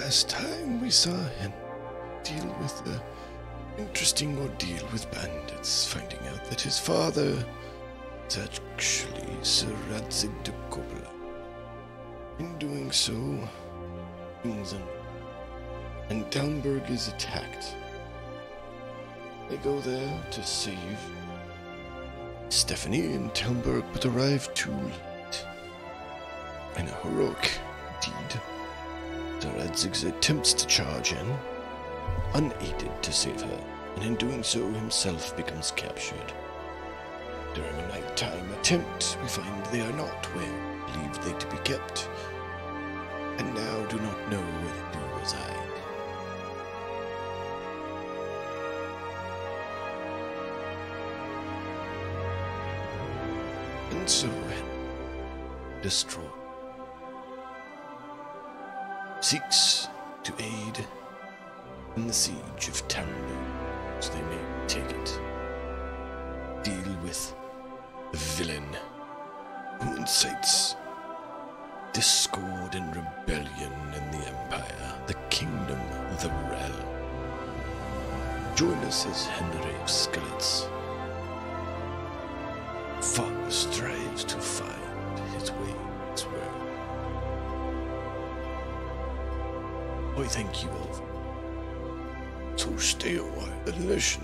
last time we saw him deal with an interesting ordeal with bandits, finding out that his father is actually Sir Radzig de Coppola. In doing so, and Downburg is attacked. They go there to save Stephanie and Downburg, but arrive too late. In a heroic deed, Sir Radzig attempts to charge in, unaided to save her, and in doing so himself becomes captured. During a nighttime attempt, we find they are not where believed they to be kept, and now do not know where they do reside. And so, destroy seeks to aid in the siege of Tambu, so they may take it. Deal with the villain who incites discord and rebellion in the Empire, the Kingdom, the Realm. Join us as Henry of Skillets strives to find his way as well. I thank you all. So stay a while and listen.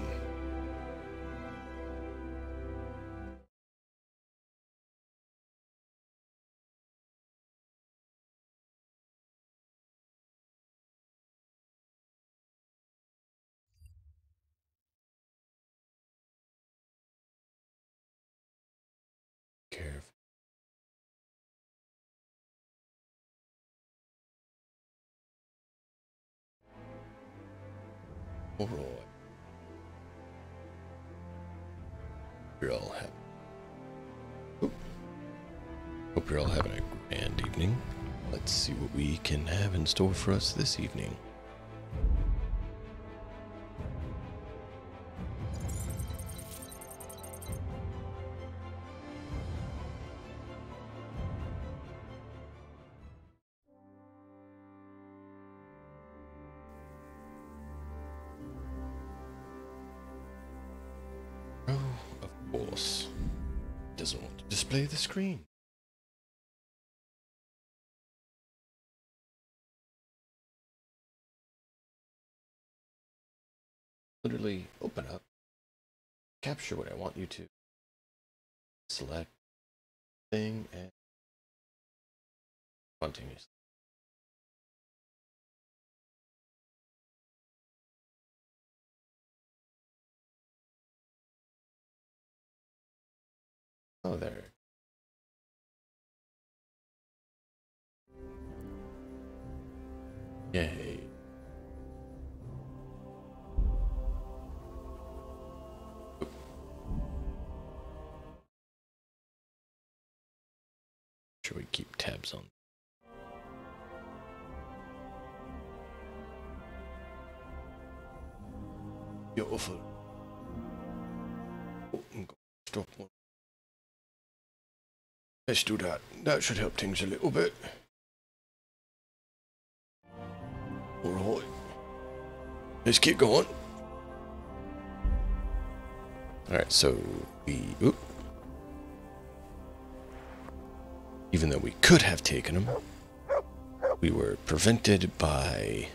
Careful. All right. You're all hope you're all having a grand evening. Let's see what we can have in store for us this evening. Doesn't want to display the screen. Literally open up, capture what I want you to, select thing, and continuously. Oh, there. Yay. Should we keep tabs on? Beautiful. Oh, I'm going to stop one. Let's do that. That should help things a little bit. Alright. Let's keep going. Alright, so we... Oop. Even though we could have taken them, we were prevented by...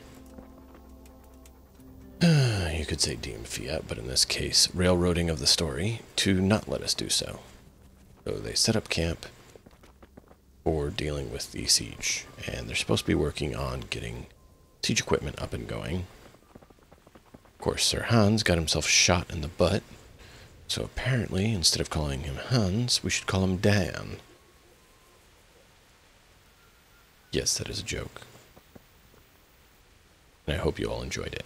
you could say deemed fiat, but in this case, railroading of the story to not let us do so. So they set up camp for dealing with the siege, and they're supposed to be working on getting siege equipment up and going. Of course, Sir Hans got himself shot in the butt, so apparently, instead of calling him Hans, we should call him Dan. Yes, that is a joke. And I hope you all enjoyed it.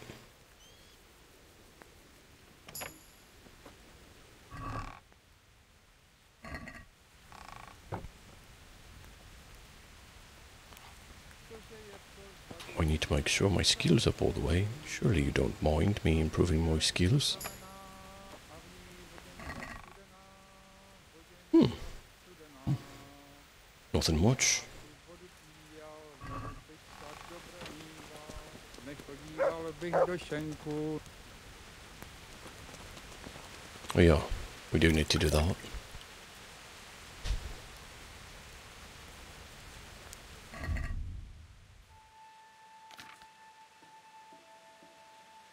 I need to make sure my skills up all the way. Surely you don't mind me improving my skills? Nothing much. Oh yeah, we do need to do that.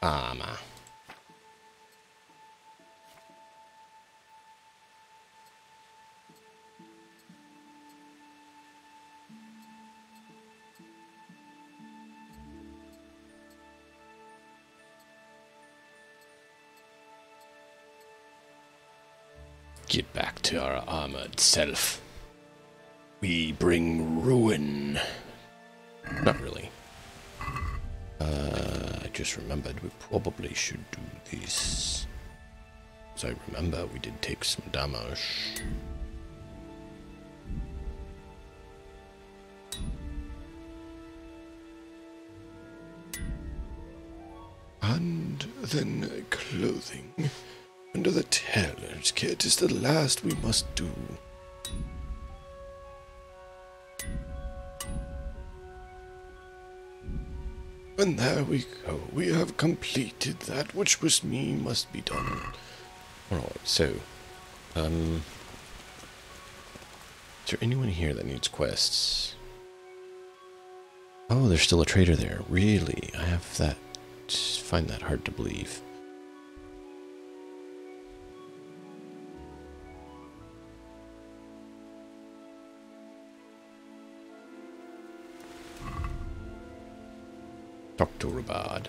Armor. Get back to our armored self. We bring ruin. Not really. I just remembered we probably should do this. As I remember, we did take some damage. And then clothing. Under the tailor's kit is the last we must do. And there we go. We have completed that which was me must be done. Alright, so, is there anyone here that needs quests? Oh, there's still a trader there. Really? I have that. Just find that hard to believe. Talk to Rabad.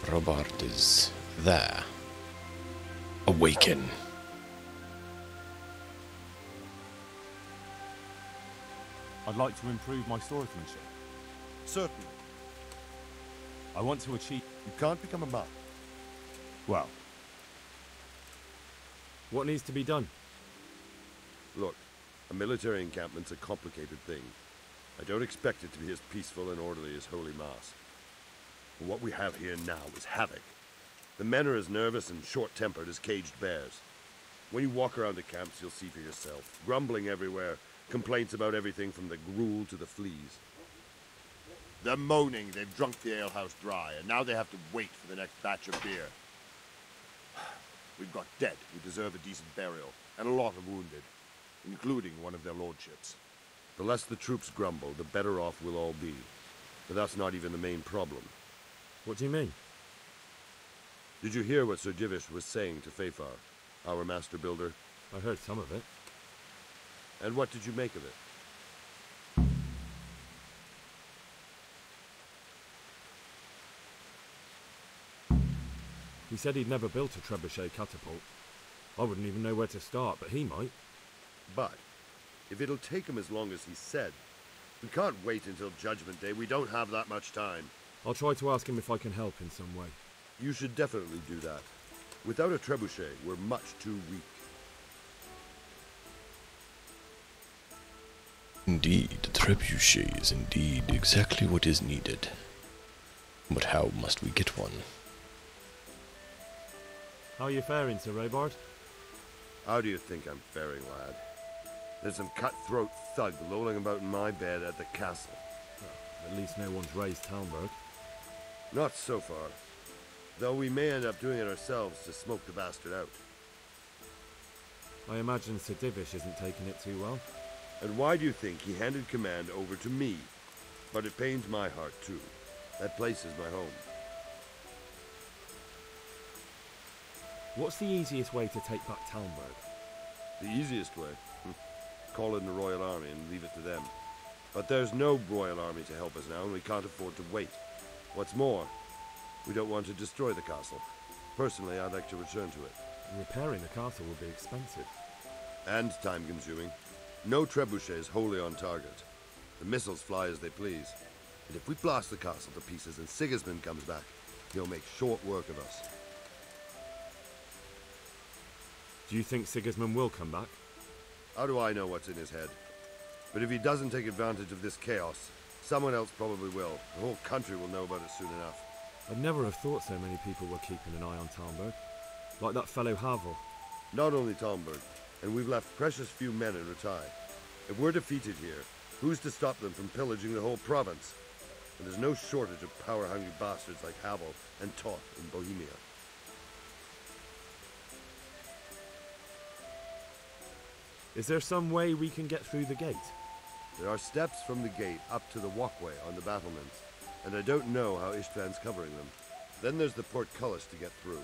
Robard is there. Awaken. I'd like to improve my swordsmanship. Certainly. I want to achieve... You can't become a monk. Well... What needs to be done? Look, a military encampment's a complicated thing. I don't expect it to be as peaceful and orderly as Holy Mass. But what we have here now is havoc. The men are as nervous and short-tempered as caged bears. When you walk around the camps, you'll see for yourself. Grumbling everywhere. Complaints about everything from the gruel to the fleas. They're moaning they've drunk the alehouse dry, and now they have to wait for the next batch of beer. We've got dead who deserve a decent burial, and a lot of wounded, including one of their lordships. The less the troops grumble, the better off we'll all be. But that's not even the main problem. What do you mean? Did you hear what Sir Divish was saying to Fafar, our master builder? I heard some of it. And what did you make of it? He said he'd never built a trebuchet catapult. I wouldn't even know where to start, but he might. But, if it'll take him as long as he said, we can't wait until Judgment Day. We don't have that much time. I'll try to ask him if I can help in some way. You should definitely do that. Without a trebuchet, we're much too weak. Indeed, the trebuchet is indeed exactly what is needed. But how must we get one? How are you faring, Sir Robard? How do you think I'm faring, lad? There's some cutthroat thug lolling about in my bed at the castle. Well, at least no one's raised Talmberg. Not so far. Though we may end up doing it ourselves to smoke the bastard out. I imagine Sir Divish isn't taking it too well. And why do you think he handed command over to me? But it pains my heart, too. That place is my home. What's the easiest way to take back Talmberg? The easiest way? Call in the Royal Army and leave it to them. But there's no Royal Army to help us now, and we can't afford to wait. What's more, we don't want to destroy the castle. Personally, I'd like to return to it. Repairing the castle would be expensive. And time-consuming. No trebuchet is wholly on target. The missiles fly as they please. And if we blast the castle to pieces and Sigismund comes back, he'll make short work of us. Do you think Sigismund will come back? How do I know what's in his head? But if he doesn't take advantage of this chaos, someone else probably will. The whole country will know about it soon enough. I'd never have thought so many people were keeping an eye on Talmberg. Like that fellow Havel. Not only Talmberg, and we've left precious few men in Ratai. If we're defeated here, who's to stop them from pillaging the whole province? And there's no shortage of power-hungry bastards like Havel and Toth in Bohemia. Is there some way we can get through the gate? There are steps from the gate up to the walkway on the battlements, and I don't know how Ishtvan's covering them. Then there's the portcullis to get through.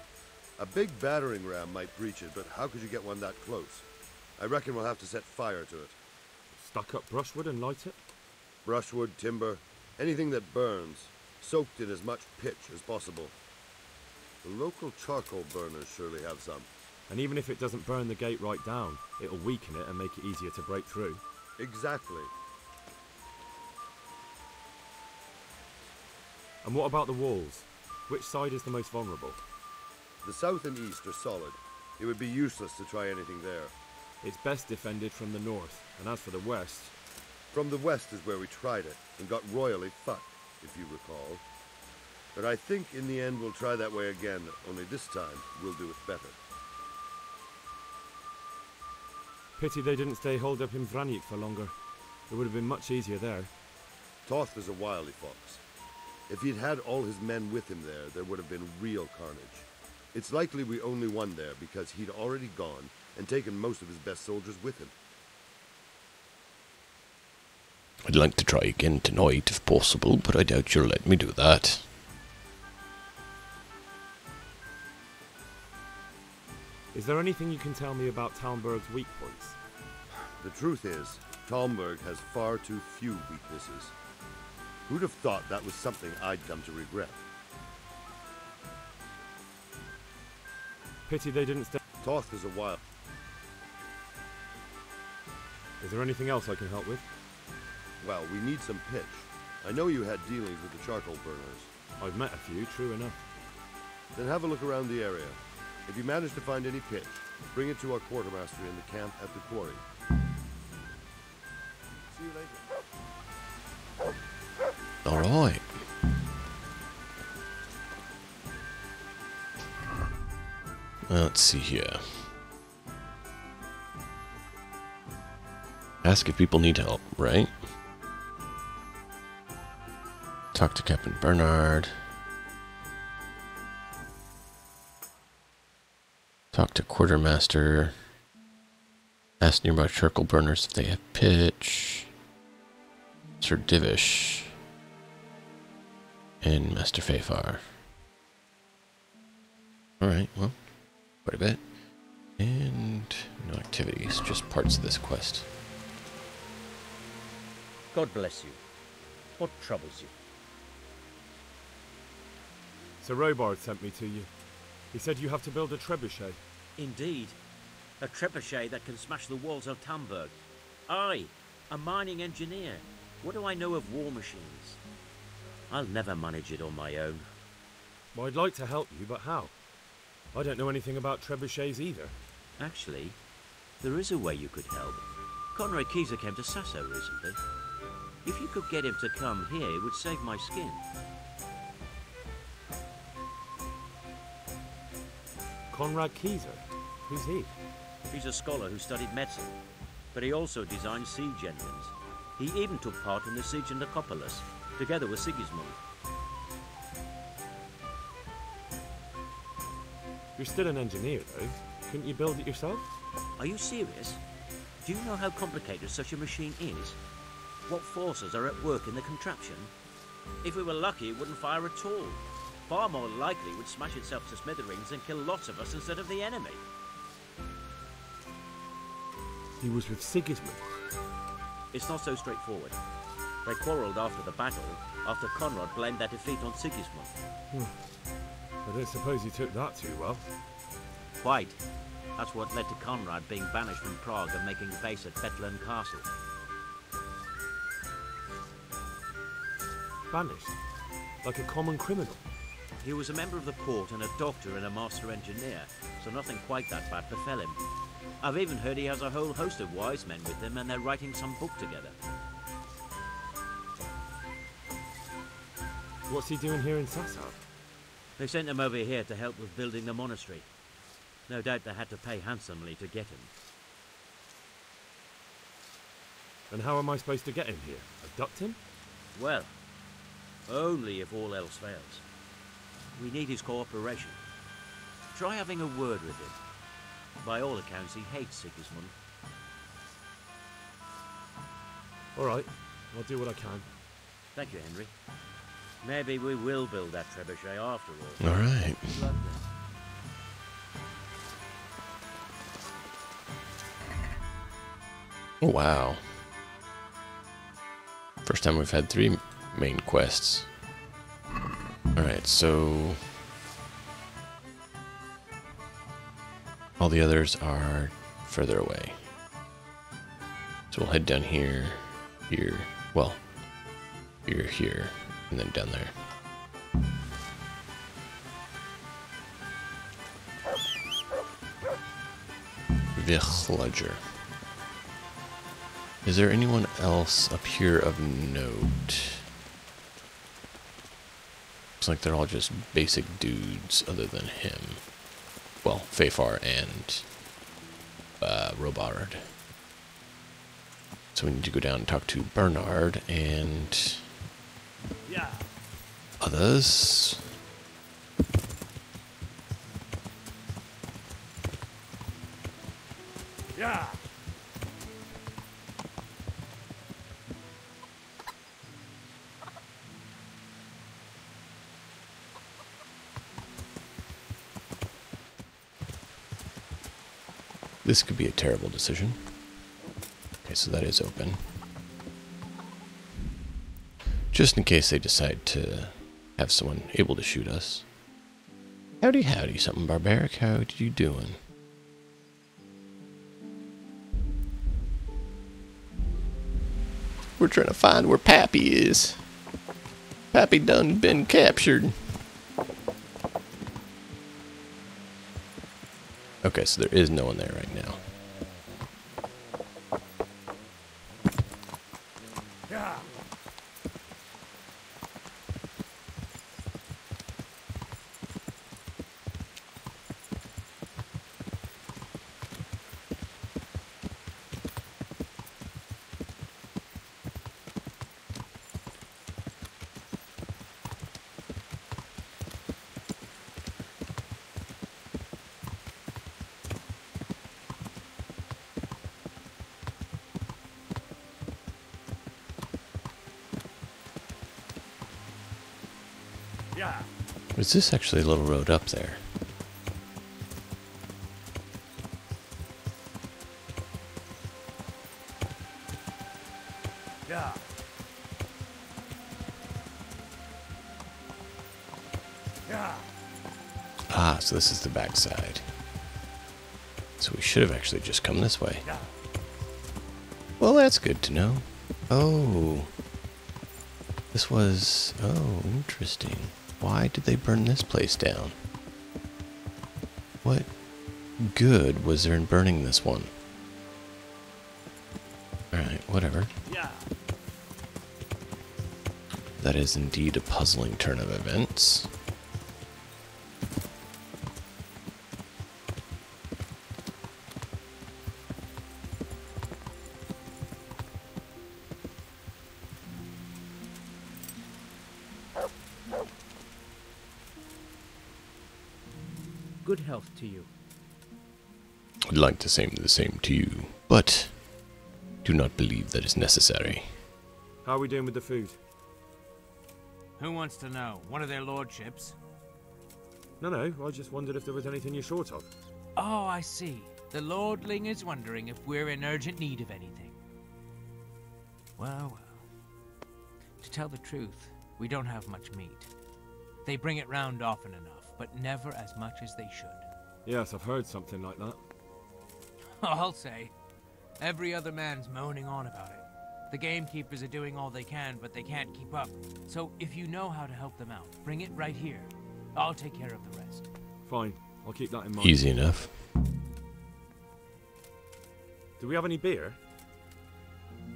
A big battering ram might breach it, but how could you get one that close? I reckon we'll have to set fire to it. Stuck up brushwood and light it? Brushwood, timber, anything that burns, soaked in as much pitch as possible. The local charcoal burners surely have some. And even if it doesn't burn the gate right down, it'll weaken it and make it easier to break through. Exactly. And what about the walls? Which side is the most vulnerable? The south and east are solid. It would be useless to try anything there. It's best defended from the north, and as for the west... From the west is where we tried it, and got royally fucked, if you recall. But I think in the end we'll try that way again, only this time we'll do it better. Pity they didn't stay holed up in Vranic for longer. It would have been much easier there. Toth is a wily fox. If he'd had all his men with him there would have been real carnage. It's likely we only won there because he'd already gone and taken most of his best soldiers with him. I'd like to try again tonight if possible, but I doubt you'll let me do that. Is there anything you can tell me about Talmberg's weak points? The truth is, Talmberg has far too few weaknesses. Who'd have thought that was something I'd come to regret? Pity they didn't stay... Toth is a wild... Is there anything else I can help with? Well, we need some pitch. I know you had dealings with the charcoal burners. I've met a few, true enough. Then have a look around the area. If you manage to find any pitch, bring it to our quartermaster in the camp at the quarry. See you later. Alright. Let's see here. Ask if people need help, right? Talk to Captain Bernard. Talk to Quartermaster. Ask nearby charcoal burners if they have pitch. Sir Divish. And Master Fafar. Alright, well, quite a bit. And no activities, just parts of this quest. God bless you. What troubles you? Sir Robard sent me to you. He said you have to build a trebuchet. Indeed. A trebuchet that can smash the walls of Talmberg. I, a mining engineer. What do I know of war machines? I'll never manage it on my own. Well, I'd like to help you, but how? I don't know anything about trebuchets either. Actually, there is a way you could help. Conrad Kieser came to Sasso recently. If you could get him to come here, it would save my skin. Conrad Kieser? Who's he? He's a scholar who studied medicine, but he also designed siege engines. He even took part in the siege of Nicopolis, together with Sigismund. You're still an engineer, though. Couldn't you build it yourself? Are you serious? Do you know how complicated such a machine is? What forces are at work in the contraption? If we were lucky, it wouldn't fire at all. Far more likely, it would smash itself to smithereens and kill lots of us instead of the enemy. He was with Sigismund. It's not so straightforward. They quarrelled after the battle, after Conrad blamed their defeat on Sigismund. I don't suppose he took that too well. Quite. That's what led to Conrad being banished from Prague and making base at Bethlehem Castle. Banished? Like a common criminal? He was a member of the court and a doctor and a master engineer, so nothing quite that bad befell him. I've even heard he has a whole host of wise men with him and they're writing some book together. What's he doing here in Sasau? They sent him over here to help with building the monastery. No doubt they had to pay handsomely to get him. And how am I supposed to get him here? Abduct him? Well, only if all else fails. We need his cooperation. Try having a word with him. By all accounts, he hates Sigismund. All right, I'll do what I can. Thank you, Henry. Maybe we will build that trebuchet after all. All right. Good luck then. Oh, wow. First time we've had 3 main quests. Alright, so... all the others are further away. So we'll head down here, here, well, here, and then down there. Villager. Is there anyone else up here of note? Looks like they're all just basic dudes other than him. Well, Fafar and Robard. So we need to go down and talk to Bernard and others. Yeah. This could be a terrible decision. Okay, so that is open. Just in case they decide to have someone able to shoot us. Howdy, howdy, something barbaric. How you doing? We're trying to find where Pappy is. Pappy done been captured. Okay, so there is no one there right now. Yeah. Yeah. Is this actually a little road up there? Yeah. Yeah. Ah, so this is the backside. So we should have actually just come this way. Yeah. Well, that's good to know. Oh. This was... oh, interesting. Why did they burn this place down? What good was there in burning this one? Alright, whatever. Yeah. That is indeed a puzzling turn of events. Good health to you. I'd like to say the same to you, but do not believe that is necessary. How are we doing with the food? Who wants to know? One of their lordships? No, I just wondered if there was anything you're short of. Oh, I see. The lordling is wondering if we're in urgent need of anything. Well. To tell the truth, we don't have much meat. They bring it round often enough, but never as much as they should. Yes, I've heard something like that. I'll say. Every other man's moaning on about it. The gamekeepers are doing all they can, but they can't keep up. So if you know how to help them out, bring it right here. I'll take care of the rest. Fine, I'll keep that in mind. Easy enough. Do we have any beer?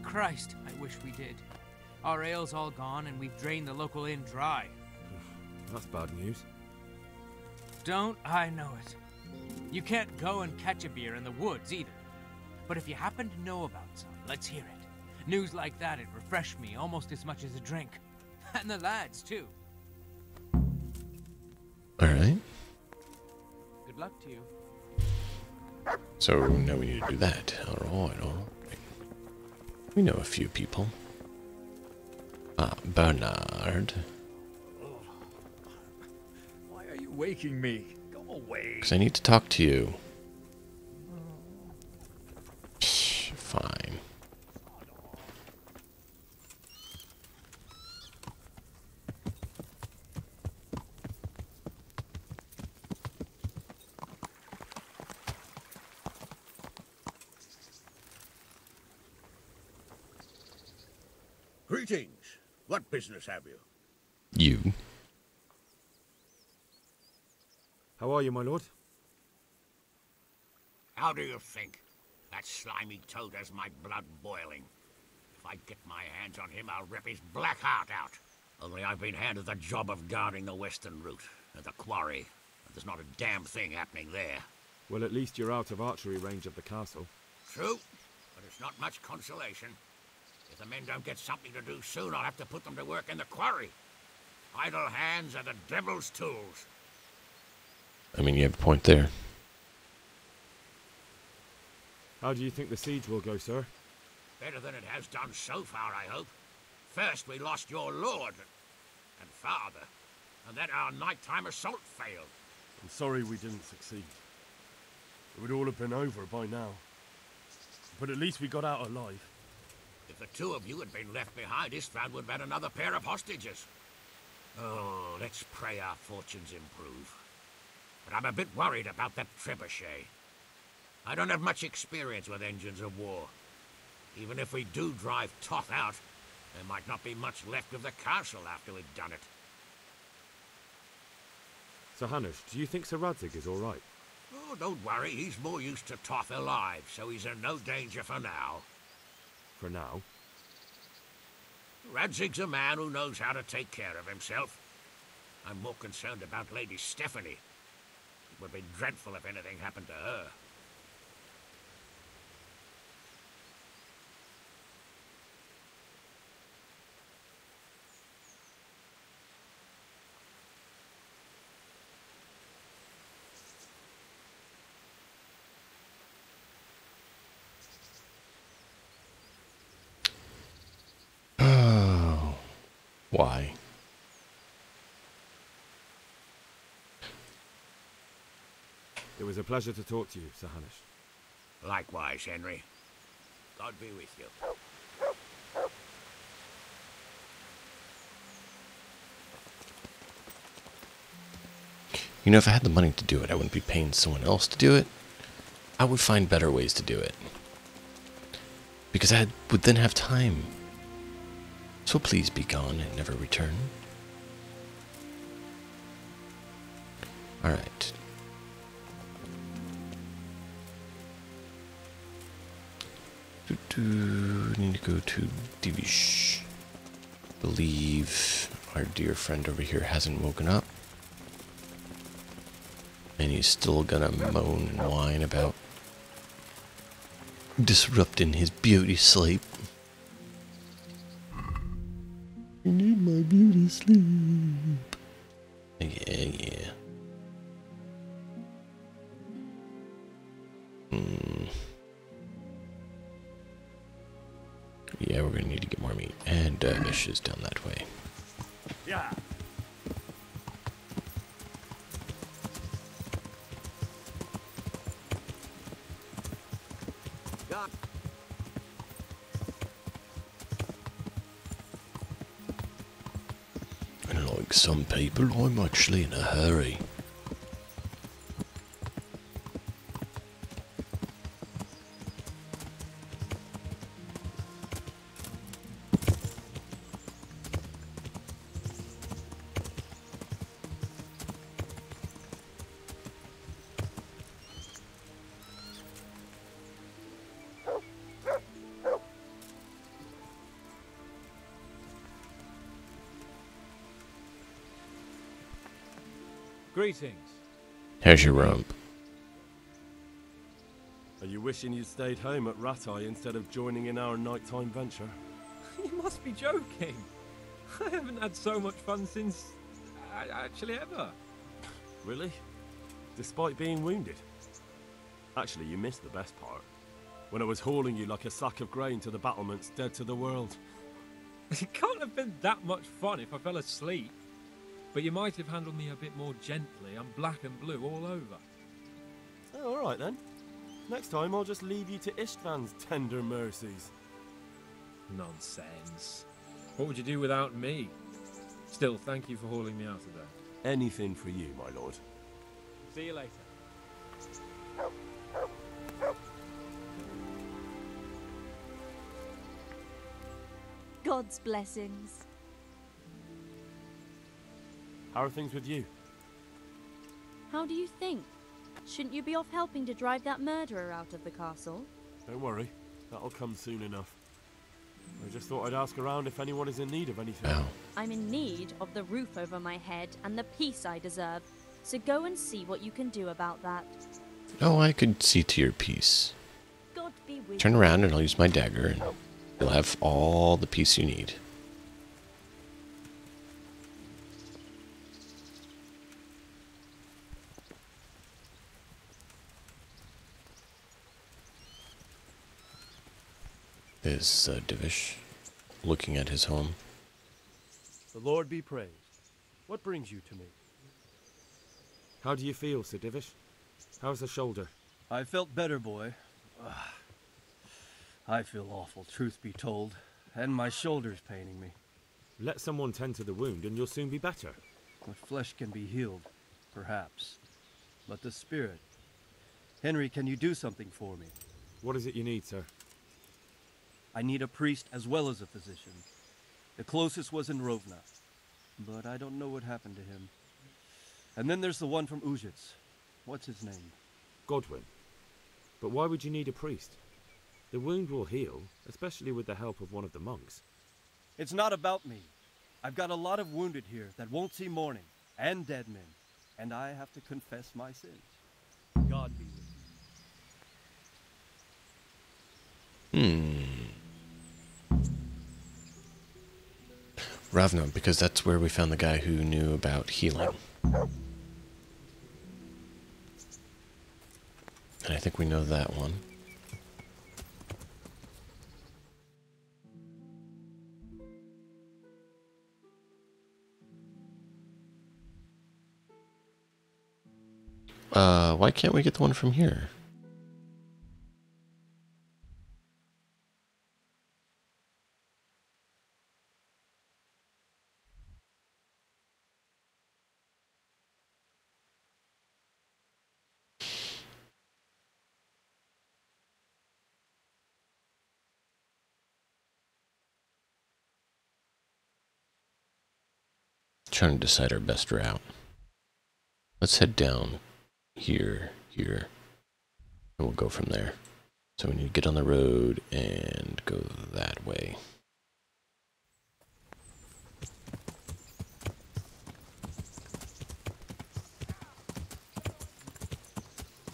Christ, I wish we did. Our ale's all gone, and we've drained the local inn dry. That's bad news. Don't I know it? You can't go and catch a beer in the woods, either. But if you happen to know about some, let's hear it. News like that'd refresh me almost as much as a drink. And the lads, too. Alright. Good luck to you. So now we need to do that. Alright. We know a few people. Bernard. Why are you waking me? Go away. Because I need to talk to you. Fine. Greetings. What business have you? You. How are you, my lord? How do you think? That slimy toad has my blood boiling. If I get my hands on him, I'll rip his black heart out. Only I've been handed the job of guarding the western route, and the quarry. And there's not a damn thing happening there. Well, at least you're out of archery range of the castle. True, but it's not much consolation. If the men don't get something to do soon, I'll have to put them to work in the quarry. Idle hands are the devil's tools. I mean, you have a point there. How do you think the siege will go, sir? Better than it has done so far, I hope. First we lost your lord and father, and then our nighttime assault failed. I'm sorry we didn't succeed. It would all have been over by now. But at least we got out alive. If the two of you had been left behind, Istvan would have had another pair of hostages. Oh, let's pray our fortunes improve. But I'm a bit worried about that trebuchet. I don't have much experience with engines of war. Even if we do drive Toth out, there might not be much left of the castle after we've done it. Sir Hanush, do you think Sir Radzig is all right? Oh, don't worry, he's more used to Toth alive, so he's in no danger for now. For now. Radzig's a man who knows how to take care of himself. I'm more concerned about Lady Stephanie. It would be dreadful if anything happened to her. Why? It was a pleasure to talk to you, Sir Hanush. Likewise, Henry. God be with you. You know, if I had the money to do it, I wouldn't be paying someone else to do it. I would find better ways to do it. Because I would then have time. So please be gone and never return. Alright. Need to go to Divish. Believe our dear friend over here hasn't woken up. And he's still gonna moan and whine about disrupting his beauty sleep. I need my beauty sleep. Yeah. Yeah, we're gonna need to get more meat. And Ish is down that way. Yeah. And like some people, I'm actually in a hurry. Greetings. Here's your rump. Are you wishing you'd stayed home at Ratai instead of joining in our nighttime venture? You must be joking. I haven't had so much fun since... actually ever. Really? Despite being wounded? Actually, you missed the best part. When I was hauling you like a sack of grain to the battlements dead to the world. It can't have been that much fun if I fell asleep. But you might have handled me a bit more gently. I'm black and blue all over. Oh, alright then. Next time I'll just leave you to Istvan's tender mercies. Nonsense. What would you do without me? Still, thank you for hauling me out today. Anything for you, my lord. See you later. God's blessings. How are things with you? How do you think? Shouldn't you be off helping to drive that murderer out of the castle? Don't worry, that'll come soon enough. I just thought I'd ask around if anyone is in need of anything. Ow. I'm in need of the roof over my head and the peace I deserve, so go and see what you can do about that. Oh, I could see to your peace. God be with Turn you. around and I'll use my dagger and you'll have all the peace you need. There's Divish looking at his home. The Lord be praised. What brings you to me? How do you feel, Sir Divish? How's the shoulder? I felt better, boy. I feel awful, truth be told, and my shoulder's paining me. Let someone tend to the wound and you'll soon be better. The flesh can be healed, perhaps, but the spirit... Henry, can you do something for me? What is it you need, sir? I need a priest as well as a physician. The closest was in Rovna, but I don't know what happened to him. And then there's the one from Ujits. What's his name? Godwin. But why would you need a priest? The wound will heal, especially with the help of one of the monks. It's not about me. I've got a lot of wounded here that won't see morning, and dead men, and I have to confess my sins. God be with you. Ravna, because that's where we found the guy who knew about healing. And I think we know that one. Why can't we get the one from here? Trying to decide our best route. Let's head down here, and we'll go from there. So we need to get on the road and go that way.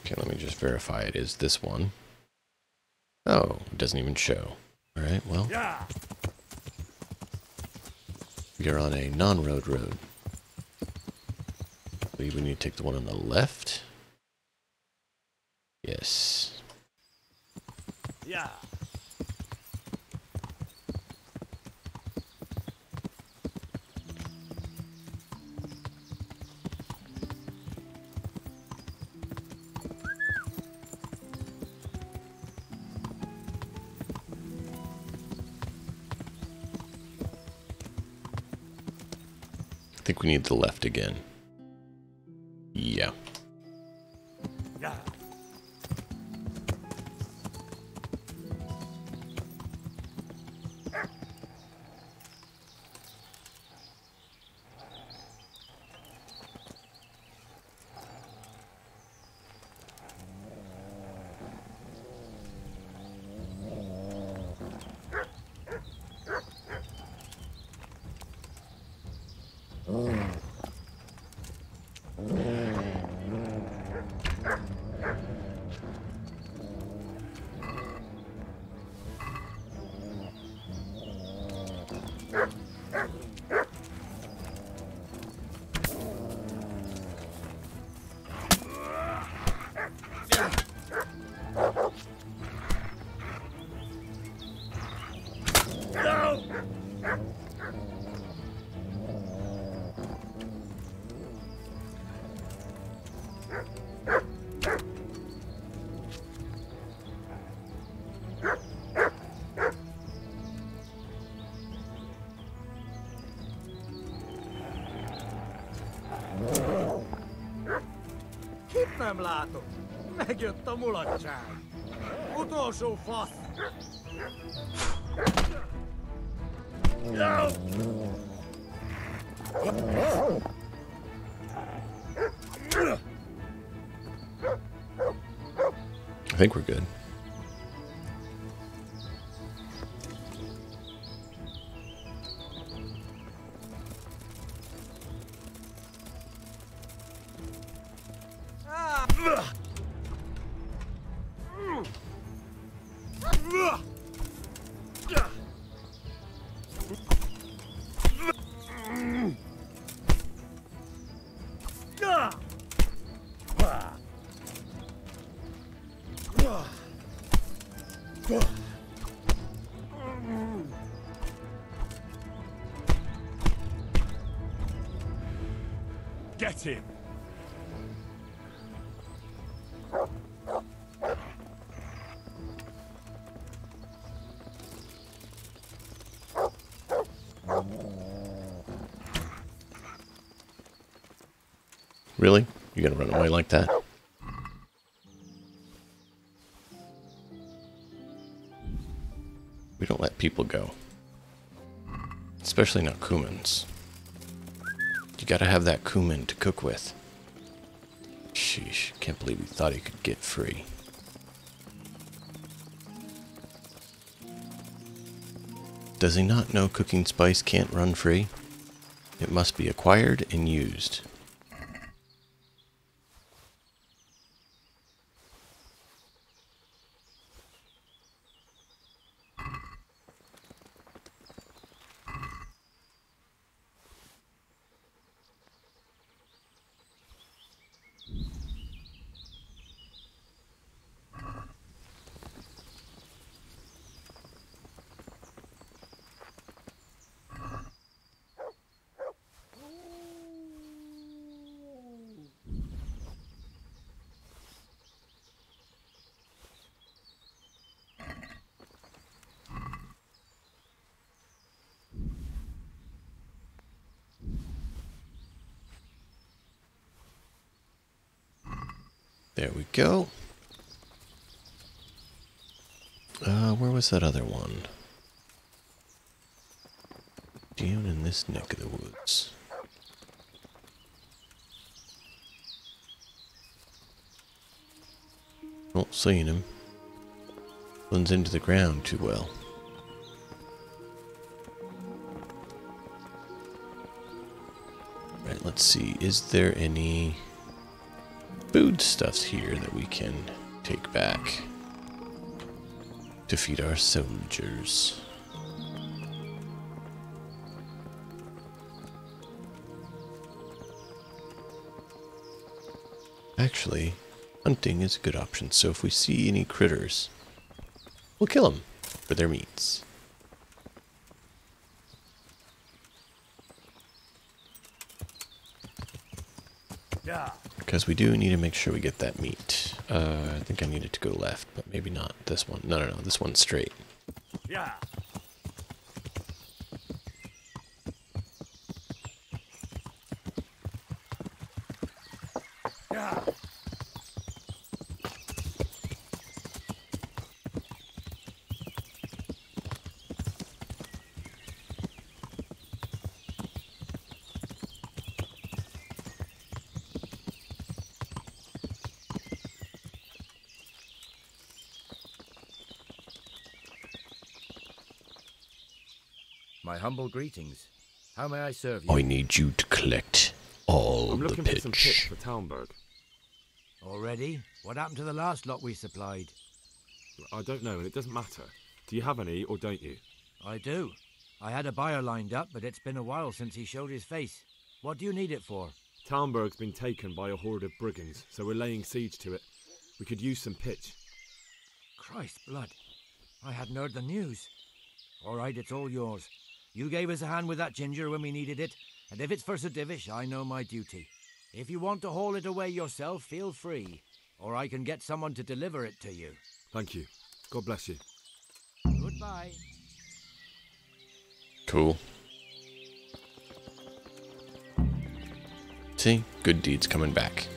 Okay, let me just verify it is this one. Oh, it doesn't even show. All right, well. Yeah. We are on a non-road road. I believe we need to take the one on the left. Yes. Yeah. I think we need the left again. Yeah. Yeah. Parem látok. Megjött a mulatság. Utolsó fasz. I think we're good. Get him! Really? You're gonna run away like that? We don't let people go. Especially not Kumans. You gotta have that Kuman to cook with. Sheesh, can't believe we thought he could get free. Does he not know cooking spice can't run free? It must be acquired and used. There we go. Where was that other one? Down in this neck of the woods. Not seeing him. Blends into the ground too well. Right, let's see. Is there any food stuffs here that we can take back to feed our soldiers? Actually, hunting is a good option, so if we see any critters, we'll kill them for their meats. Yeah. Because we do need to make sure we get that meat. I think I needed to go left, but maybe not this one. No, this one's straight. Yeah. Yeah. My humble greetings. How may I serve you? I need you to collect all I'm the looking for some pitch pitch. for Talmberg. Already? What happened to the last lot we supplied? I don't know, and it doesn't matter. Do you have any, or don't you? I do. I had a buyer lined up, but it's been a while since he showed his face. What do you need it for? Talmberg's been taken by a horde of brigands, so we're laying siege to it. We could use some pitch. Christ blood. I hadn't heard the news. All right, it's all yours. You gave us a hand with that ginger when we needed it, and if it's for Sir Divish, I know my duty. If you want to haul it away yourself, feel free, or I can get someone to deliver it to you. Thank you. God bless you. Goodbye. Cool. See? Good deeds coming back.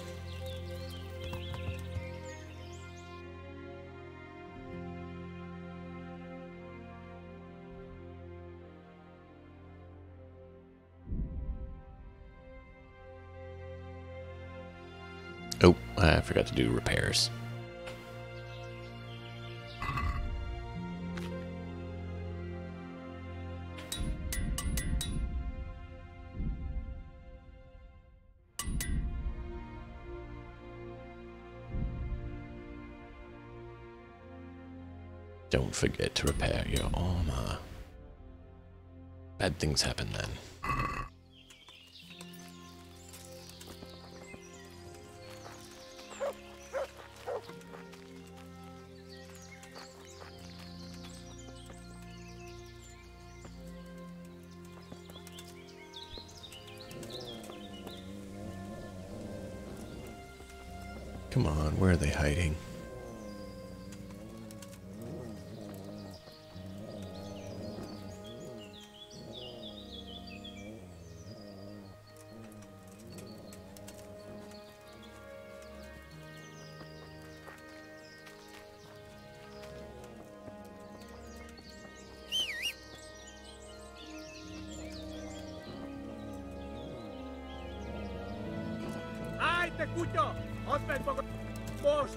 Oh, I forgot to do repairs. Don't forget to repair your armor. Bad things happen then. Come on, where are they hiding? ¡Ay, te escucho! ¡Open poco! ¡Vos!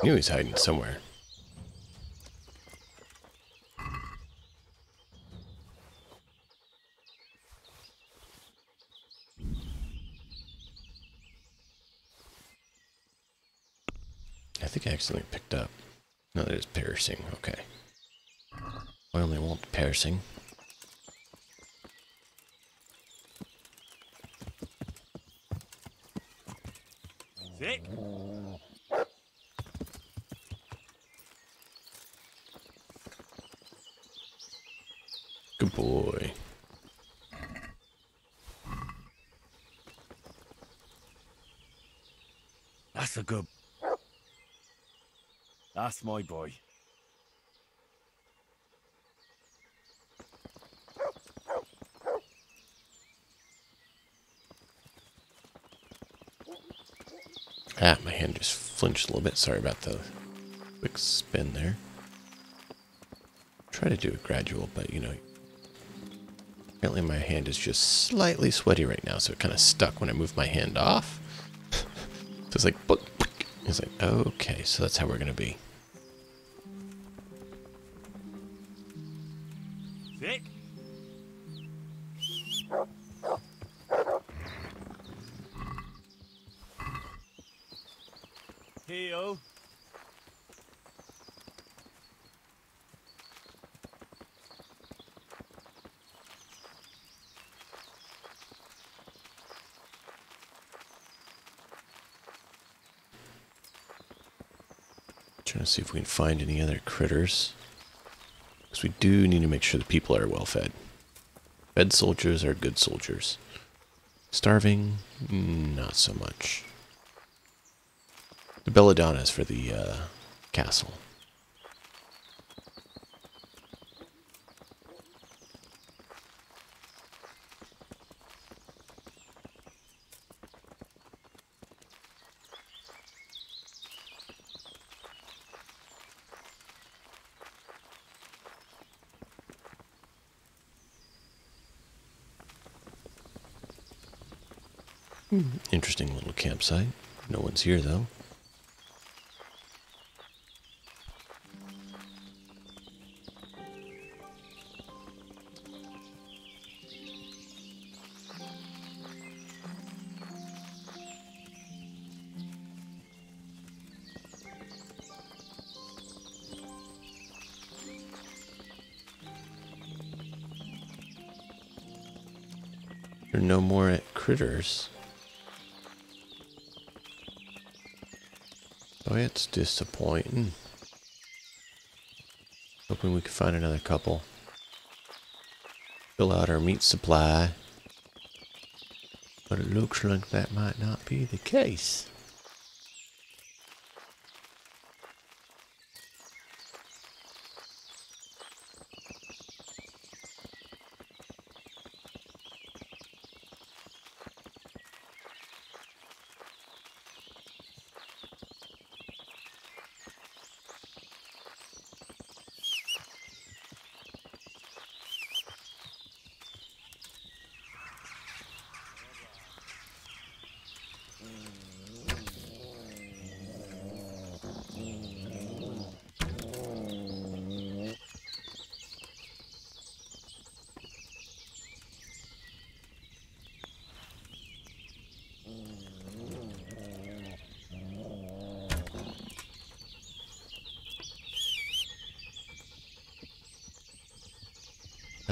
Knew he's hiding somewhere. I think I accidentally picked up. No, that is piercing. Okay. I only want piercing. Sick? Good boy. That's a good... That's my boy. Ah, my hand just flinched a little bit. Sorry about the quick spin there. Try to do it gradual, but you know, apparently my hand is just slightly sweaty right now, so it kind of stuck when I moved my hand off. So it's like, it's like, okay, so that's how we're gonna be. Sick? Heal. Trying to see if we can find any other critters. Because we do need to make sure the people are well fed. Fed soldiers are good soldiers. Starving, not so much. The belladonna is for the castle. Interesting little campsite. No one's here though. There are no more critters. Oh, it's disappointing. Hoping we can find another couple. Fill out our meat supply. But it looks like that might not be the case.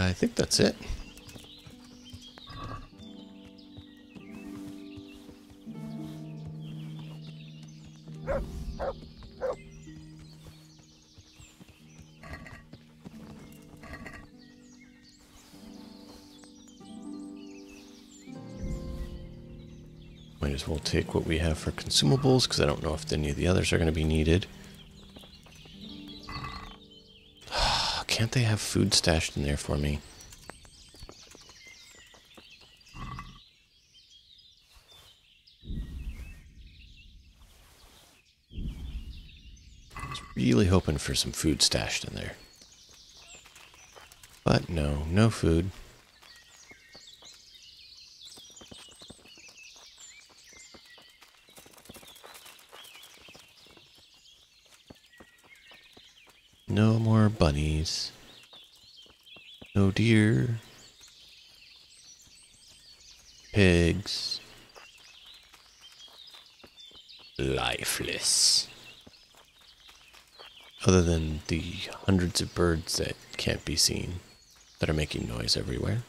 I think that's it. Might as well take what we have for consumables, because I don't know if any of the others are going to be needed. Can't they have food stashed in there for me? I was really hoping for some food stashed in there. But no, no food. No more bunnies. No deer. Pigs. Lifeless. Other than the hundreds of birds that can't be seen, that are making noise everywhere.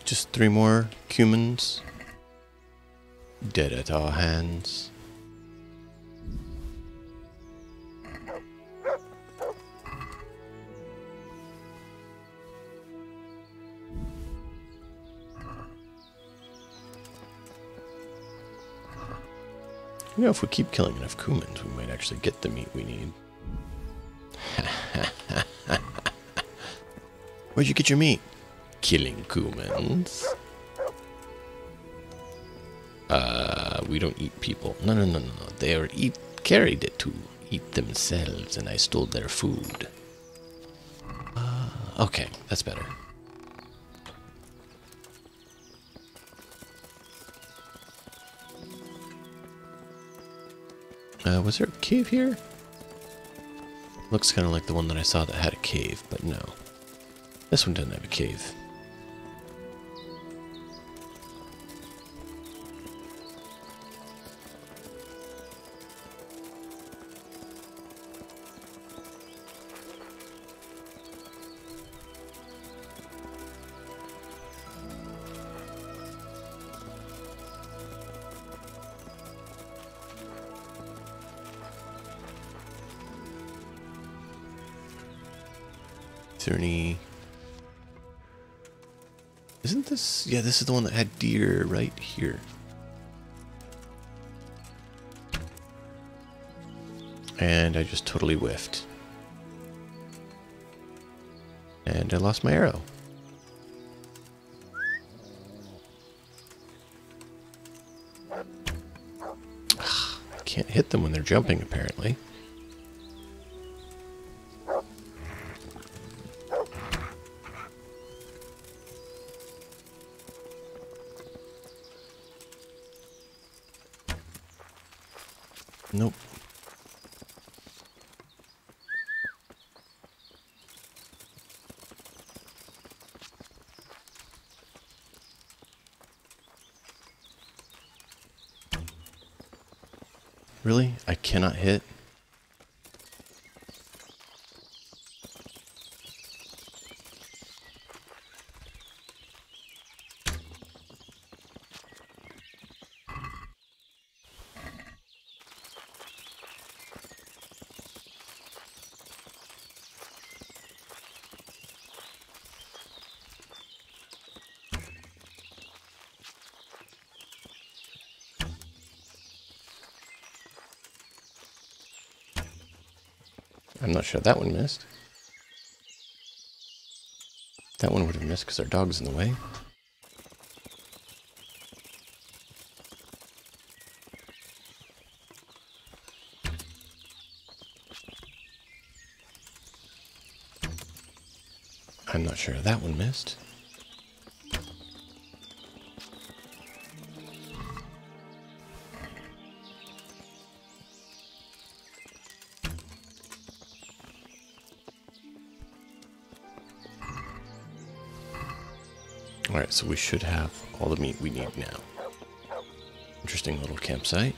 Just 3 more humans dead at our hands. You know, if we keep killing enough Kumans, we might actually get the meat we need. Where'd you get your meat? Killing Kumans. We don't eat people. No, no, no, no, no. They are carried it to eat themselves, and I stole their food. Okay, that's better. Was there a cave here? Looks kind of like the one that I saw that had a cave, but no. This one doesn't have a cave. Is there any... Isn't this... Yeah, this is the one that had deer right here. And I just totally whiffed. And I lost my arrow. I can't hit them when they're jumping, apparently. Nope. Really? I cannot hit? I'm not sure that one missed. That one would have missed because our dog's in the way. I'm not sure that one missed. Alright, so we should have all the meat we need now. Interesting little campsite.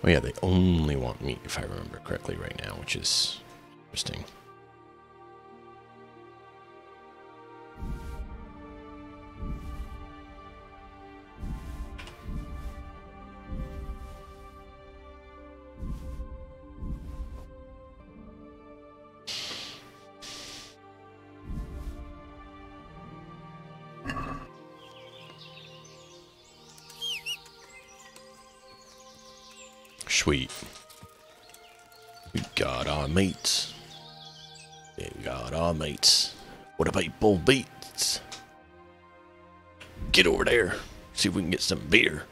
Oh yeah, they only want meat, if I remember correctly right now, which is interesting. Sweet. We got our mates. We got our mates. What about bull beats? Get over there. See if we can get some beer.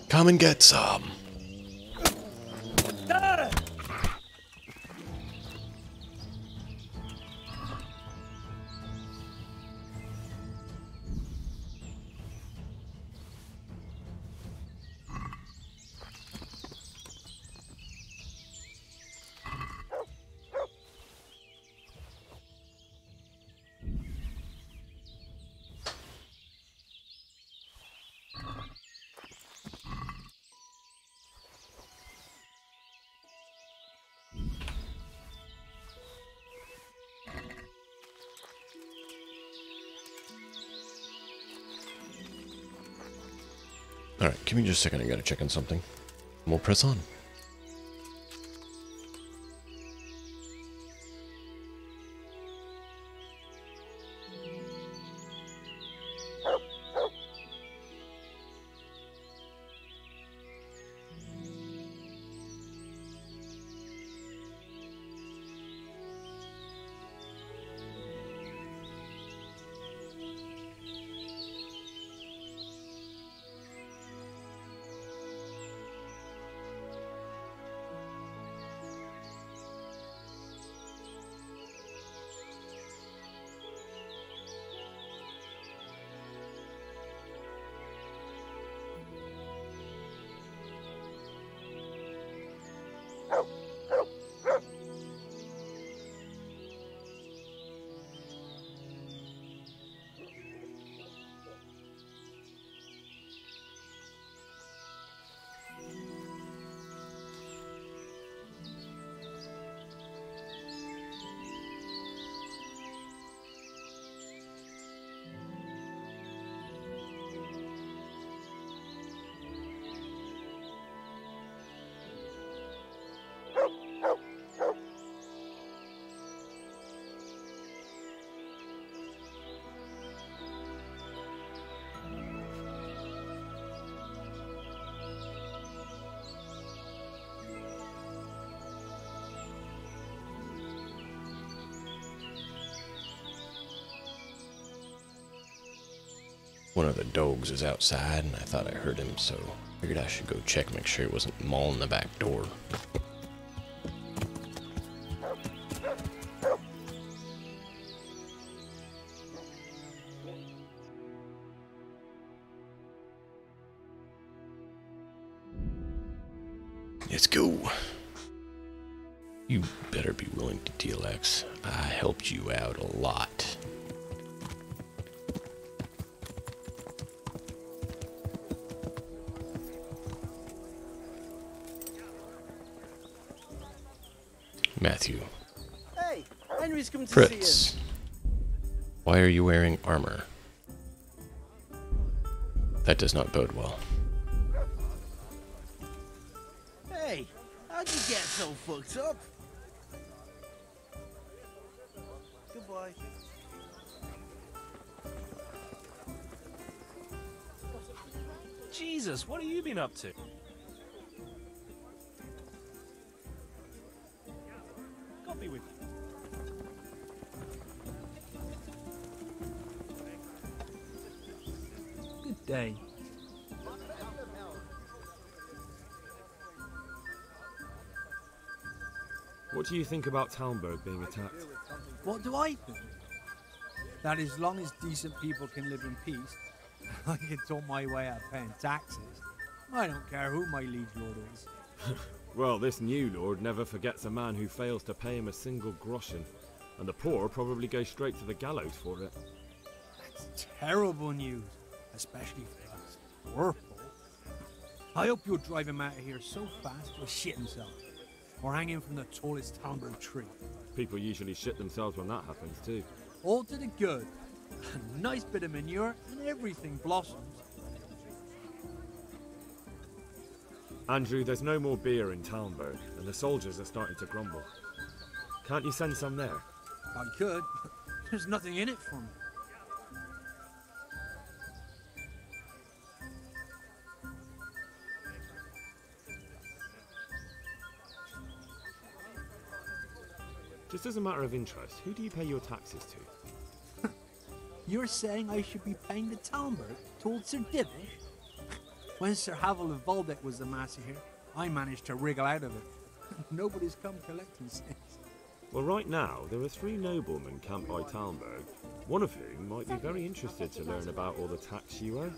Come and get some. Alright, give me just a second, I gotta check on something. And we'll press on. One of the dogs is outside, and I thought I heard him, so I figured I should go check, make sure he wasn't mauling the back door. Let's go. You better be willing to deal, X. I helped you out a lot. Matthew. Hey, Henry's come to Fritz. see you. Why are you wearing armor? That does not bode well. Hey, how'd you get so fucked up? Goodbye. Jesus, what have you been up to? Got me with you. Good day. What do you think about Talmberg being attacked? What do I think? That as long as decent people can live in peace, I can talk my way out of paying taxes. I don't care who my liege lord is. Well, this new lord never forgets a man who fails to pay him a single groschen, and the poor probably go straight to the gallows for it. That's terrible news, especially for us poor folk. I hope you'll drive him out of here so fast he'll shit himself, or hang him from the tallest Talmberg tree. People usually shit themselves when that happens too. All to the good. A nice bit of manure and everything blossoms. Andrew, there's no more beer in Talmberg, and the soldiers are starting to grumble. Can't you send some there? I could. There's nothing in it for me. Just as a matter of interest, who do you pay your taxes to? You're saying I should be paying the Talmberg to old Sir Divish? When Sir Havel of Volbeck was the master here, I managed to wriggle out of it. Nobody's come collecting since. Well, right now, there are 3 noblemen camped by Talmberg, one of whom might be very interested to learn about all the tax you owe.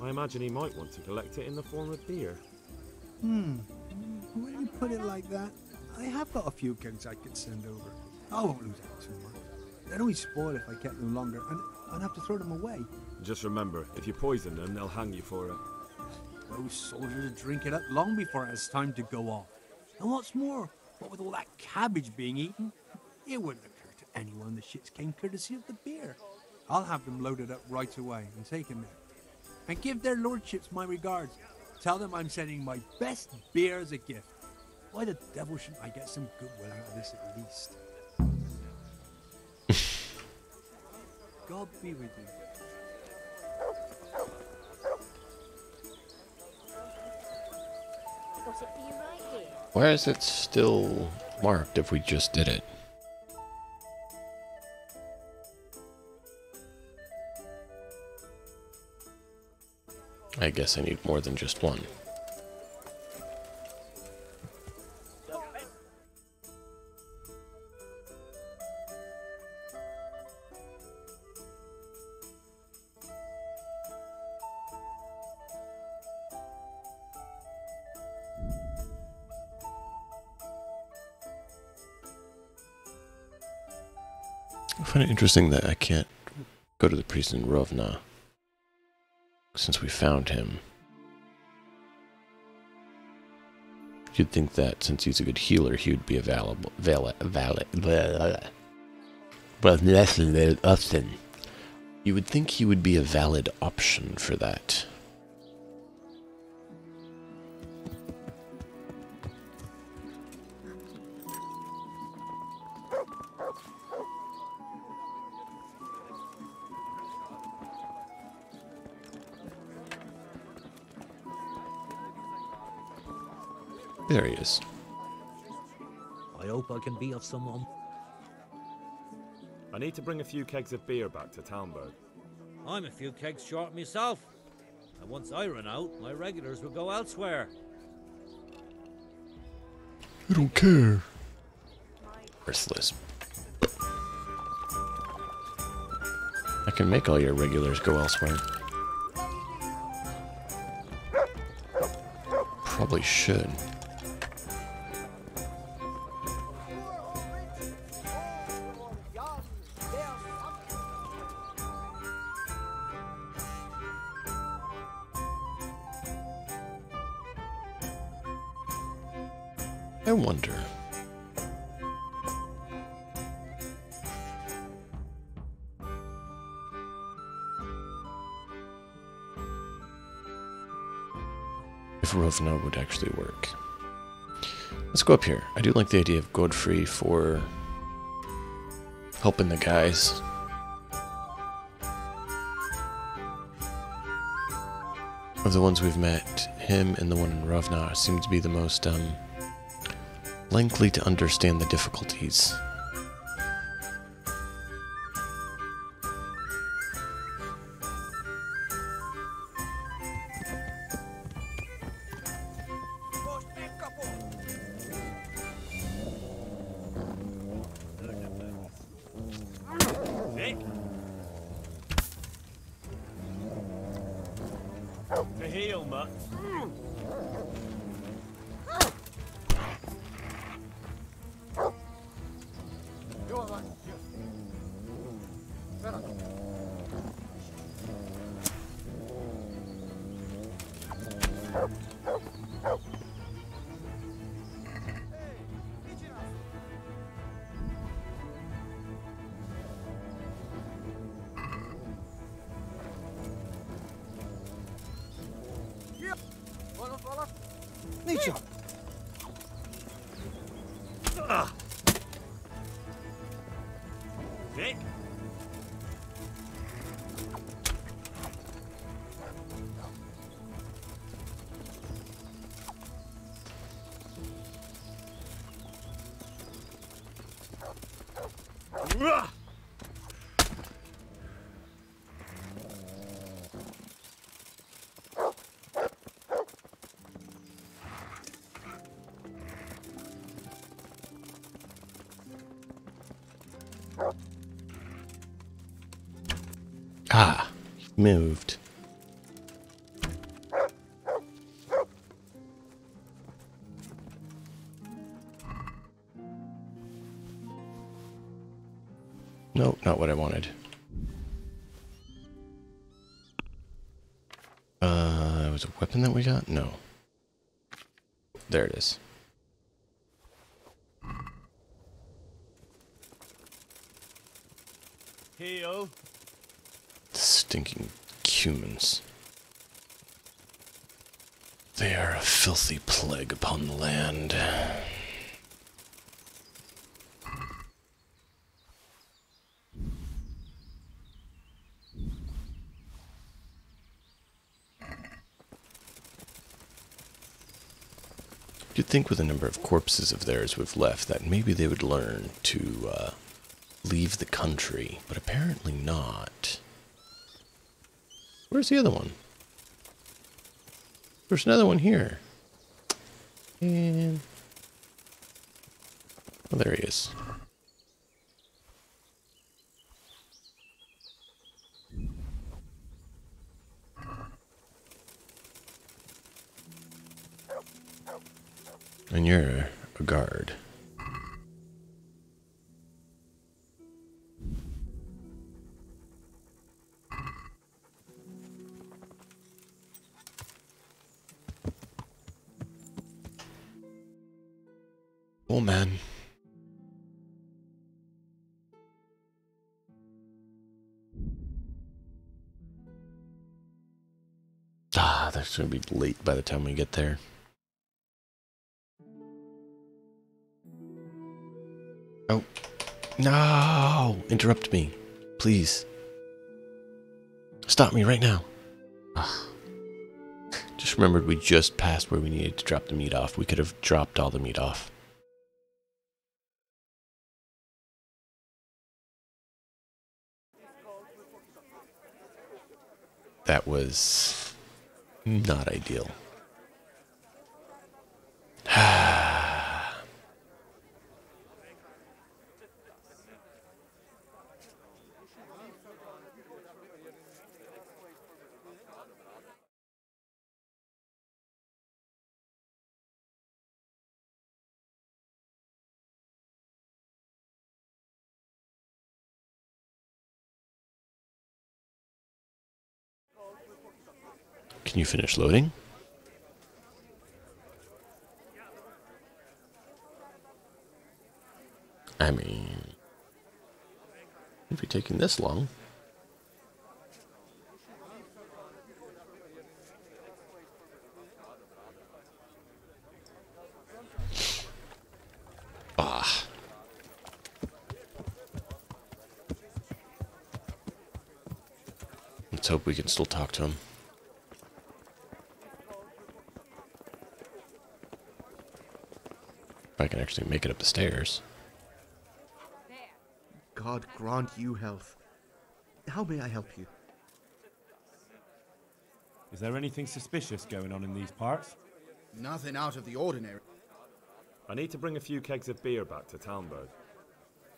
I imagine he might want to collect it in the form of beer. When you put it like that, I have got a few kegs I could send over. I won't lose out too much. They'd only spoil if I kept them longer, and I'd have to throw them away. Just remember, if you poison them, they'll hang you for it. Those soldiers drink it up long before it has time to go off. And what's more, what with all that cabbage being eaten, it wouldn't occur to anyone the shits came courtesy of the beer. I'll have them loaded up right away and taken there. And give their lordships my regards. Tell them I'm sending my best beer as a gift. Why the devil shouldn't I get some goodwill out of this at least? God be with you. Got it for you right here. Why is it still marked if we just did it? I guess I need more than just one. I find it interesting that I can't go to the priest in Rovna, since we found him. You'd think that since he's a good healer, he would be available. You would think he would be a valid option for that. There he is. I hope I can be of someone. I need to bring a few kegs of beer back to Talmberg. I'm a few kegs short myself. And once I run out, my regulars will go elsewhere. I don't care. Worthless. I can make all your regulars go elsewhere. Probably should. I wonder. If Rovna would actually work. Let's go up here. I do like the idea of Godfrey for helping the guys. Of the ones we've met, him and the one in Rovna seem to be the most likely to understand the difficulties. To heal, mutt. Nicio! Vic? Ah, moved. Nope, not what I wanted. It was a weapon that we got? No. There it is. Heal. Stinking humans. They are a filthy plague upon the land. You'd think with the number of corpses of theirs we've left that maybe they would learn to leave the country, but apparently not. Where's the other one? There's another one here. And... oh, there he is. And you're a guard. Oh man. Ah, that's gonna be late by the time we get there. Oh. No! Interrupt me. Please. Stop me right now. Ah. Just remembered we just passed where we needed to drop the meat off. We could have dropped all the meat off. That was not ideal. Can you finish loading? I mean, if you're taking this long. Ah. Let's hope we can still talk to him. If I can actually make it up the stairs. God grant you health. How may I help you? Is there anything suspicious going on in these parts? Nothing out of the ordinary. I need to bring a few kegs of beer back to Talmberg.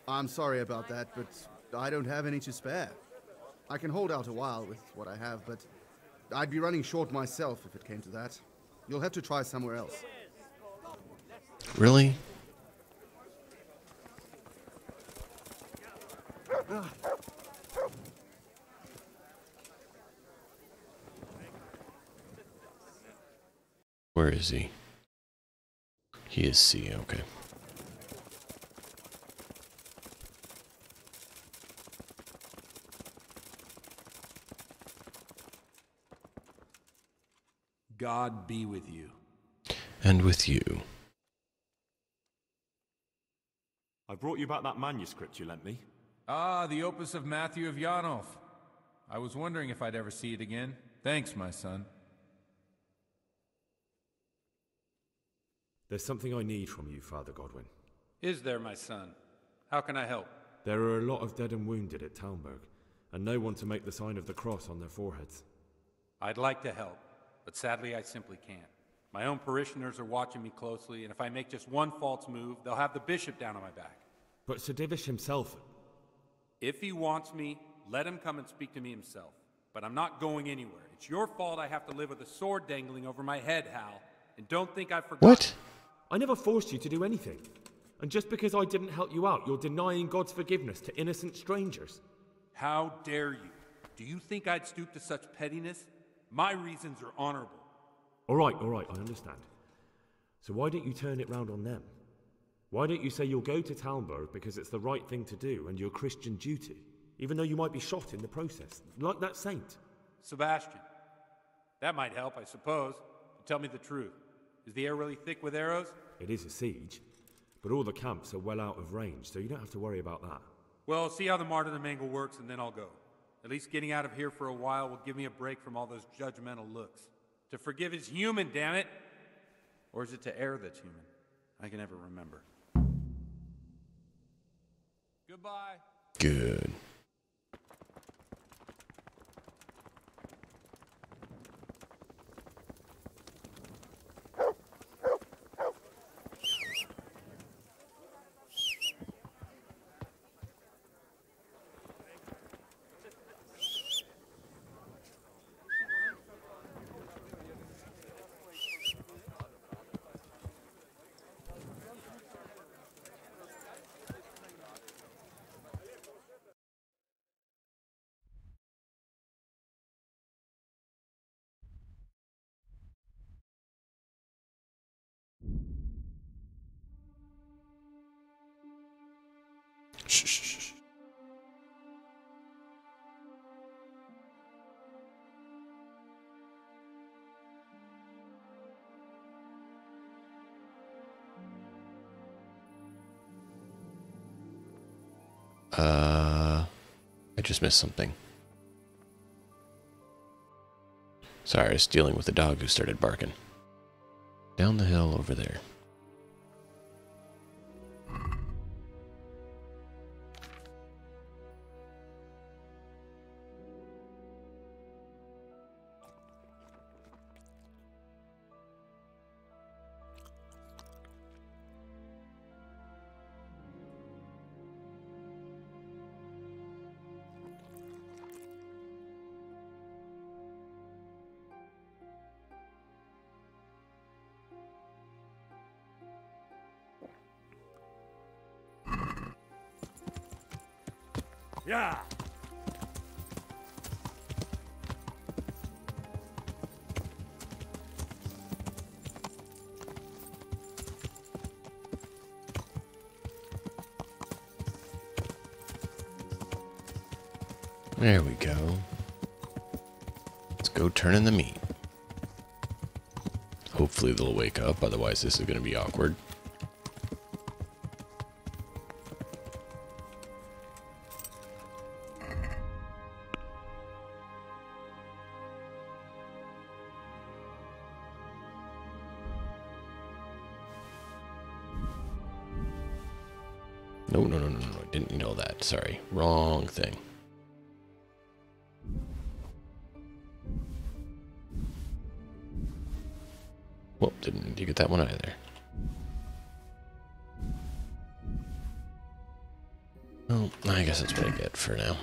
I'm sorry about that, but I don't have any to spare. I can hold out a while with what I have, but I'd be running short myself if it came to that. You'll have to try somewhere else. Really? Where is he? He is C, okay. God be with you. And with you. I brought you back that manuscript you lent me. Ah, the opus of Matthew of Yanov. I was wondering if I'd ever see it again. Thanks, my son. There's something I need from you, Father Godwin. Is there, my son? How can I help? There are a lot of dead and wounded at Talmberg, and no one to make the sign of the cross on their foreheads. I'd like to help, but sadly I simply can't. My own parishioners are watching me closely, and if I make just one false move, they'll have the bishop down on my back. But Sir Divish himself... If he wants me, let him come and speak to me himself. But I'm not going anywhere. It's your fault I have to live with a sword dangling over my head, Hal. And don't think I've forgotten. What? I never forced you to do anything. And just because I didn't help you out, you're denying God's forgiveness to innocent strangers. How dare you? Do you think I'd stoop to such pettiness? My reasons are honorable. All right, I understand. So why don't you turn it round on them? Why don't you say you'll go to Talmberg because it's the right thing to do and your Christian duty, even though you might be shot in the process, like that saint? Sebastian. That might help, I suppose. But tell me the truth. Is the air really thick with arrows? It is a siege, but all the camps are well out of range, so you don't have to worry about that. Well, see how the martyrdom angle works, and then I'll go. At least getting out of here for a while will give me a break from all those judgmental looks. To forgive is human, damn it! Or is it to err that's human? I can never remember. Goodbye. Good. Shh. I just missed something. Sorry, I was dealing with a dog who started barking. Down the hill over there. Yeah! There we go. Let's go turn in the meat. Hopefully they'll wake up, otherwise this is going to be awkward. No, I didn't need all that. Sorry, wrong thing. Well, didn't need to get that one either. Well, I guess that's what I get for now.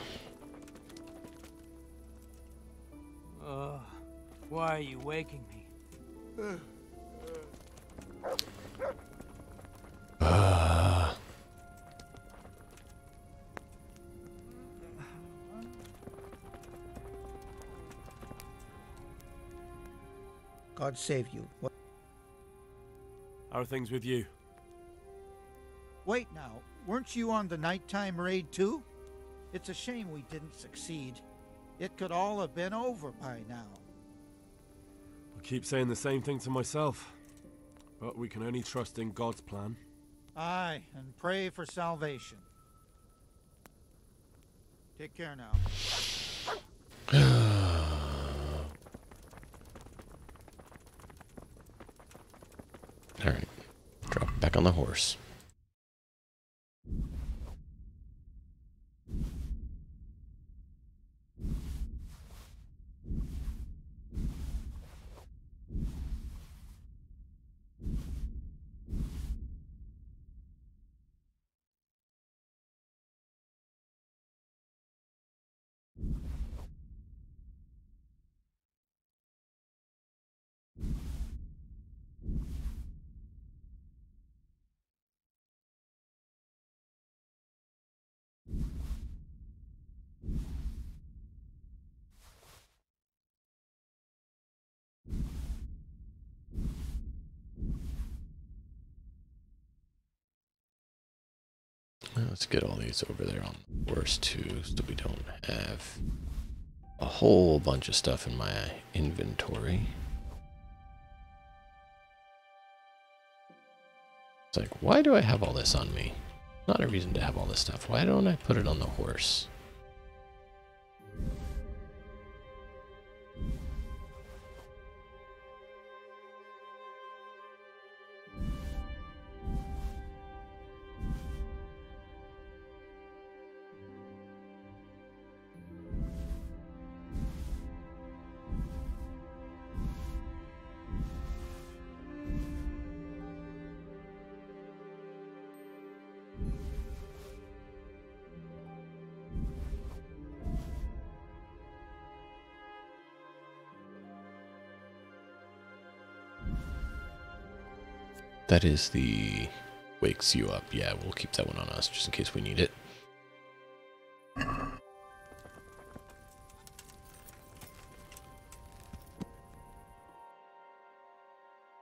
Why are you waking me? God save you. What? How are things with you? Wait now, weren't you on the nighttime raid too? It's a shame we didn't succeed. It could all have been over by now. I keep saying the same thing to myself, but we can only trust in God's plan. Aye, and pray for salvation. Take care now. Alright, drop back on the horse. Let's get all these over there on the horse too, so we don't have a whole bunch of stuff in my inventory. It's like, why do I have all this on me? Not a reason to have all this stuff. Why don't I put it on the horse? That is the wakes you up. Yeah, we'll keep that one on us just in case we need it.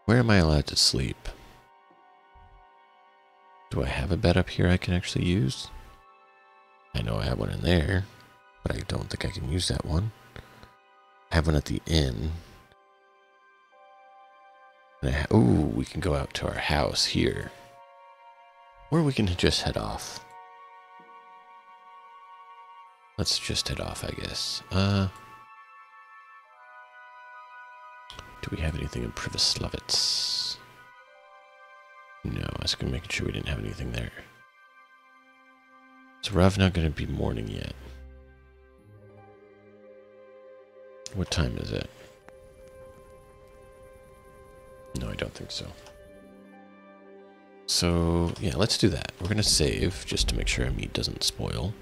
Where am I allowed to sleep? Do I have a bed up here I can actually use? I know I have one in there, but I don't think I can use that one. I have one at the inn. Ooh, we can go out to our house here. Or we can just head off. Let's just head off, I guess. Do we have anything in Privoslavets? No, I was going to make sure we didn't have anything there. Is Rav not going to be morning yet? What time is it? No, I don't think so. So, yeah, let's do that. We're going to save just to make sure our meat doesn't spoil.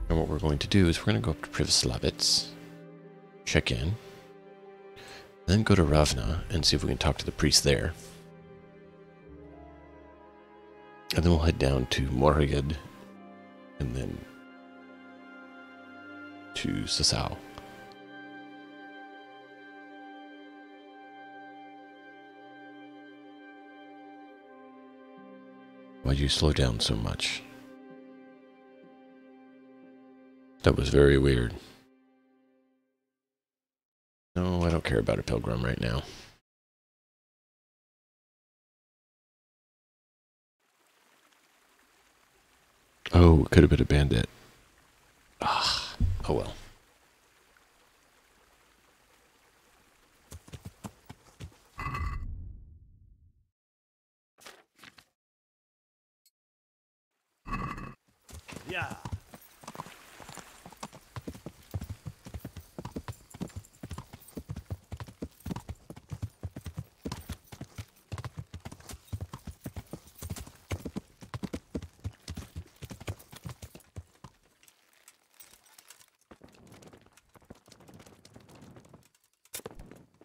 And what we're going to do is we're going to go up to Privoslavets, check in, then go to Ravna and see if we can talk to the priest there. And then we'll head down to Morhaged and then to Sasau. Why'd you slow down so much? That was very weird. No, I don't care about a pilgrim right now. Oh, it could have been a bandit. Ah, oh well. Yeah.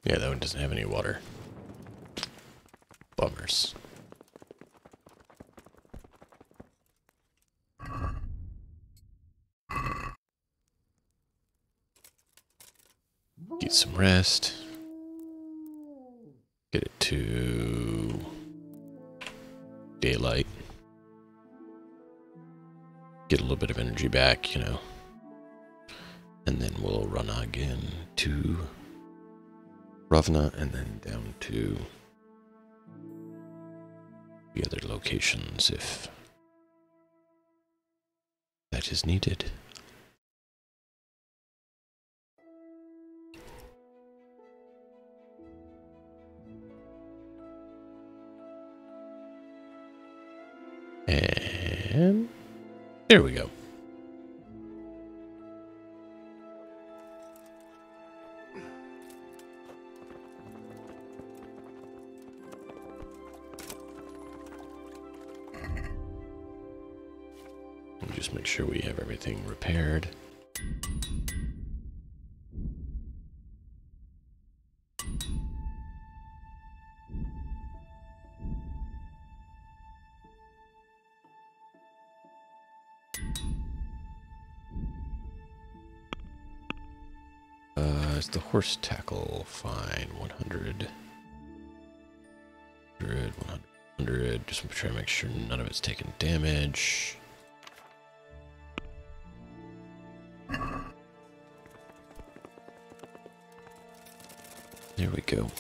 Yeah, that one doesn't have any water. Bummers. Get some rest. Get it to daylight. Get a little bit of energy back, you know. And then we'll run again to Ravna and then down to the other locations if that is needed. And there we go. Just make sure we have everything repaired. Is the horse tackle fine? 100. 100. Just try to make sure none of it's taking damage. There we go.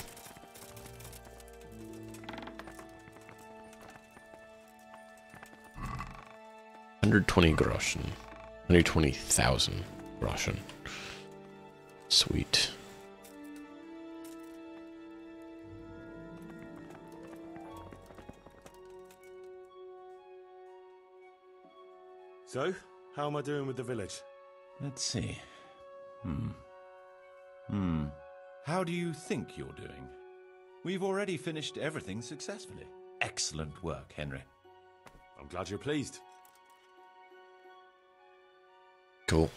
$120,000. 120,000 groschen. Sweet. So, how am I doing with the village? Let's see. How do you think you're doing? We've already finished everything successfully. Excellent work, Henry. I'm glad you're pleased. Cool.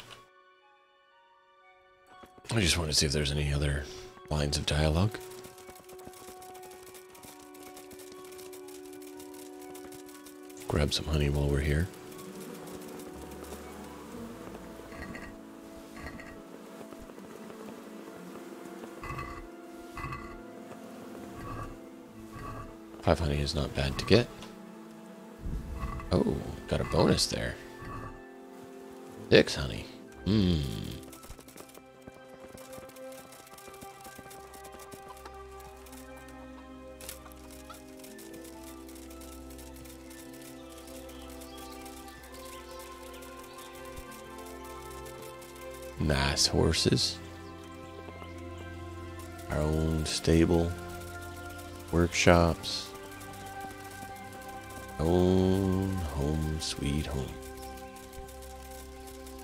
I just wanted to see if there's any other lines of dialogue. Grab some honey while we're here. Five honey is not bad to get. Oh, got a bonus there. 6 honey. Nice horses. Our own stable. Workshops. Own home sweet home.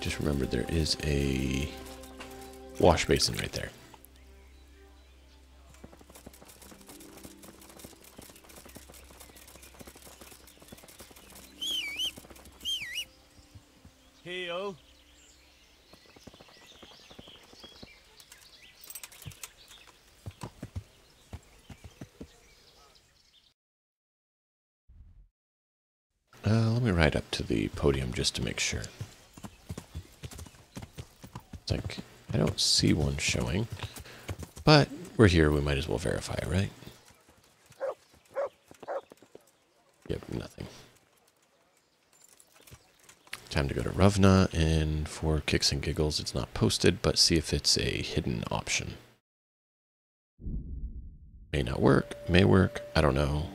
Just remember there is a wash basin right there. Hey-o. Let me ride up to the podium just to make sure. It's like, I don't see one showing, but we're here, we might as well verify, right? Yep, nothing. Time to go to Ravna, and for kicks and giggles, it's not posted, but see if it's a hidden option. May not work, may work, I don't know.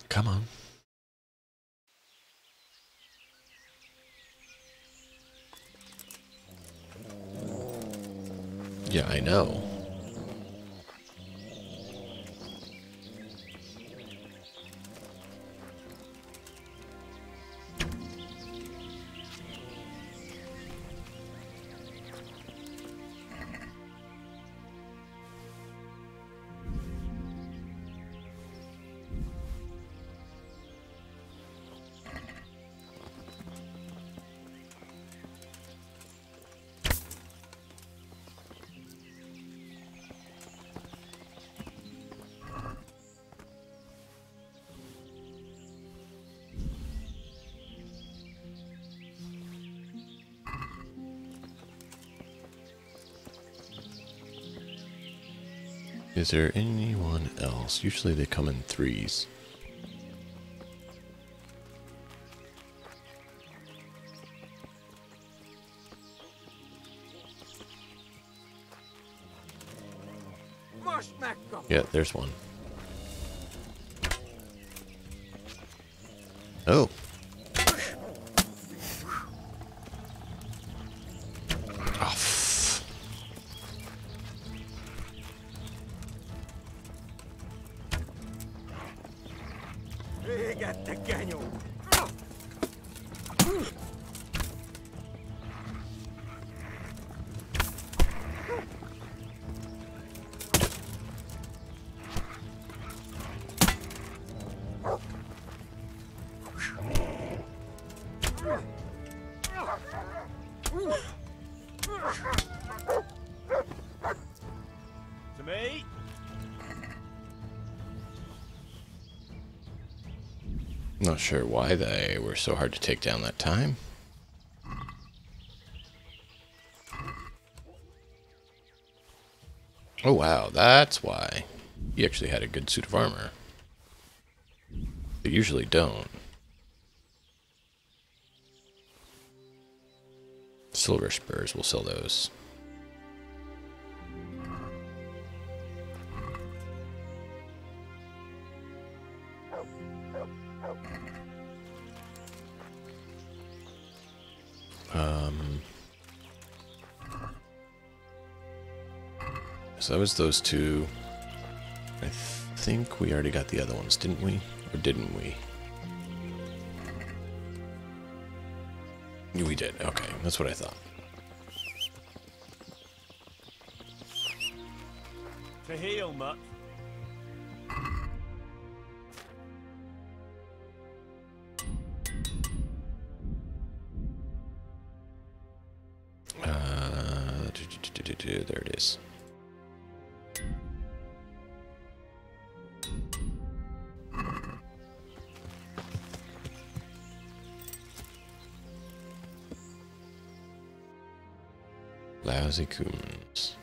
Come on. Yeah, I know. Is there anyone else? Usually they come in threes. Yeah, there's one. Oh. To me. Not sure why they were so hard to take down that time. Oh wow, that's why. He actually had a good suit of armor. They usually don't. Silver spurs, we'll sell those. So that was those two. I think we already got the other ones, didn't we? Or didn't we? We did. Okay, that's what I thought. To heal, Mutt. There it is. Lousy cumins.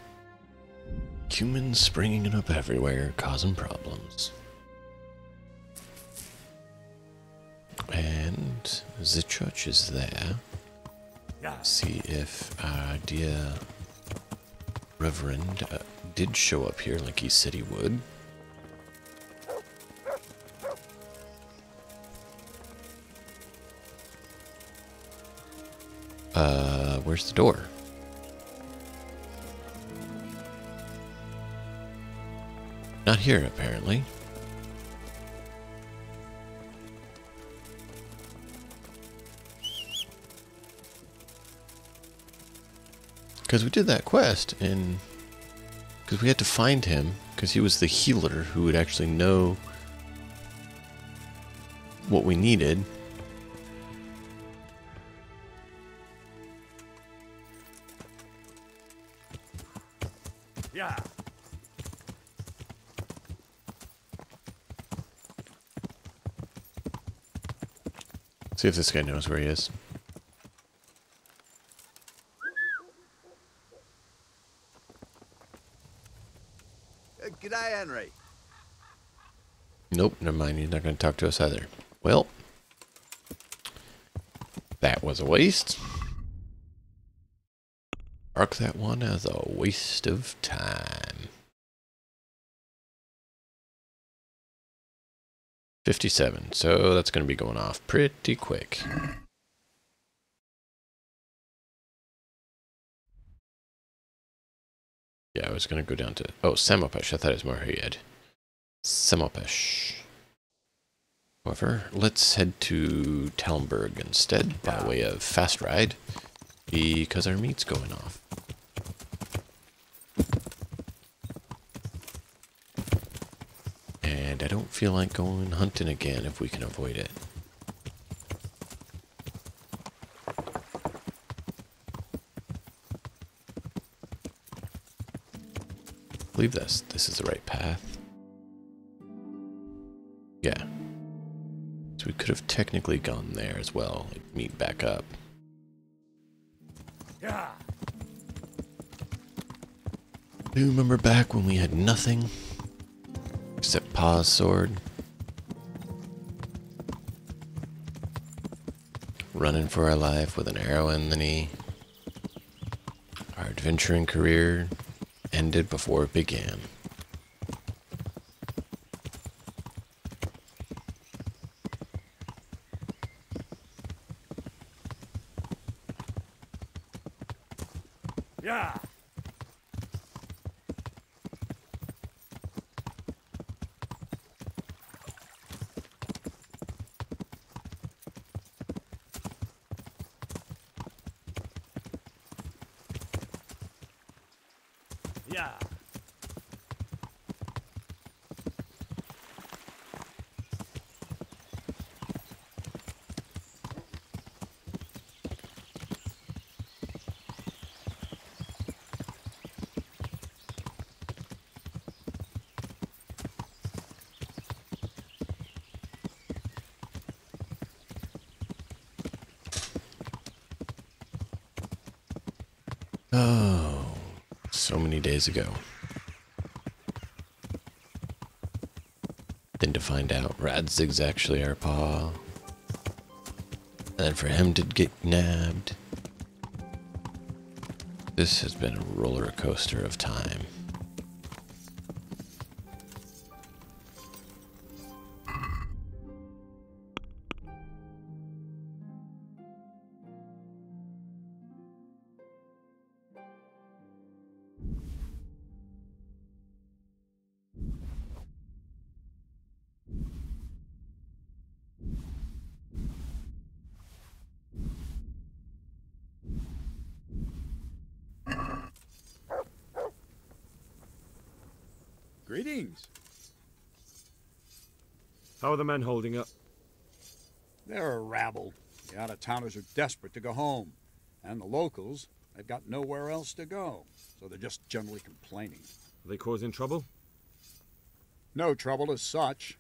Cumins springing up everywhere, causing problems. And the church is there. See if our dear Reverend did show up here like he said he would. Where's the door? Not here, apparently. Because we did that quest, and because we had to find him, because he was the healer who would actually know what we needed. Yeah. See if this guy knows where he is. G'day, Henry. Nope, never mind. He's not going to talk to us either. Well, that was a waste. Mark that one as a waste of time. 57, so that's going to be going off pretty quick. Yeah, I was going to go down to... Oh, Samopesh. I thought it was Marhyed. Samopesh. However, let's head to Talmberg instead by way of fast ride, because our meat's going off. And I don't feel like going hunting again if we can avoid it. I believe this is the right path. Yeah. So we could have technically gone there as well, like meet back up. Yeah. Do you remember back when we had nothing except Pa's sword? Running for our life with an arrow in the knee. Our adventuring career ended before it began. Yeah. Yeah. Oh, so many days ago. Then to find out Radzig's actually our Pa. And then for him to get nabbed. This has been a roller coaster of time. Greetings. How are the men holding up? They're a rabble. The out-of-towners are desperate to go home. And the locals, they've got nowhere else to go. So they're just generally complaining. Are they causing trouble? No trouble as such.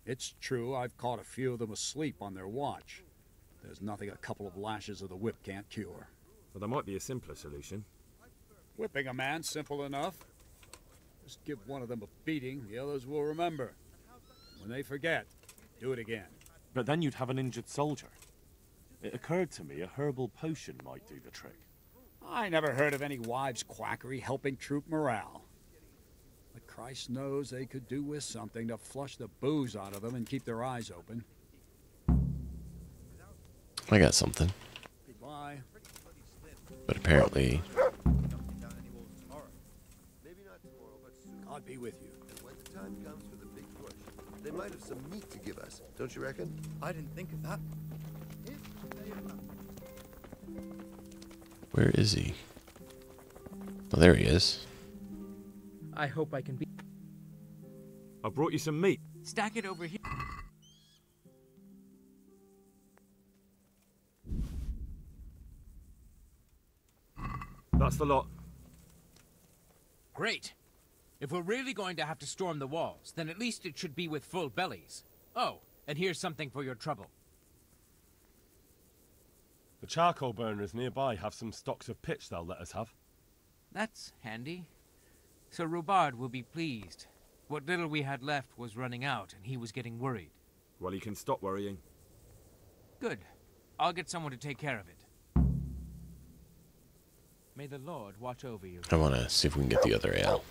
It's true I've caught a few of them asleep on their watch. There's nothing a couple of lashes of the whip can't cure. Well, there might be a simpler solution. Whipping a man, simple enough. Just give one of them a beating, the others will remember. When they forget, do it again. But then you'd have an injured soldier. It occurred to me a herbal potion might do the trick. I never heard of any wives' quackery helping troop morale. But Christ knows they could do with something to flush the booze out of them and keep their eyes open. I got something. Goodbye. But apparently... God be with you. And when the time comes for the big push, they might have some meat to give us, don't you reckon? I didn't think of that. Where is he? Oh, there he is. I hope I can be. I brought you some meat. Stack it over here. That's the lot. Great. If we're really going to have to storm the walls, then at least it should be with full bellies. Oh, and here's something for your trouble. The charcoal burners nearby have some stocks of pitch they'll let us have. That's handy. Sir Robard will be pleased. What little we had left was running out, and he was getting worried. Well, he can stop worrying. Good. I'll get someone to take care of it. May the Lord watch over you. I want to see if we can get the other ale.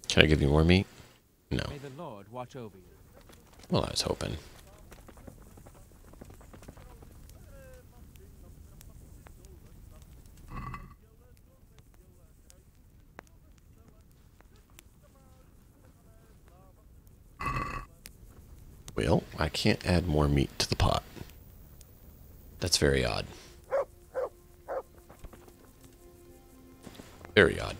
Can I give you more meat? No. May the Lord watch over you. Well, I was hoping. Well, I can't add more meat to the pot. That's very odd. Very odd.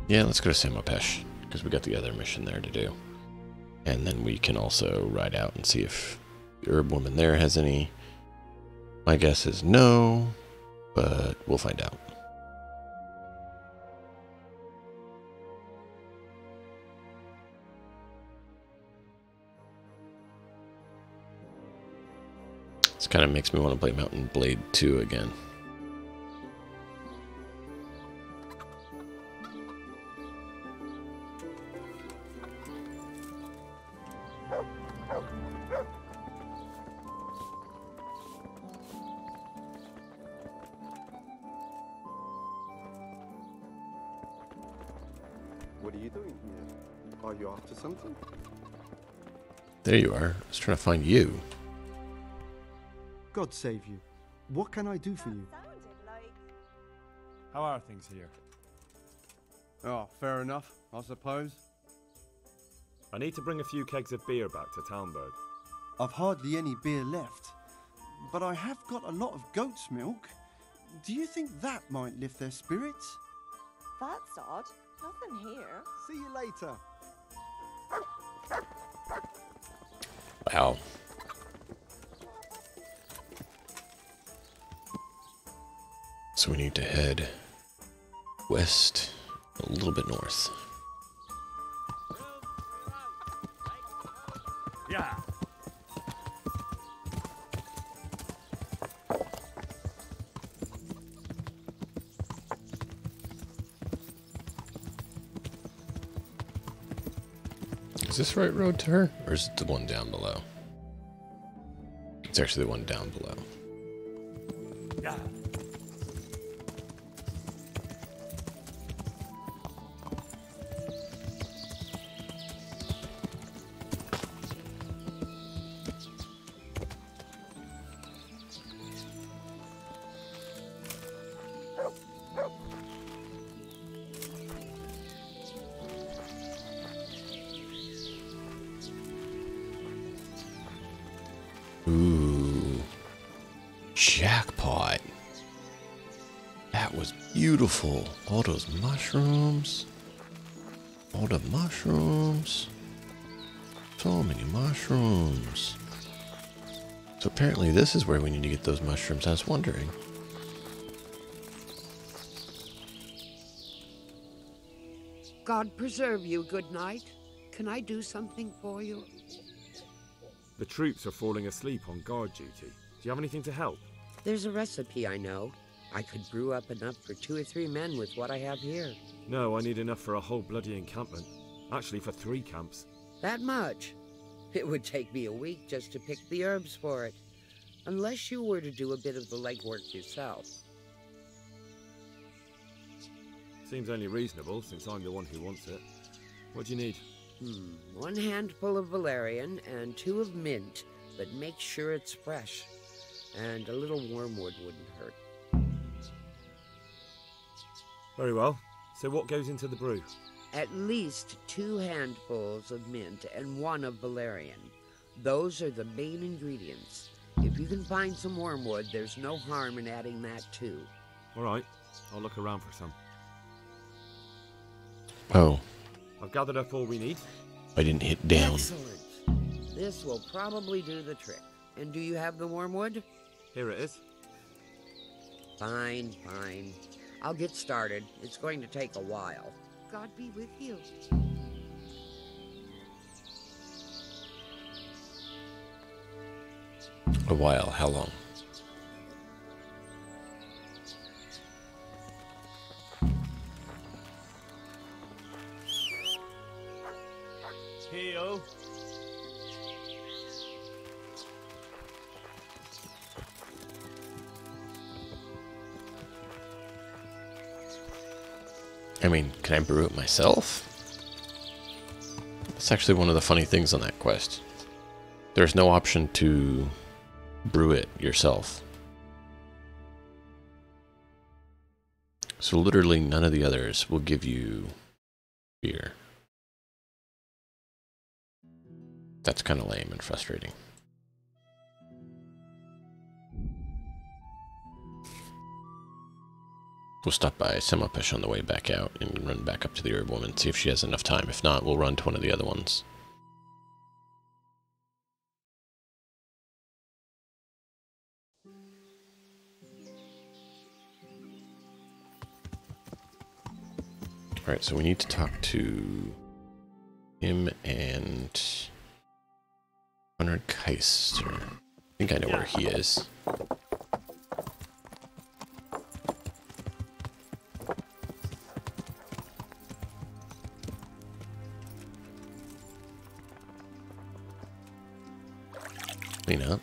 Yeah, let's go to Samopesh, because we got the other mission there to do. And then we can also ride out and see if the herb woman there has any. My guess is no, but we'll find out. This kind of makes me want to play Mountain Blade 2 again. What are you doing here? Are you after something? There you are. I was trying to find you. God save you. What can I do for you? How are things here? Oh, fair enough, I suppose. I need to bring a few kegs of beer back to Talmberg. I've hardly any beer left, but I have got a lot of goat's milk. Do you think that might lift their spirits? That's odd. Nothing here. See you later. Wow. So we need to head west, a little bit north. Yeah. Is this the right road to her, or is it the one down below? It's actually the one down below. Yeah. Ooh. Jackpot. That was beautiful. All those mushrooms. All the mushrooms. So many mushrooms. So apparently this is where we need to get those mushrooms. I was wondering. God preserve you, good night. Can I do something for you? The troops are falling asleep on guard duty. Do you have anything to help? There's a recipe I know. I could brew up enough for 2 or 3 men with what I have here. No, I need enough for a whole bloody encampment. Actually, for 3 camps. That much? It would take me a week just to pick the herbs for it. Unless you were to do a bit of the legwork yourself. Seems only reasonable, since I'm the one who wants it. What do you need? 1 handful of valerian and 2 of mint, but make sure it's fresh. And a little wormwood wouldn't hurt. Very well. So what goes into the brew? At least 2 handfuls of mint and 1 of valerian. Those are the main ingredients. If you can find some wormwood, there's no harm in adding that too. All right. I'll look around for some. Oh. I've gathered up all we need. I didn't hit down. Excellent. This will probably do the trick. And do you have the wormwood? Here it is. Fine, fine. I'll get started. It's going to take a while. God be with you. A while. How long? Hey-o. I mean, can I brew it myself? That's actually one of the funny things on that quest. There's no option to brew it yourself. So literally none of the others will give you beer. That's kind of lame and frustrating. We'll stop by Semapish on the way back out and run back up to the herb woman, see if she has enough time. If not, we'll run to one of the other ones. Alright, so we need to talk to him and Conrad Keister. I think I know where he is. Clean up.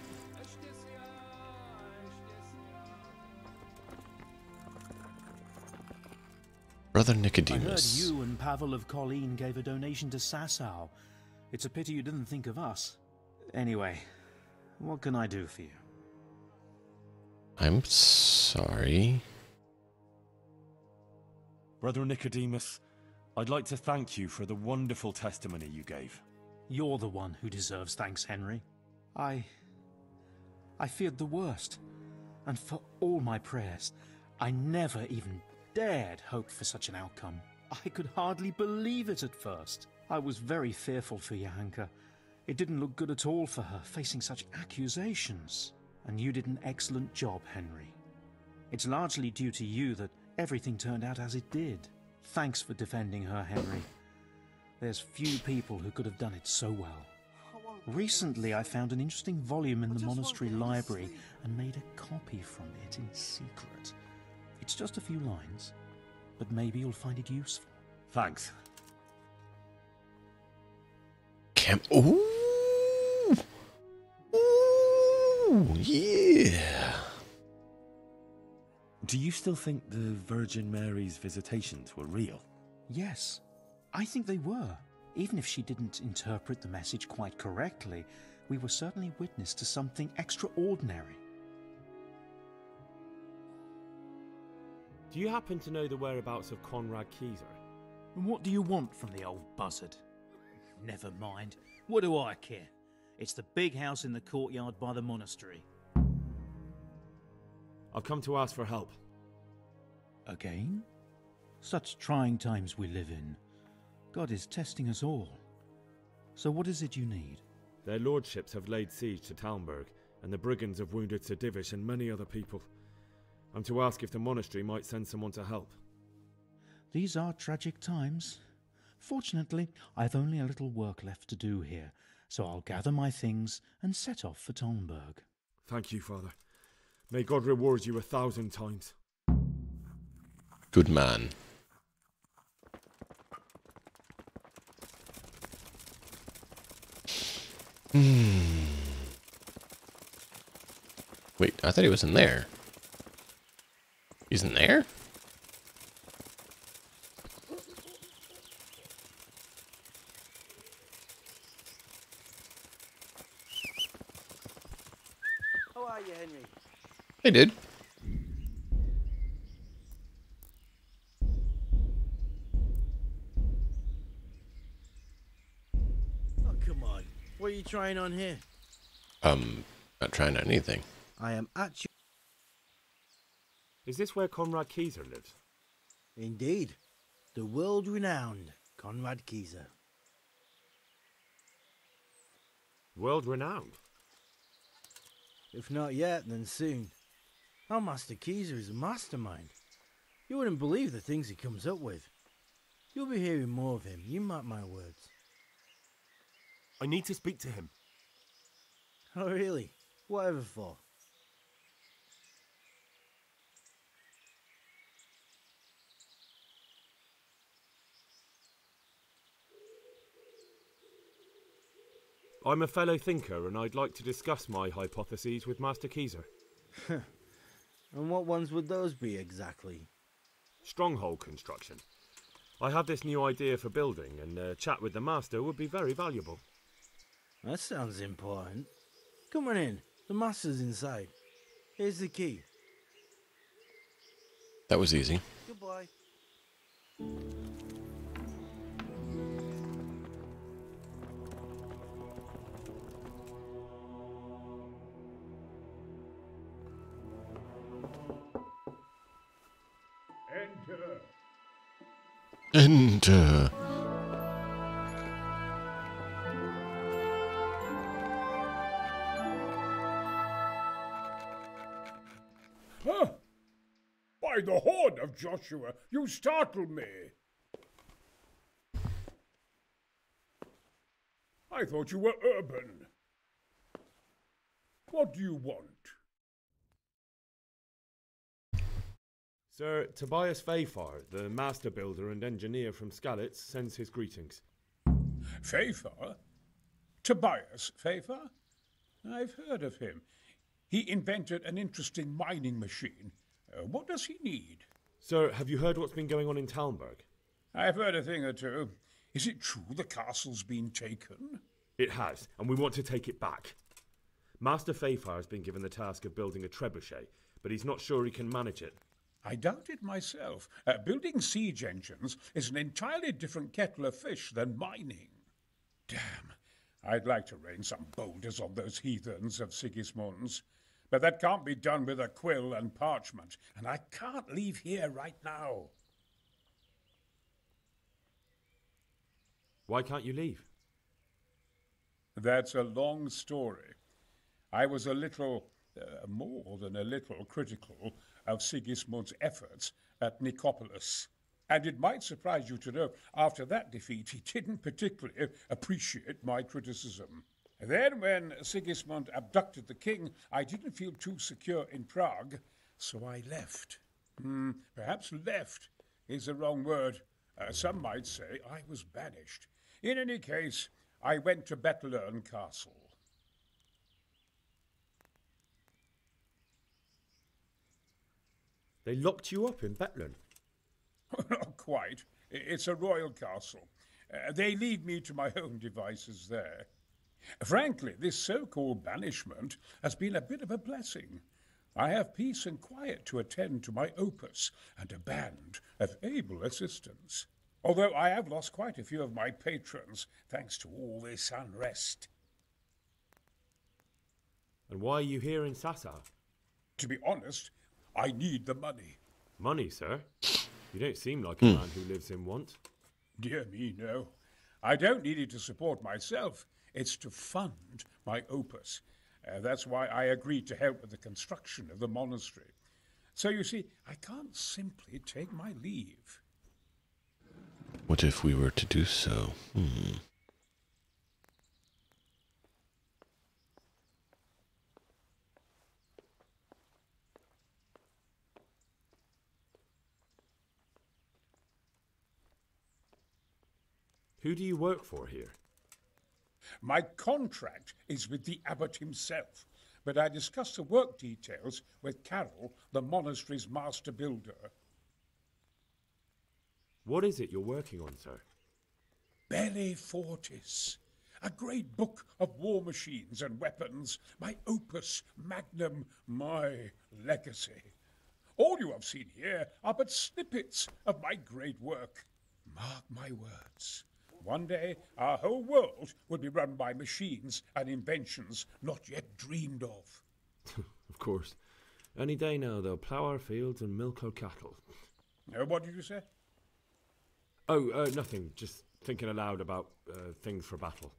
Brother Nicodemus. I heard you and Pavel of Colleen gave a donation to Sasau. It's a pity you didn't think of us. Anyway, what can I do for you? I'm sorry. Brother Nicodemus, I'd like to thank you for the wonderful testimony you gave. You're the one who deserves thanks, Henry. I feared the worst, and for all my prayers, I never even dared hope for such an outcome. I could hardly believe it at first. I was very fearful for Johanka. It didn't look good at all for her, facing such accusations. And you did an excellent job, Henry. It's largely due to you that everything turned out as it did. Thanks for defending her, Henry. There's few people who could have done it so well. Recently, I found an interesting volume in the monastery library and made a copy from it in secret. It's just a few lines, but maybe you'll find it useful. Thanks. Ooh! Ooh, yeah! Do you still think the Virgin Mary's visitations were real? Yes, I think they were. Even if she didn't interpret the message quite correctly, we were certainly witness to something extraordinary. Do you happen to know the whereabouts of Conrad Keiser? And what do you want from the old buzzard? Never mind. What do I care? It's the big house in the courtyard by the monastery. I've come to ask for help. Again? Such trying times we live in. God is testing us all. So what is it you need? Their lordships have laid siege to Talmberg, and the brigands have wounded Sir Divish and many other people. I'm to ask if the monastery might send someone to help. These are tragic times. Fortunately, I've only a little work left to do here, so I'll gather my things and set off for Talmberg. Thank you, Father. May God reward you 1,000 times. Good man. Wait, I thought he was in there. He's in there? How are you, Henry? Hey, dude. Oh, come on. What are you trying on here? Not trying on anything. I am at you. Is this where Conrad Keiser lives? Indeed. The world-renowned Conrad Keiser. World renowned. If not yet, then soon. Our Master Keyser is a mastermind. You wouldn't believe the things he comes up with. You'll be hearing more of him, you mark my words. I need to speak to him. Oh, really? Whatever for? I'm a fellow thinker, and I'd like to discuss my hypotheses with Master Keyser. And what ones would those be, exactly? Stronghold construction. I have this new idea for building, and a chat with the Master would be very valuable. That sounds important. Come on in. The Master's inside. Here's the key. That was easy. Goodbye. Enter. Huh? By the horn of Joshua, you startle me. I thought you were urban. What do you want? Sir Tobias Fayfar, the master builder and engineer from Skalitz, sends his greetings. Fayfar? Tobias Fayfar? I've heard of him. He invented an interesting mining machine. What does he need? Sir, have you heard what's been going on in Talmberg? I've heard a thing or two. Is it true the castle's been taken? It has, and we want to take it back. Master Fayfar has been given the task of building a trebuchet, but he's not sure he can manage it. I doubt it myself. Building siege engines is an entirely different kettle of fish than mining. Damn, I'd like to rain some boulders on those heathens of Sigismund's. But that can't be done with a quill and parchment, and I can't leave here right now. Why can't you leave? That's a long story. I was a little, more than a little, critical of Sigismund's efforts at Nicopolis. And it might surprise you to know, after that defeat, he didn't particularly appreciate my criticism. Then, when Sigismund abducted the king, I didn't feel too secure in Prague, so I left. Perhaps left is the wrong word. Some might say I was banished. In any case, I went to Bettelern Castle. They locked you up in Bettelern? Not quite. It's a royal castle. They leave me to my own devices there. Frankly, this so-called banishment has been a bit of a blessing. I have peace and quiet to attend to my opus and a band of able assistants. Although I have lost quite a few of my patrons thanks to all this unrest. And why are you here in Sassa? To be honest, I need the money. Money, sir? You don't seem like a man who lives in want. Dear me, no. I don't need it to support myself. It's to fund my opus. That's why I agreed to help with the construction of the monastery. So you see, I can't simply take my leave. What if we were to do so? Who do you work for here? My contract is with the abbot himself, but I discussed the work details with Carol, the monastery's master builder. What is it you're working on, sir? Belli Fortis, a great book of war machines and weapons, my opus magnum, my legacy. All you have seen here are but snippets of my great work. Mark my words. One day, our whole world will be run by machines and inventions not yet dreamed of. Of course. Any day now, they'll plough our fields and milk our cattle. What did you say? Oh, nothing. Just thinking aloud about things for battle.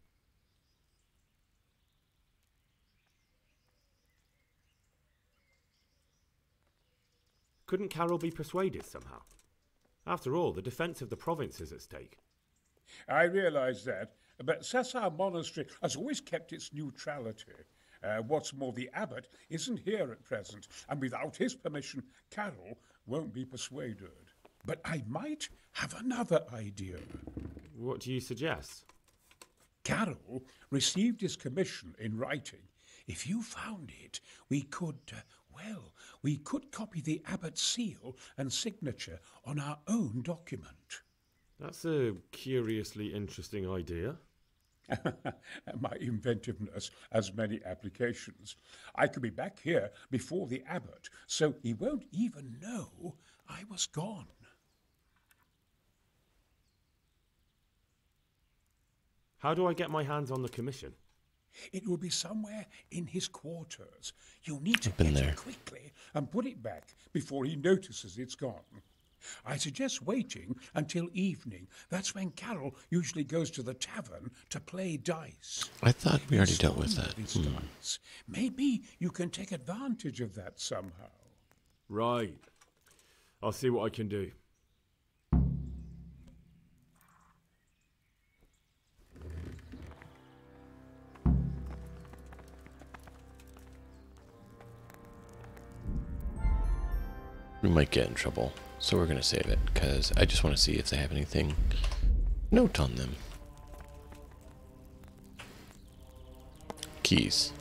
Couldn't Carol be persuaded somehow? After all, the defence of the province is at stake. I realise that, but Sassar Monastery has always kept its neutrality. What's more, the abbot isn't here at present, and without his permission, Carol won't be persuaded. But I might have another idea. What do you suggest? Carol received his commission in writing. If you found it, we could copy the abbot's seal and signature on our own document. That's a curiously interesting idea. My inventiveness has many applications. I could be back here before the abbot, so he won't even know I was gone. How do I get my hands on the commission? It will be somewhere in his quarters. You'll need to Been get there. it quickly and put it back before he notices it's gone. I suggest waiting until evening. That's when Carol usually goes to the tavern to play dice. I thought we already dealt with that. These dice. Maybe you can take advantage of that somehow. Right. I'll see what I can do. We might get in trouble, so we're gonna save it, because I just want to see if they have anything note on them. Keys.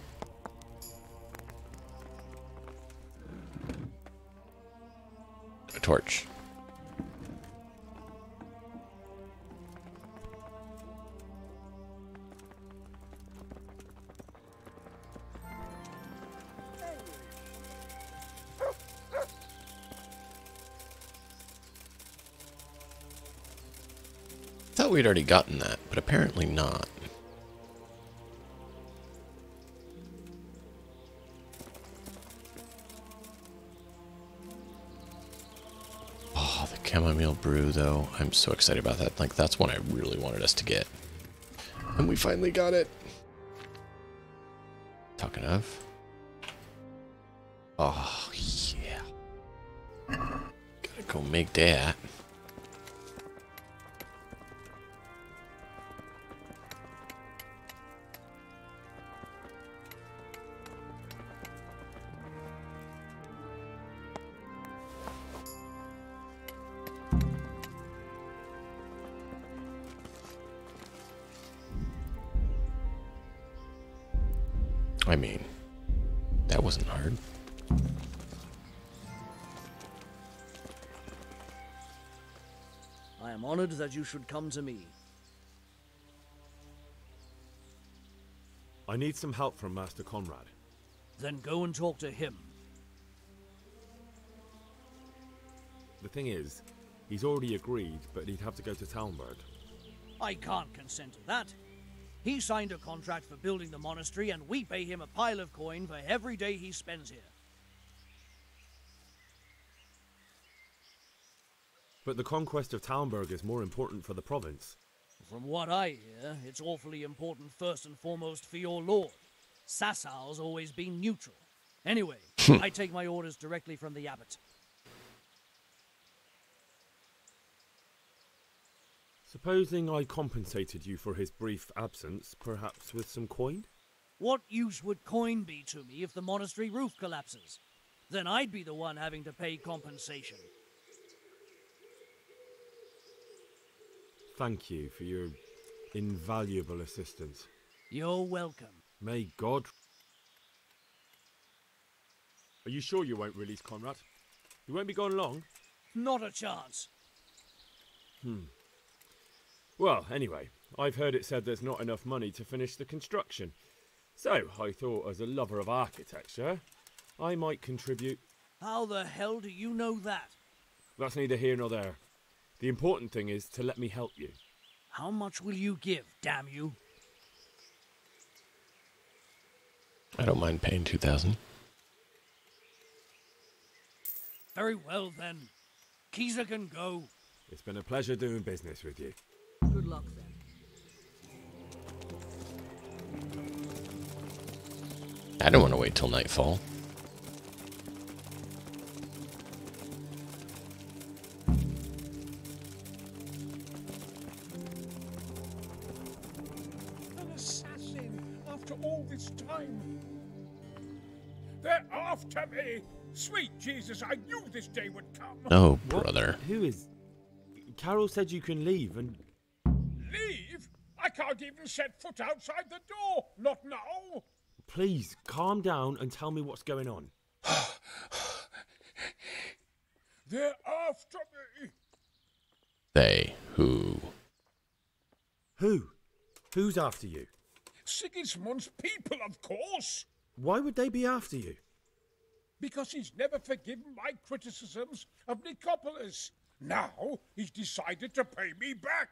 A torch. Thought we'd already gotten that, but apparently not. Oh, the chamomile brew, though. I'm so excited about that. Like, that's one I really wanted us to get. And we finally got it. Talking of. Oh, yeah. Gotta go make that. I mean, that wasn't hard. I am honored that you should come to me. I need some help from Master Conrad. Then go and talk to him. The thing is, he's already agreed, but he'd have to go to Talmberg. I can't consent to that. He signed a contract for building the monastery, and we pay him a pile of coin for every day he spends here. But the conquest of Talmberg is more important for the province. From what I hear, it's awfully important first and foremost for your lord. Sassar's always been neutral. Anyway, I take my orders directly from the abbot. Supposing I compensated you for his brief absence, perhaps with some coin? What use would coin be to me if the monastery roof collapses? Then I'd be the one having to pay compensation. Thank you for your invaluable assistance. You're welcome. May God... Are you sure you won't release Conrad? You won't be gone long? Not a chance. Well, anyway, I've heard it said there's not enough money to finish the construction. So, I thought as a lover of architecture, I might contribute. How the hell do you know that? That's neither here nor there. The important thing is to let me help you. How much will you give, damn you? I don't mind paying 2,000. Very well, then. Keezer can go. It's been a pleasure doing business with you. Good luck, then. I don't want to wait till nightfall. after all this time. They're after me! Sweet Jesus, I knew this day would come! Oh, brother. Who is... Carol said you can leave and... Leave? I can't even set foot outside the door! Not now! Please, calm down and tell me what's going on. They're after me! They. Who? Who? Who's after you? Sigismund's people, of course! Why would they be after you? Because he's never forgiven my criticisms of Nicopolis. Now he's decided to pay me back.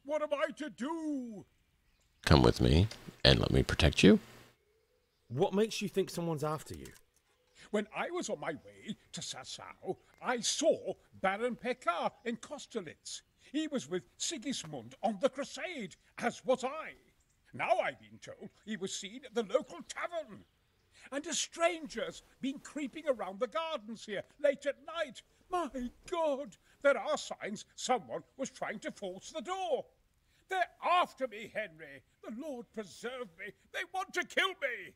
What am I to do? Come with me and let me protect you. What makes you think someone's after you? When I was on my way to Sassau, I saw Baron Pekar in Kostelitz. He was with Sigismund on the crusade, as was I. Now I've been told he was seen at the local tavern. And a stranger's been creeping around the gardens here late at night. My God, there are signs someone was trying to force the door. They're after me, Henry. The Lord preserve me. They want to kill me.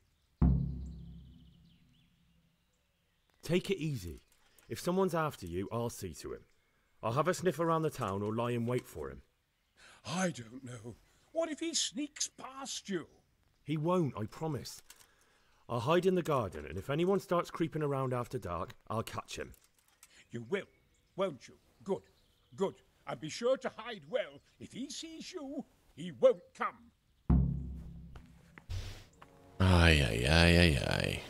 Take it easy. If someone's after you, I'll see to him. I'll have a sniff around the town or lie in wait for him. I don't know. What if he sneaks past you? He won't, I promise. I'll hide in the garden, and if anyone starts creeping around after dark, I'll catch him. You will, won't you? Good, good. And be sure to hide well. If he sees you, he won't come. Ay.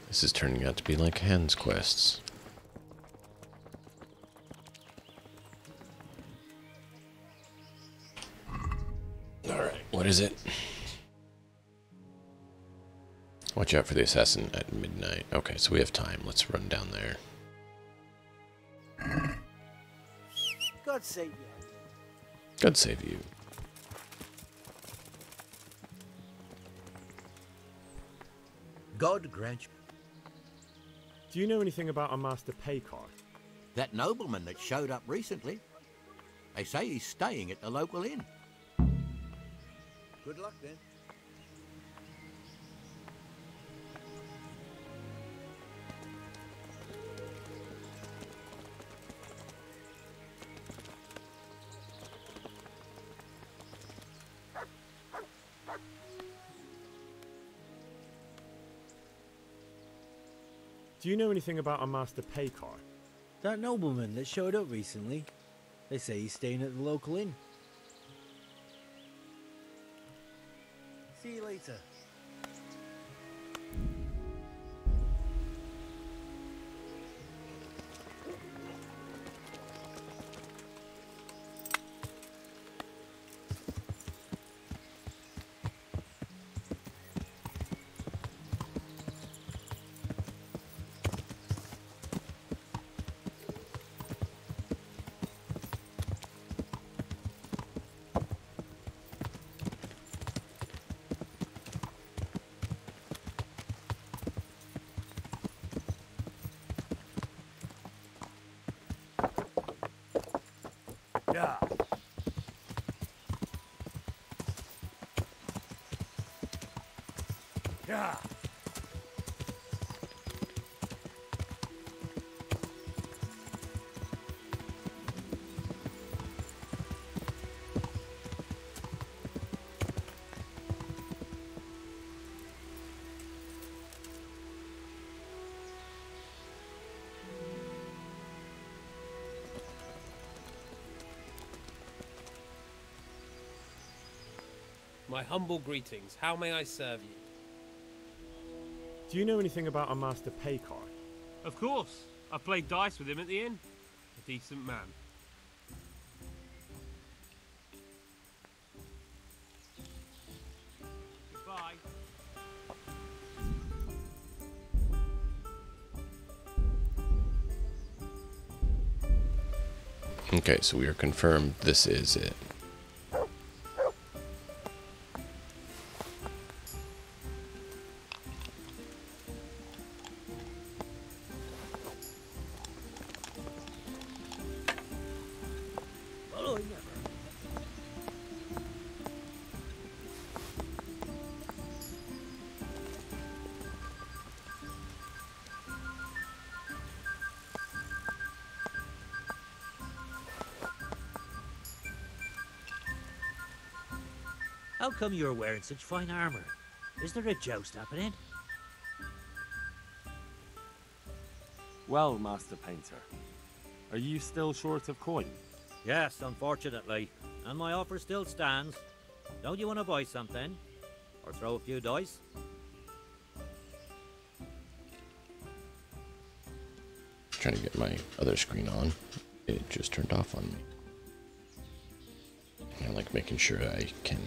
This is turning out to be like Hans quests. Alright, what is it? Watch out for the assassin at midnight. Okay, so we have time. Let's run down there. God save you. God save you. God grant you. Do you know anything about a Master Pekar? That nobleman that showed up recently. They say he's staying at the local inn. Good luck then. Do you know anything about a Master Pekar? That nobleman that showed up recently. They say he's staying at the local inn. See you later. Yeah. Yeah. My humble greetings. How may I serve you? Do you know anything about a Master Pekar? Of course. I played dice with him at the inn. A decent man. Goodbye. Okay, so we are confirmed this is it. How come you're wearing such fine armor? Is there a joust happening? Well, Master Painter, are you still short of coin? Yes, unfortunately. And my offer still stands. Don't you want to buy something? Or throw a few dice? Trying to get my other screen on. It just turned off on me. I like making sure I can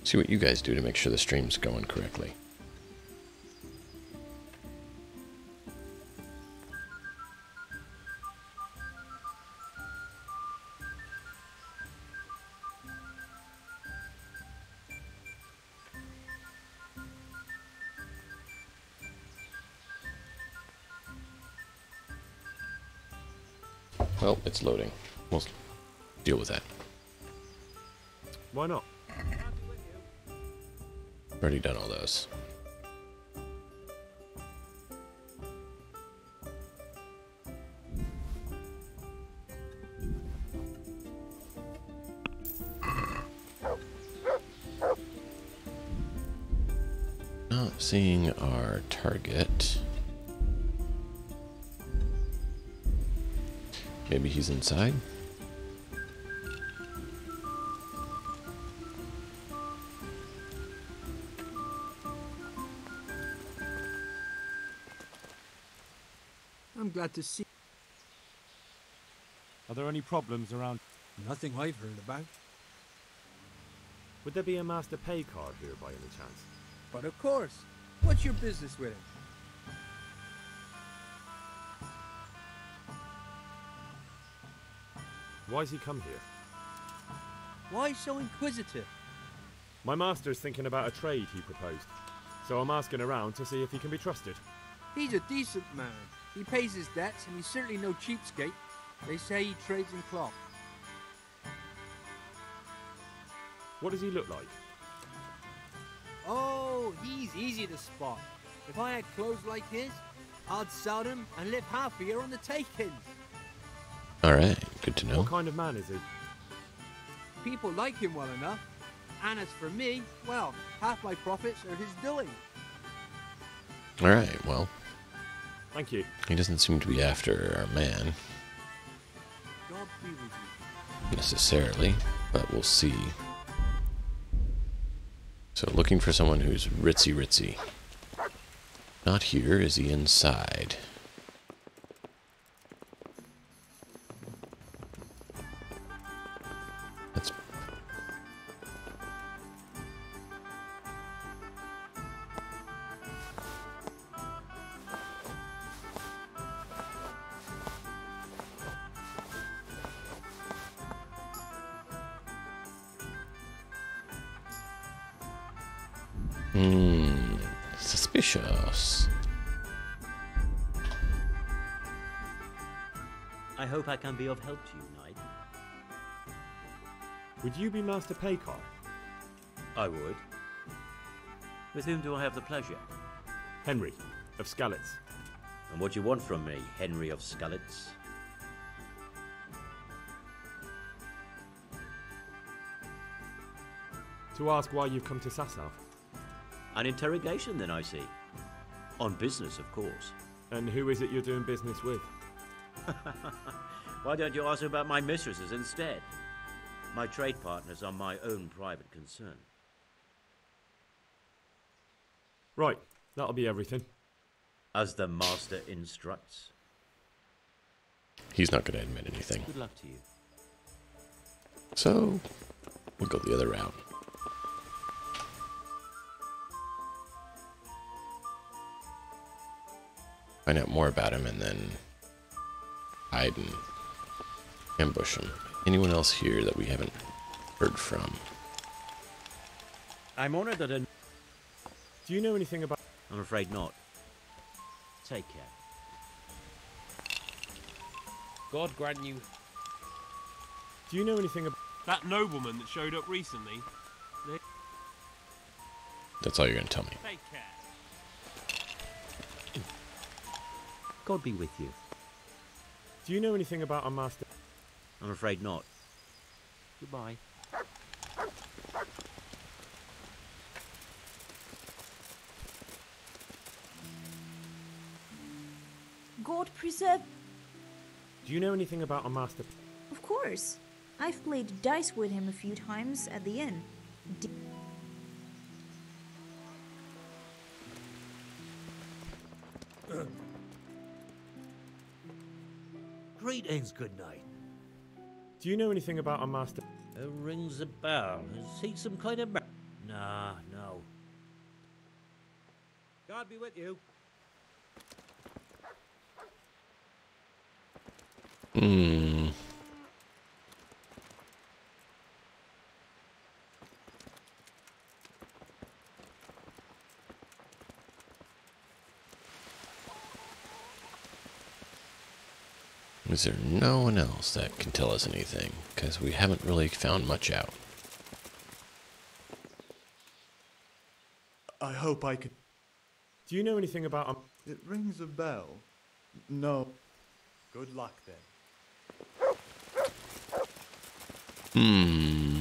see what you guys do to make sure the stream's going correctly. Well, it's loading. We'll deal with that. Why not? Already done all those. Not seeing our target. Maybe he's inside? I'm glad to see. Are there any problems around? Nothing I've heard about. Would there be a Master Pay card here by any chance? But of course. What's your business with it? Why's he come here? Why so inquisitive? My master's thinking about a trade he proposed, so I'm asking around to see if he can be trusted. He's a decent man. He pays his debts, and he's certainly no cheapskate. They say he trades in cloth. What does he look like? Oh, he's easy to spot. If I had clothes like his, I'd sell them and live half a year on the takings. Alright, good to know. What kind of man is he? People like him well enough. And as for me, well, half my profits are his doing. Alright, well. Thank you. He doesn't seem to be after our man. God be with you. Necessarily, but we'll see. So looking for someone who's ritzy. Not here. Is he inside? That's... Suspicious. I hope I can be of help to you, knight. Would you be Master Paycar? I would. With whom do I have the pleasure? Henry, of Skalitz. And what do you want from me, Henry of Skalitz? To ask why you've come to Sasau. An interrogation, then, I see. On business, of course. And who is it you're doing business with? Why don't you ask about my mistresses instead? My trade partners are my own private concern. Right, that'll be everything. As the master instructs. He's not going to admit anything. Good luck to you. So, we'll go the other route. Find out more about him and then hide and ambush him. Anyone else here that we haven't heard from? I'm honored that Do you know anything about... I'm afraid not. Take care. God grant you... Do you know anything about... That nobleman that showed up recently? That's all you're going to tell me. Take care. God be with you. Do you know anything about our master? I'm afraid not. Goodbye. God preserve. Do you know anything about a master? Of course. I've played dice with him a few times at the inn. Greetings, good night. Do you know anything about a master? It rings a bell. Is he some kind of Nah, no. God be with you. Hmm. Is there no one else that can tell us anything? Because we haven't really found much out. I hope I could. Do you know anything about a... It rings a bell. No. Good luck then. Hmm.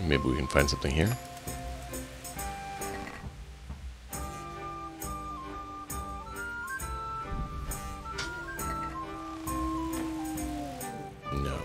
Maybe we can find something here. No.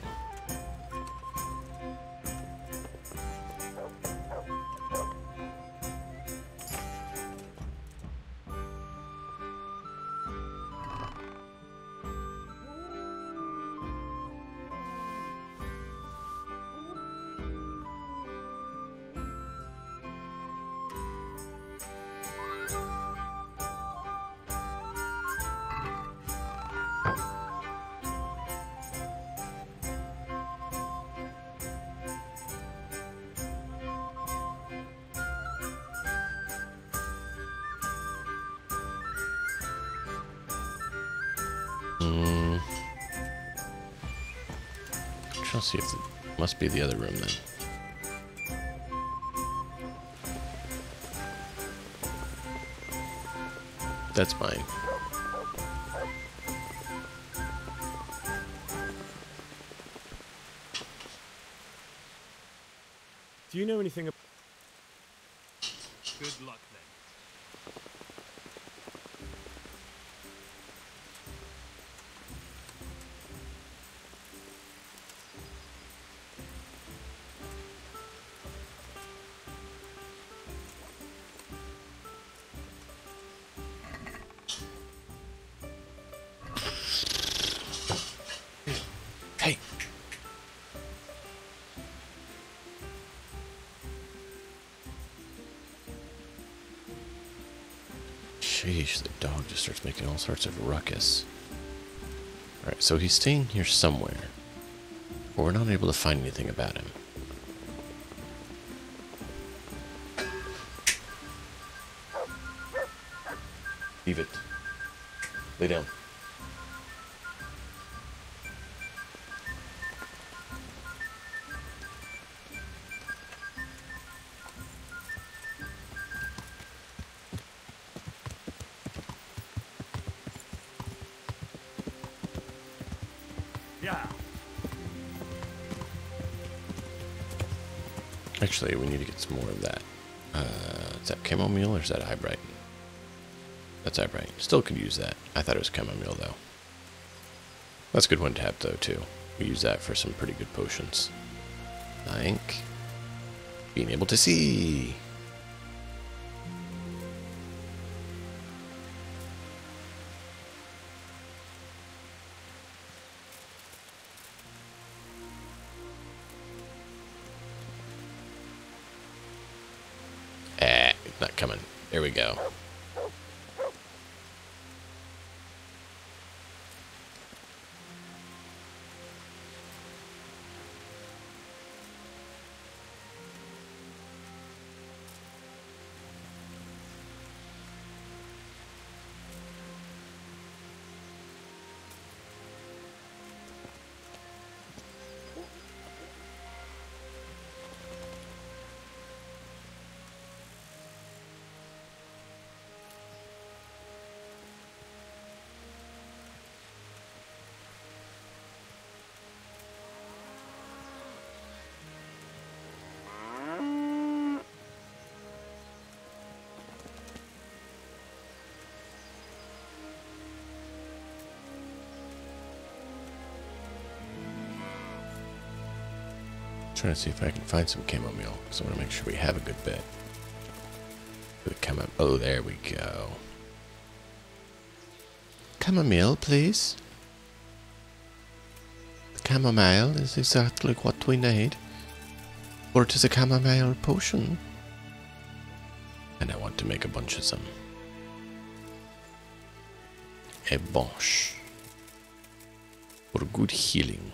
Let's see if it must be the other room then. That's mine. Do you know anything about... Good luck then. Hey. Sheesh, the dog just starts making all sorts of ruckus. Alright, so he's staying here somewhere. But we're not able to find anything about him. Leave it. Lay down. Yeah. Actually, we need to get some more of that. Is that chamomile or is that eyebright? That's eyebright. Still could use that. I thought it was chamomile though. That's a good one to have though too. We use that for some pretty good potions. Like being able to see. Not coming. There we go. trying to see if I can find some chamomile, because I want to make sure we have a good bit. Oh, there we go. Chamomile, please. The chamomile is exactly what we need. Or it is a chamomile potion. And I want to make a bunch of some. A bunch. For good healing.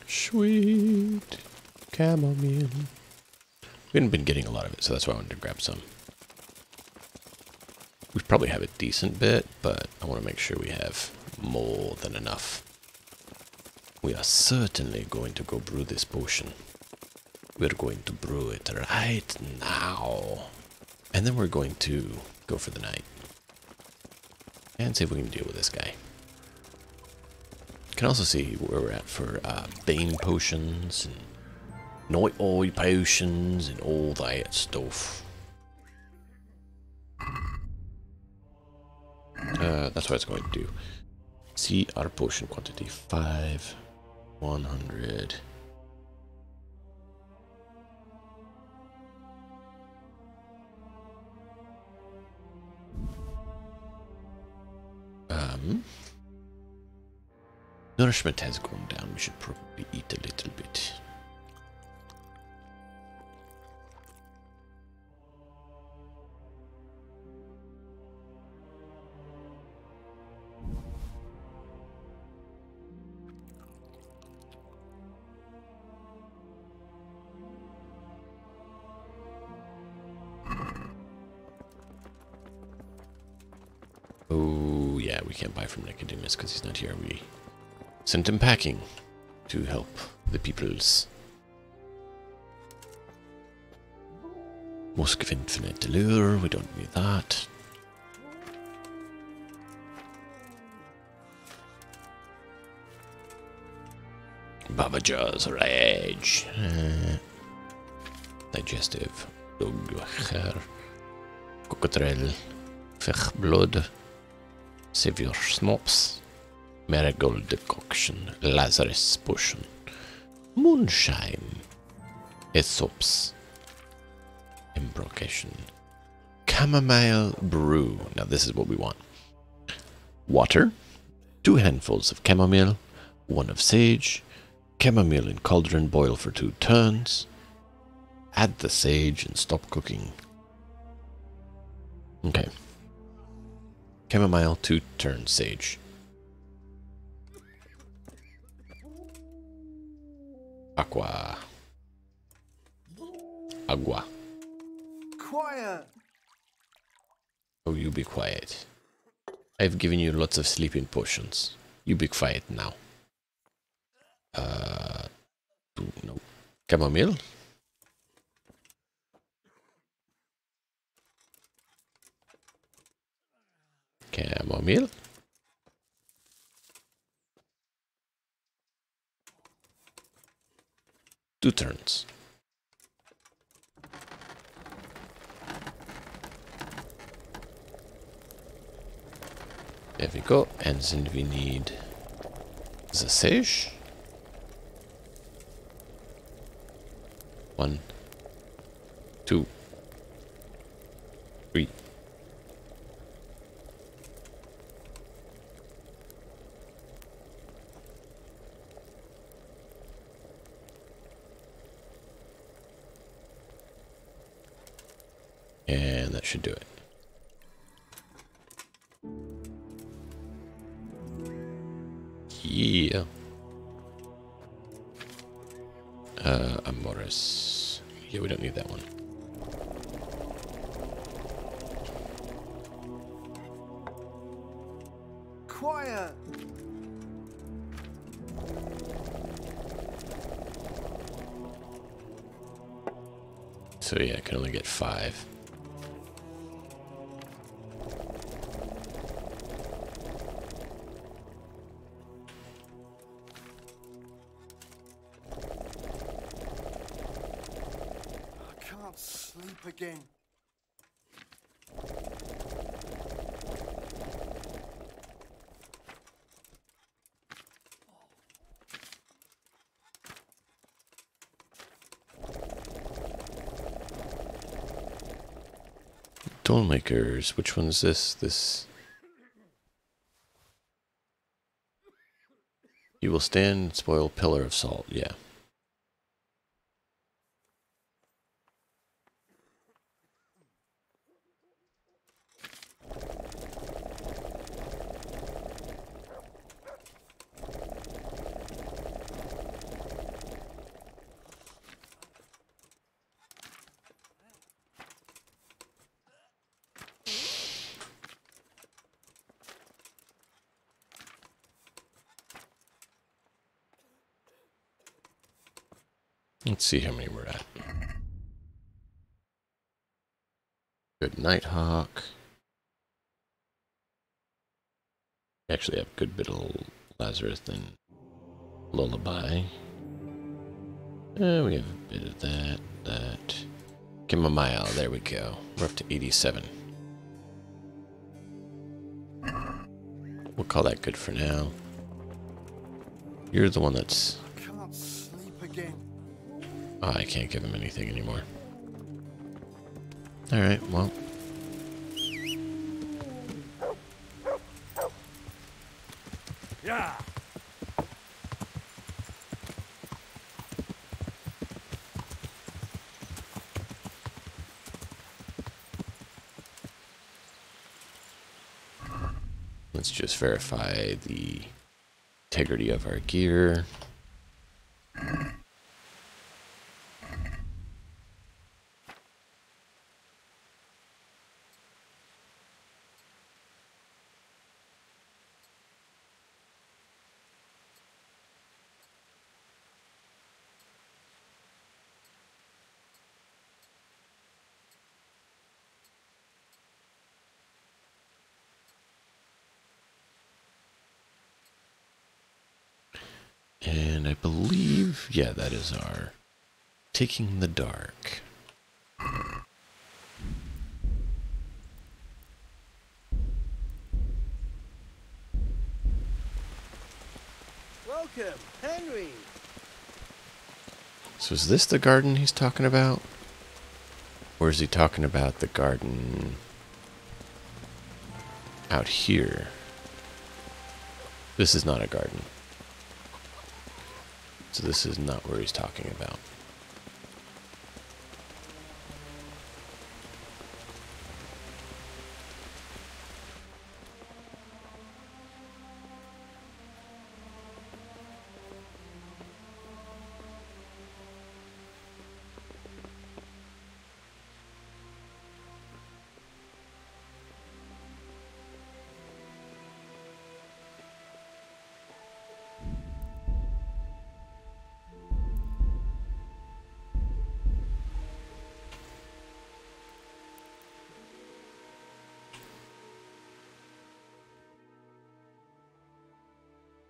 Sweet chamomile. We haven't been getting a lot of it, so that's why I wanted to grab some. We probably have a decent bit, but I want to make sure we have more than enough. We are certainly going to go brew this potion. We're going to brew it right now. And then we're going to go for the night. And see if we can deal with this guy. Can also see where we're at for Bane potions and Night Eye potions and all that stuff. That's what it's going to do. See our potion quantity: 5, 100. Nourishment has gone down. We should probably eat a little bit. Oh, yeah, we can't buy from Nicodemus because he's not here. We sent him packing to help the peoples. Musk of Infinite Allure, we don't need that. Babaja's Rage. Digestive. Dugher. Cocotrel. Fech Blood. Savior Snops. Marigold Decoction. Lazarus Potion. Moonshine. Aesops. Embrocation. Chamomile Brew. Now this is what we want. Water. 2 handfuls of chamomile. 1 of sage. Chamomile in cauldron, boil for 2 turns. Add the sage and stop cooking. Okay. Chamomile, 2 turns sage. Aqua. Agua. Quiet! Oh, you be quiet. I've given you lots of sleeping potions. You be quiet now. No. Chamomile? Chamomile? Two turns. There we go. And then we need the sage. 1, 2, 3. And that should do it. Yeah. Amoris. Yeah, we don't need that one. Quiet! So yeah, I can only get 5. Sleep again. Toolmakers. Which one's this? This. You will stand, spoil pillar of salt. Yeah. Let's see how many we're at. Good Nighthawk. Actually have a good bit of Lazarus and Lullaby. We have a bit of that. Chamomile, there we go. We're up to 87. We'll call that good for now. You're the one that's... I can't sleep again. Oh, I can't give him anything anymore. Alright, well. Yeah. Let's just verify the integrity of our gear. And I believe, yeah, that is our Taking the Dark. Welcome, Henry. So is this the garden he's talking about? Or is he talking about the garden out here? This is not a garden. So this is not where he's talking about.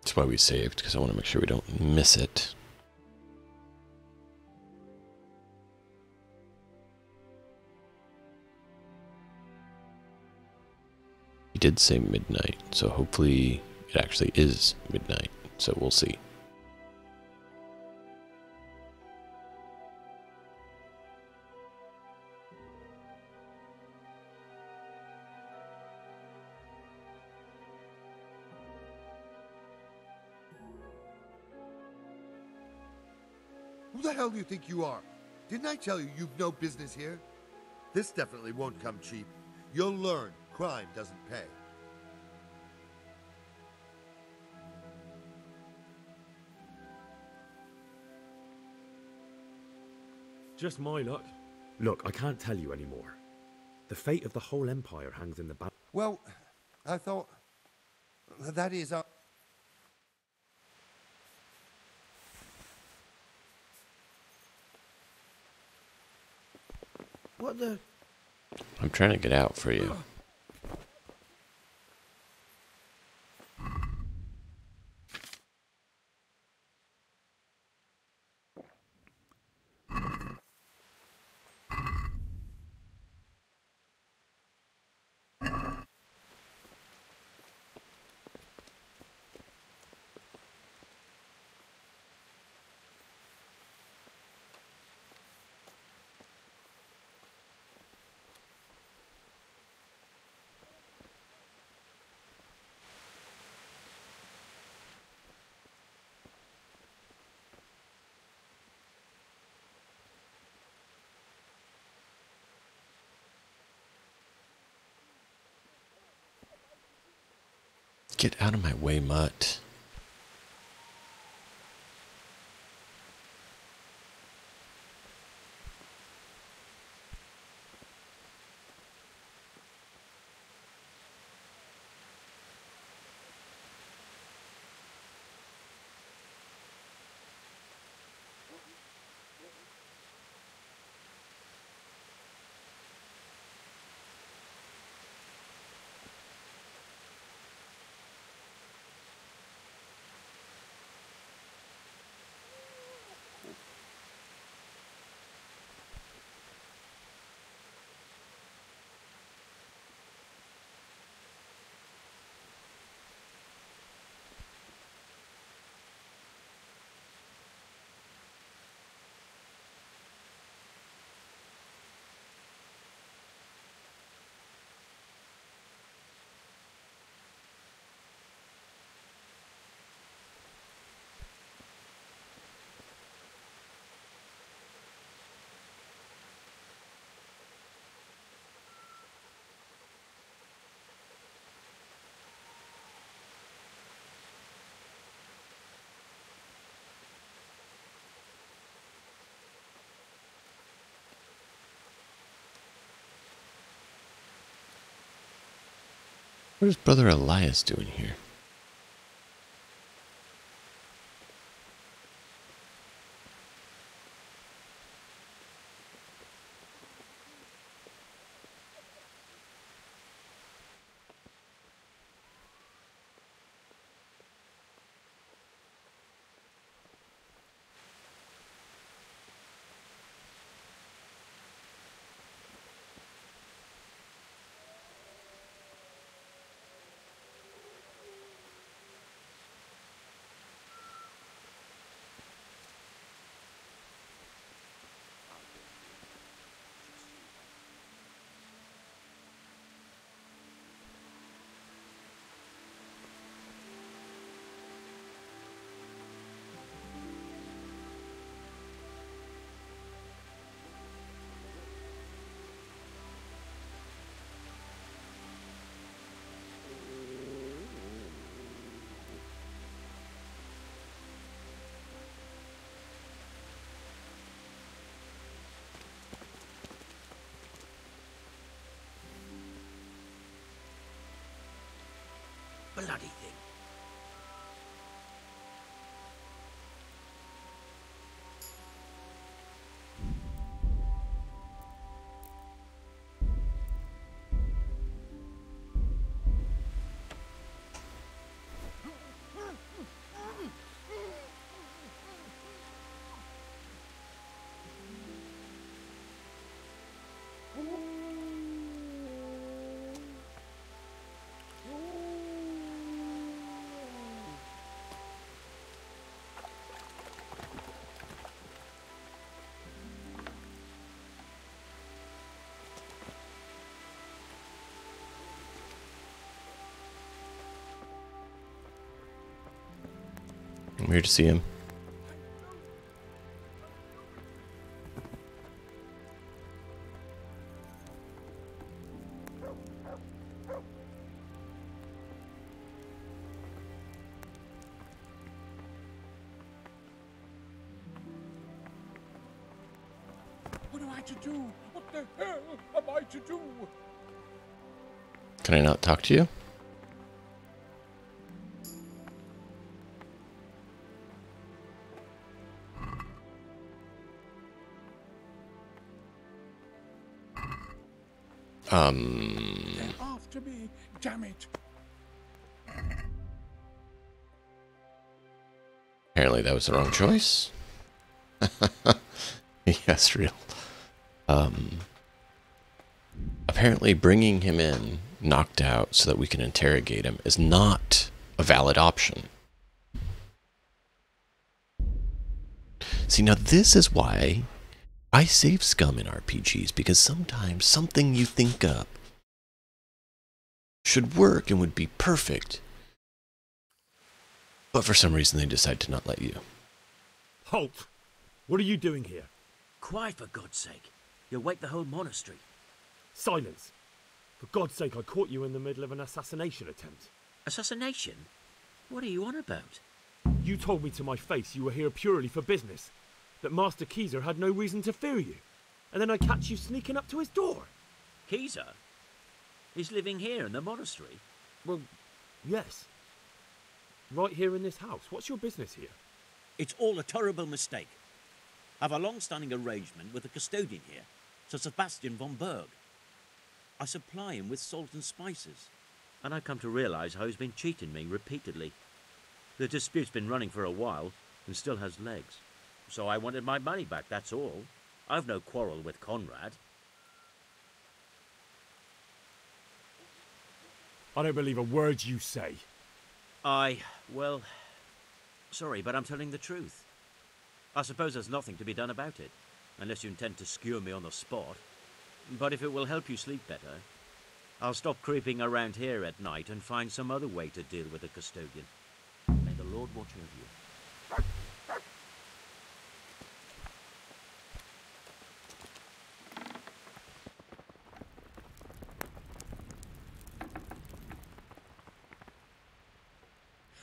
That's why we saved, because I want to make sure we don't miss it. He did say midnight, so hopefully it actually is midnight, so we'll see. Who the hell do you think you are? Didn't I tell you you've no business here? This definitely won't come cheap. You'll learn crime doesn't pay. Just my luck. Look, I can't tell you anymore. The fate of the whole empire hangs in the balance. Well, I thought... That is... What the? I'm trying to get out for you. Get out of my way, mutt. What is Brother Elias doing here? Bloody thing. I'm here to see him. What am I to do? What the hell am I to do? Can I not talk to you? They're after me. Damn it. Apparently that was the wrong choice. Yes, real. Apparently bringing him in, knocked out, so that we can interrogate him is not a valid option. See, now this is why I save scum in RPGs, because sometimes something you think up should work and would be perfect, but for some reason they decide to not let you. Halt! What are you doing here? Quiet, for God's sake. You'll wake the whole monastery. Silence! For God's sake, I caught you in the middle of an assassination attempt. Assassination? What are you on about? You told me to my face you were here purely for business, that Master Keezer had no reason to fear you, and then I catch you sneaking up to his door. Keezer? He's living here in the monastery? Well, yes. Right here in this house. What's your business here? It's all a terrible mistake. I've a long-standing arrangement with the custodian here, Sir Sebastian von Berg. I supply him with salt and spices. And I've come to realise how he's been cheating me repeatedly. The dispute's been running for a while and still has legs. So I wanted my money back, that's all. I've no quarrel with Conrad. I don't believe a word you say. Well, sorry, but I'm telling the truth. I suppose there's nothing to be done about it, unless you intend to skewer me on the spot. But if it will help you sleep better, I'll stop creeping around here at night and find some other way to deal with the custodian. May the Lord watch over you.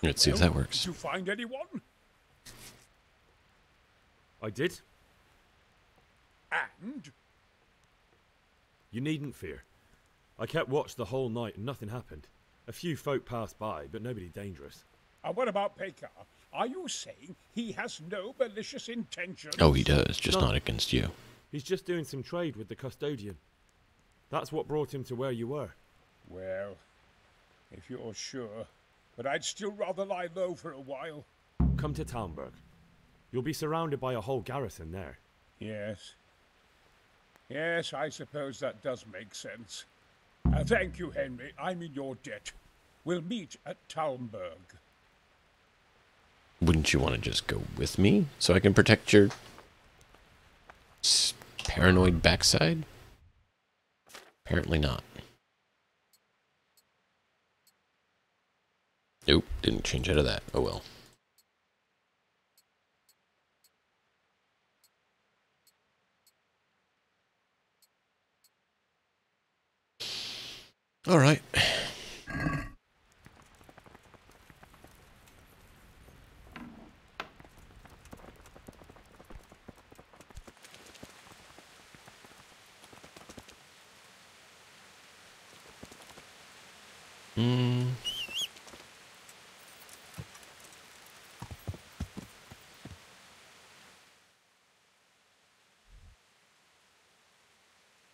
Let's see if that works. Did you find anyone? I did. And? You needn't fear. I kept watch the whole night and nothing happened. A few folk passed by, but nobody dangerous. And what about Pekar? Are you saying he has no malicious intentions? Oh, he does, just not against you. He's just doing some trade with the custodian. That's what brought him to where you were. Well, if you're sure. But I'd still rather lie low for a while. Come to Talmberg. You'll be surrounded by a whole garrison there. Yes. Yes, I suppose that does make sense. Thank you, Henry. I'm in your debt. We'll meet at Talmberg. Wouldn't you want to just go with me so I can protect your paranoid backside? Apparently not. Nope, didn't change out of that. Oh well. All right.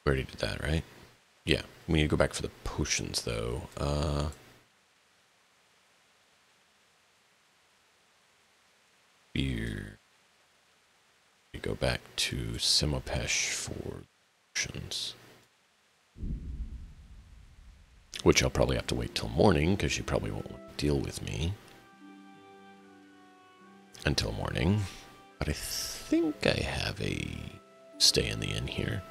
We already did that, right? Yeah, we need to go back for the potions, though. Beer. We go back to Simopesh for potions. Which I'll probably have to wait till morning, because she probably won't want to deal with me until morning. But I think I have a stay in the inn here.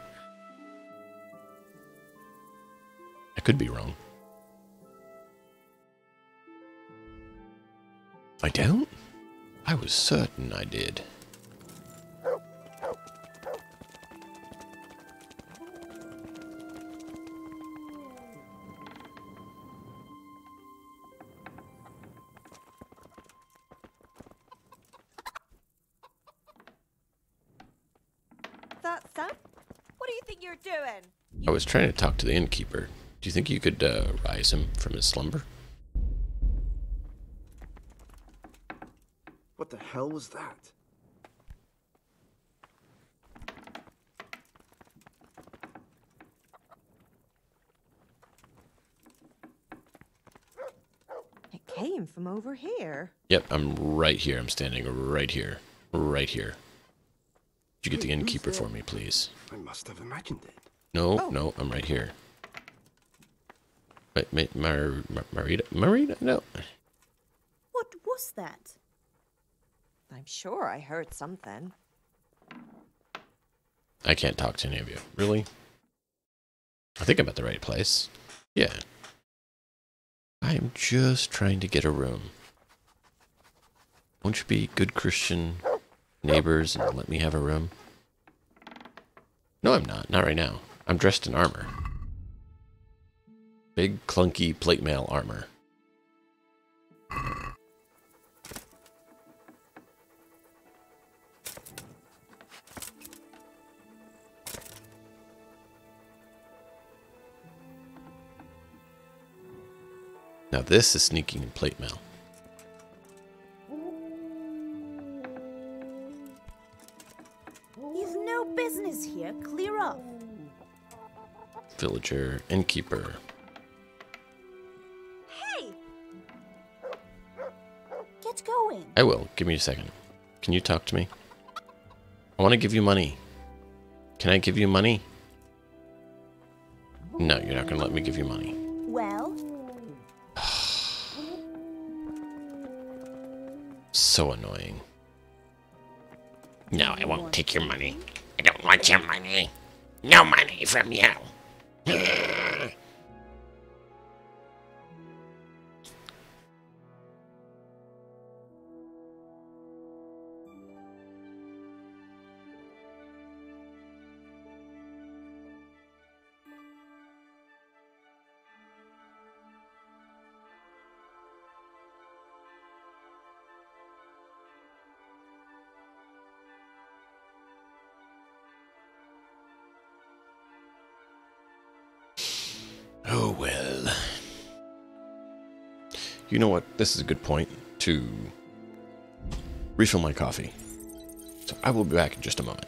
I could be wrong. I don't? I was certain I did. That's Sam? What do you think you're doing? I was trying to talk to the innkeeper. Do you think you could rise him from his slumber? What the hell was that? It came from over here. Yep, I'm right here. I'm standing right here. Right here. Could you get the innkeeper for me, please? I must have imagined it. No, no, I'm right here. Wait, Marita? No. What was that? I'm sure I heard something. I can't talk to any of you. Really? I think I'm at the right place. Yeah. I'm just trying to get a room. Won't you be good Christian neighbors and let me have a room? No, I'm not. Not right now. I'm dressed in armor. Big, clunky plate mail armor. Now this is sneaking in plate mail. You've no business here. Clear up. Villager, innkeeper. Hey! Get going. I will. Give me a second. Can you talk to me? I want to give you money. Can I give you money? No, you're not going to let me give you money. Well? So annoying. No, I won't take your money. I don't want your money. No money from you. Oh well. You know what? This is a good point to refill my coffee. So I will be back in just a moment.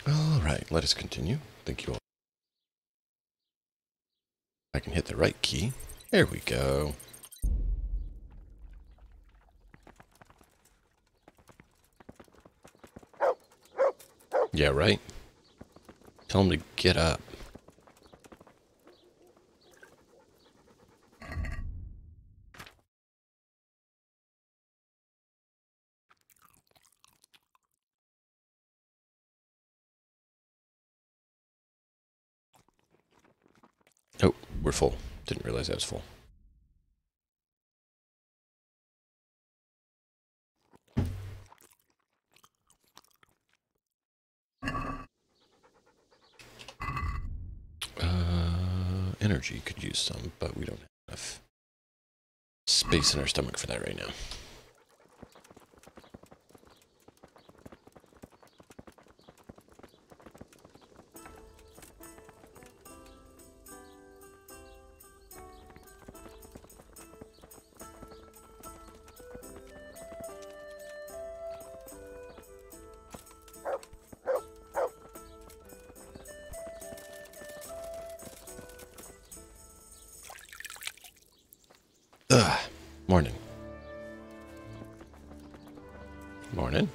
All right, let us continue. Thank you all. I can hit the right key. There we go. Yeah, right? Tell him to get up. Oh, we're full. Didn't realize I was full. Energy could use some, but we don't have enough. space in our stomach for that right now. Morning. Morning.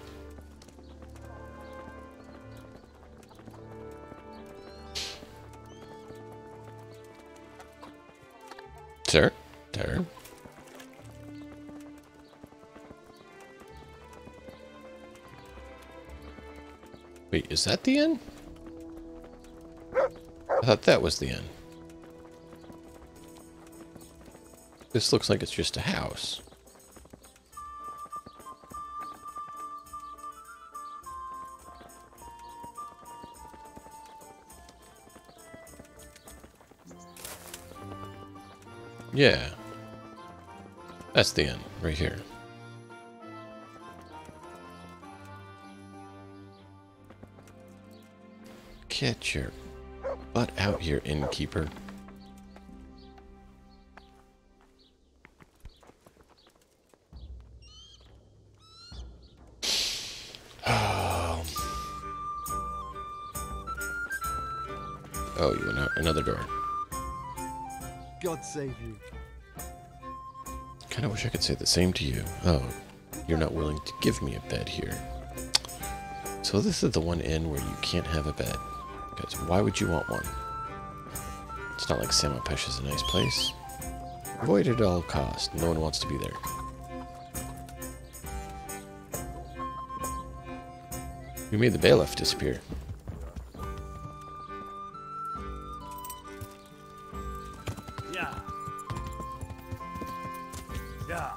Sir? Sir? Wait, is that the inn? I thought that was the inn. This looks like it's just a house. Yeah. That's the inn, right here. Get your butt out here, innkeeper. Oh, you went out another door. God save you. Kinda wish I could say the same to you. Oh, you're not willing to give me a bed here. So this is the one inn where you can't have a bed. Because why would you want one? It's not like Samapesh is a nice place. Avoid it at all costs. No one wants to be there. You made the bailiff disappear. Yeah. Yeah.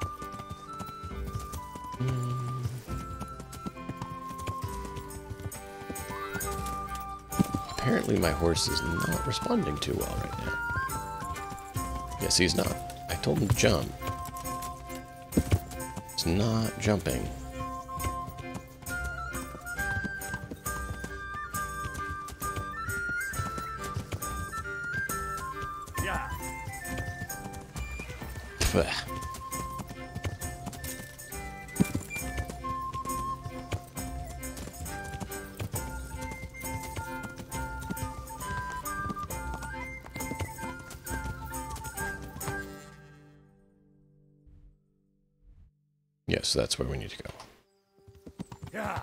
Apparently my horse is not responding too well right now. Yes, he's not. I told him to jump. It's not jumping. Yeah. Pfft. Yes, that's where we need to go. Yeah.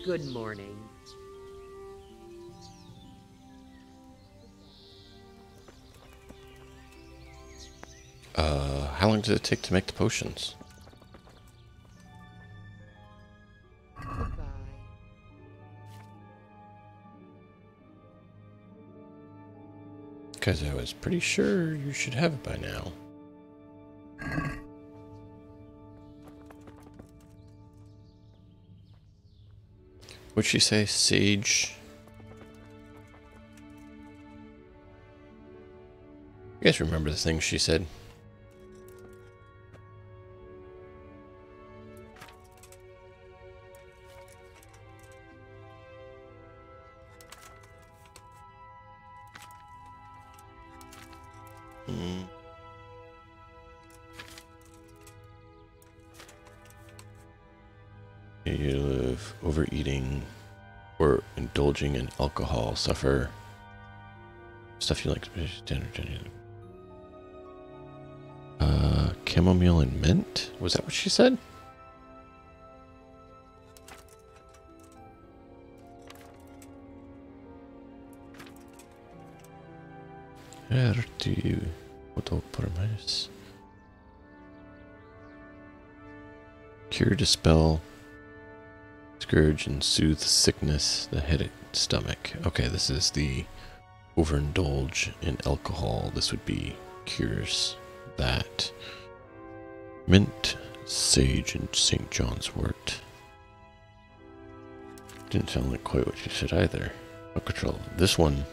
Good morning. How long did it take to make the potions? Because I was pretty sure you should have it by now. What'd she say? Sage? You guys remember the things she said? You live overeating or indulging in alcohol, suffer stuff you like. Chamomile and mint? Was that what she said? Här do you put up for mice? Cure, dispel, scourge, and soothe sickness, the headache, stomach. Okay, this is the overindulge in alcohol. This would be cures that. Mint, sage, and St. John's wort. Didn't sound like quite what you said either. Control. This one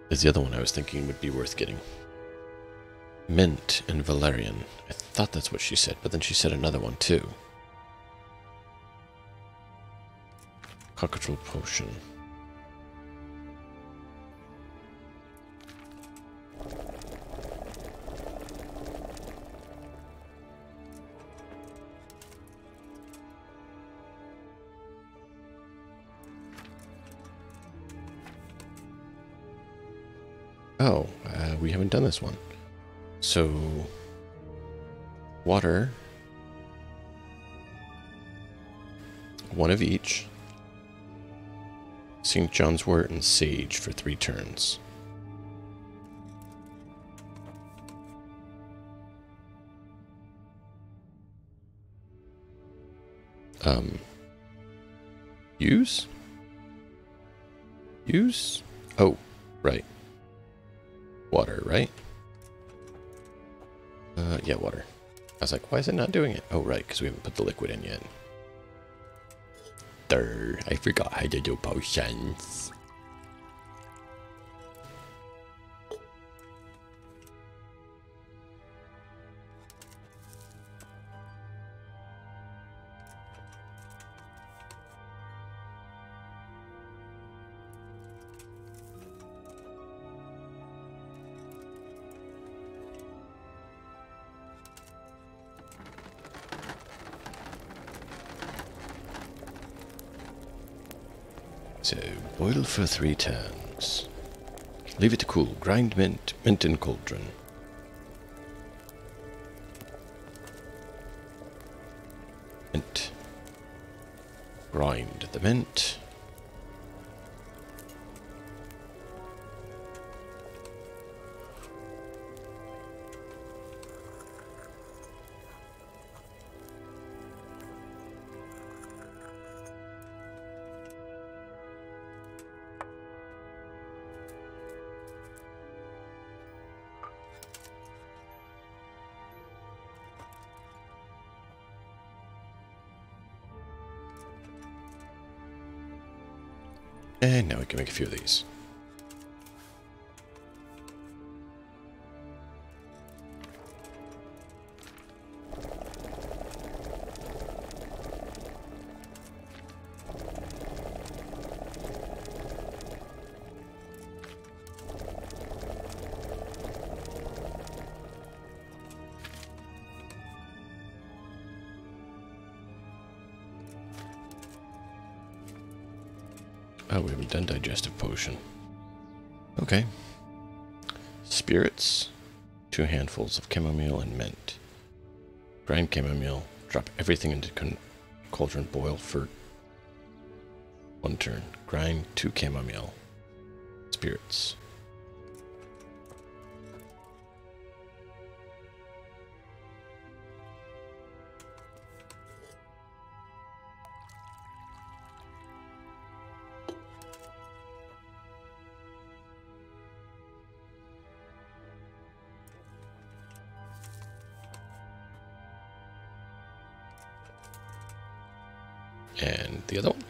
is the other one I was thinking would be worth getting. Mint and valerian. I thought that's what she said, but then she said another one too. Cockatrill potion. Oh, we haven't done this one. So, water, one of each, St. John's wort and sage for 3 turns. Use? Use? Oh, right. Water, right? Yeah, water. I was like, why is it not doing it? Oh, right, because we haven't put the liquid in yet. I forgot how to do potions. So, boil for 3 turns. Leave it to cool. Grind mint, mint in cauldron. Mint. Grind the mint. And now we can make a few of these. Oh, we haven't done digestive potion. Okay. Spirits. 2 handfuls of chamomile and mint. Grind chamomile. Drop everything into cauldron. Boil for 1 turn. Grind 2 chamomile. Spirits. And the other one.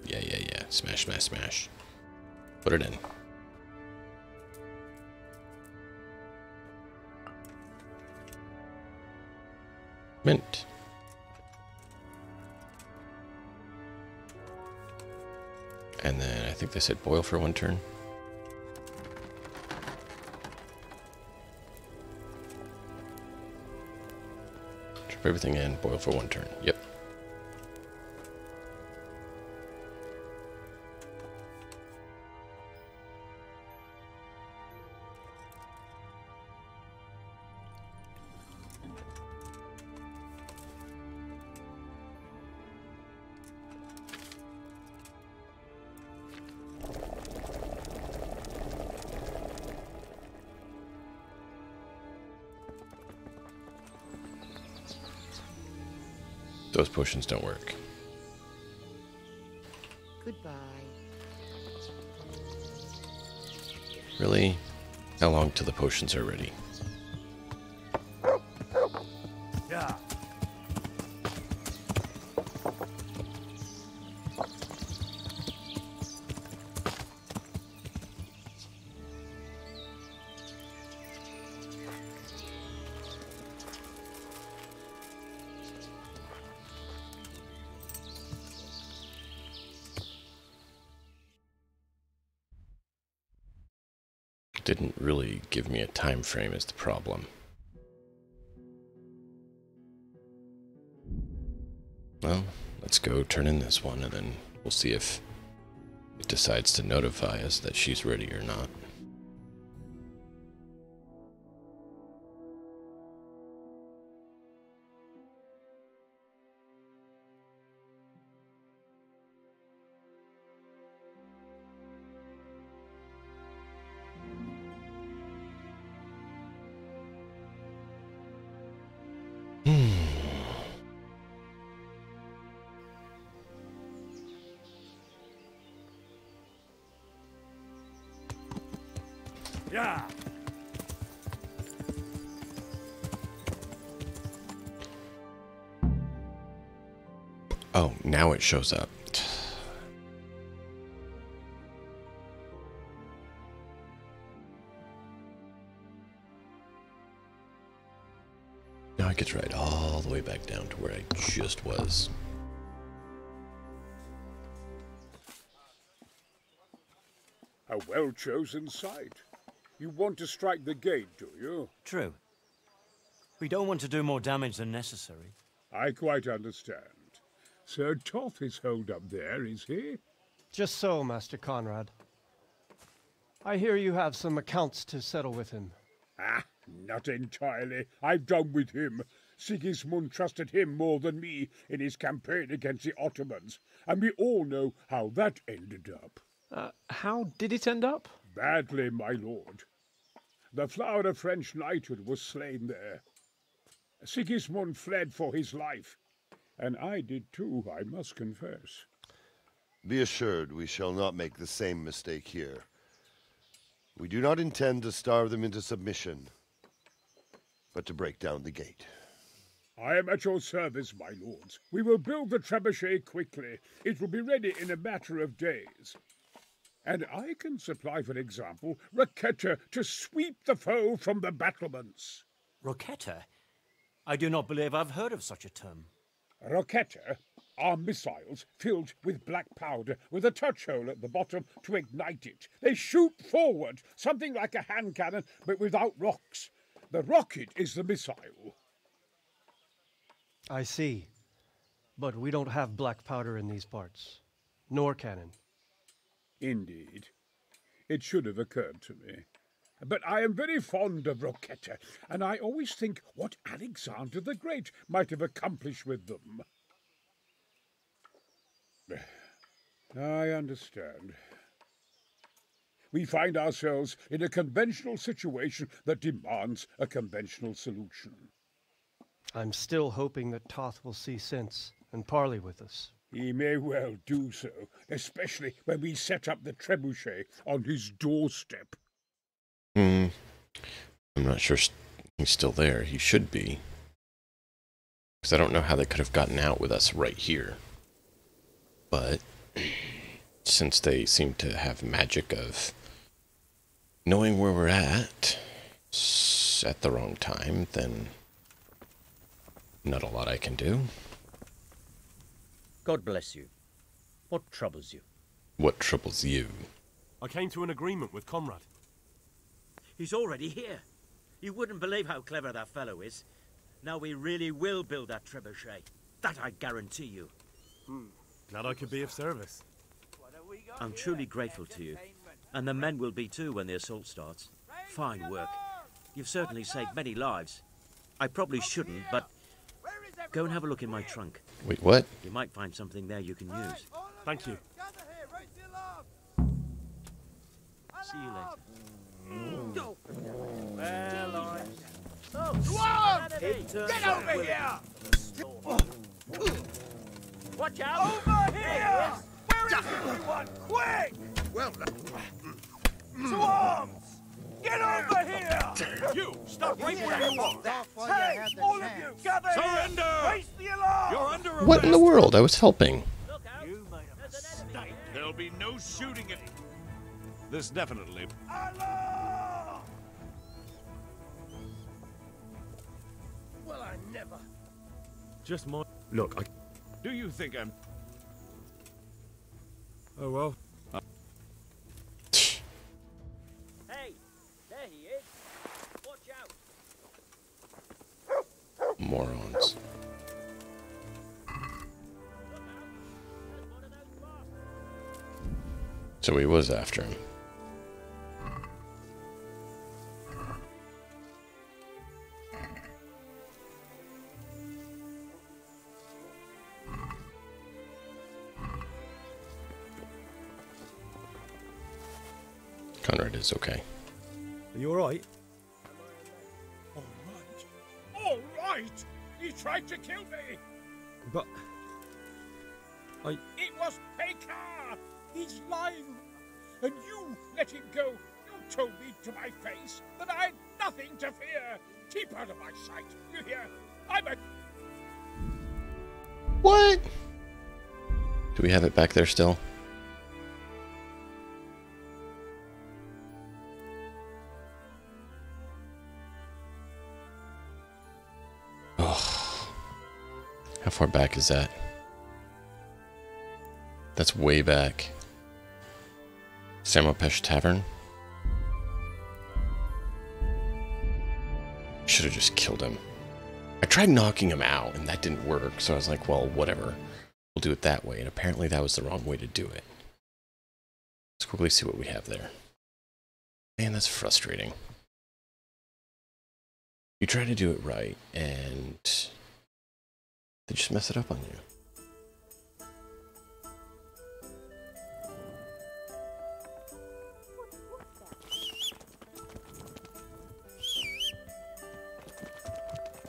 Yeah. Smash, smash, smash. Put it in. Mint. And then I think they said boil for 1 turn. Drop everything in, boil for 1 turn. Yep. Those potions don't work. Goodbye. Really? How long till the potions are ready? Yeah. Didn't really give me a time frame is the problem. Well, let's go turn in this one and then we'll see if it decides to notify us that she's ready or not. Yeah. Oh, now it shows up. Now I get to ride all the way back down to where I just was. A well-chosen site. You want to strike the gate, do you? True. We don't want to do more damage than necessary. I quite understand. Sir Toth is holed up there, is he? Just so, Master Conrad. I hear you have some accounts to settle with him. Ah, not entirely. I've done with him. Sigismund trusted him more than me in his campaign against the Ottomans, and we all know how that ended up. How did it end up? Badly, my lord. The flower of French knighthood was slain there. Sigismund fled for his life, and I did too, I must confess. Be assured we shall not make the same mistake here. We do not intend to starve them into submission, but to break down the gate. I am at your service, my lords. We will build the trebuchet quickly. It will be ready in a matter of days. And I can supply, for example, Roquetta to sweep the foe from the battlements. Roquetta? I do not believe I've heard of such a term. Roquetta are missiles filled with black powder with a touch hole at the bottom to ignite it. They shoot forward, something like a hand cannon, but without rocks. The rocket is the missile. I see. But we don't have black powder in these parts. Nor cannon. Indeed. It should have occurred to me. But I am very fond of Roquetta, and I always think what Alexander the Great might have accomplished with them. I understand. We find ourselves in a conventional situation that demands a conventional solution. I'm still hoping that Toth will see sense and parley with us. He may well do so, especially when we set up the trebuchet on his doorstep. I'm not sure he's still there. He should be. Because I don't know how they could have gotten out with us right here. But since they seem to have magic of knowing where we're at the wrong time, then not a lot I can do. God bless you. What troubles you? What troubles you? I came to an agreement with Conrad. He's already here. You wouldn't believe how clever that fellow is. Now we really will build that trebuchet. That I guarantee you. Glad I could be of service. I'm truly grateful to you. And the men will be too when the assault starts. Fine work. You've certainly saved many lives. I probably shouldn't, but go and have a look in my trunk. Wait, what? You might find something there you can use. Thank you. See you later. Well, Get over here! Watch out! Over here! Where is everyone? Quick! Well, To arms! Get over here! You, stop right where you are! Hey, all of you, gather Surrender! here! Raise the alarm! You're under arrest! What in the world? I was helping. You made a mistake. There'll be no shooting at... This definitely... Alarm! Well, I never... Just my... Look, I... Do you think I'm... Oh, well. Hey, there he is. Watch out. Morons. So he was after him. Conrad is okay. Are you alright? All right. All right! He tried to kill me! But... It was Pekar! He's lying! And you let him go! You told me to my face that I had nothing to fear! Keep out of my sight, you hear? I'm a... What? Do we have it back there still? Oh. How far back is that? That's way back. Samopesh Tavern? Should have just killed him. I tried knocking him out, and that didn't work, so I was like, well, whatever. We'll do it that way, and apparently that was the wrong way to do it. Let's quickly see what we have there. Man, that's frustrating. You try to do it right, and they just mess it up on you.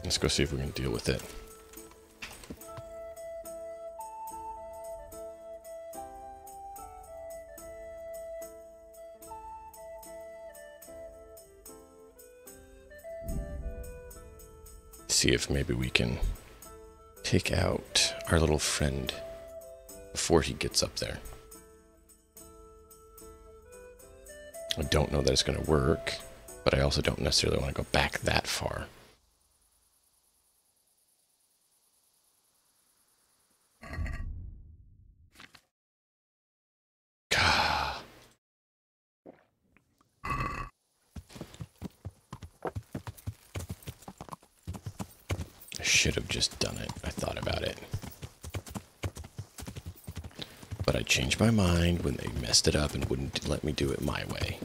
Let's go see if we can deal with it. See if maybe we can take out our little friend before he gets up there. I don't know that it's going to work, but I also don't necessarily want to go back that far. Should have just done it. I thought about it. But I changed my mind when they messed it up and wouldn't let me do it my way.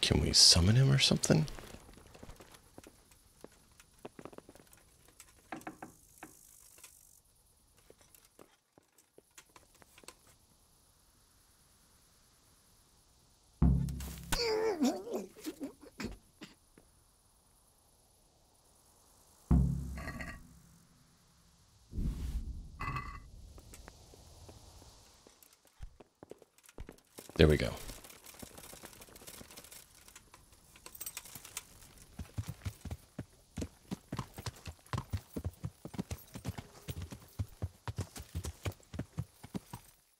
Can we summon him or something? There we go.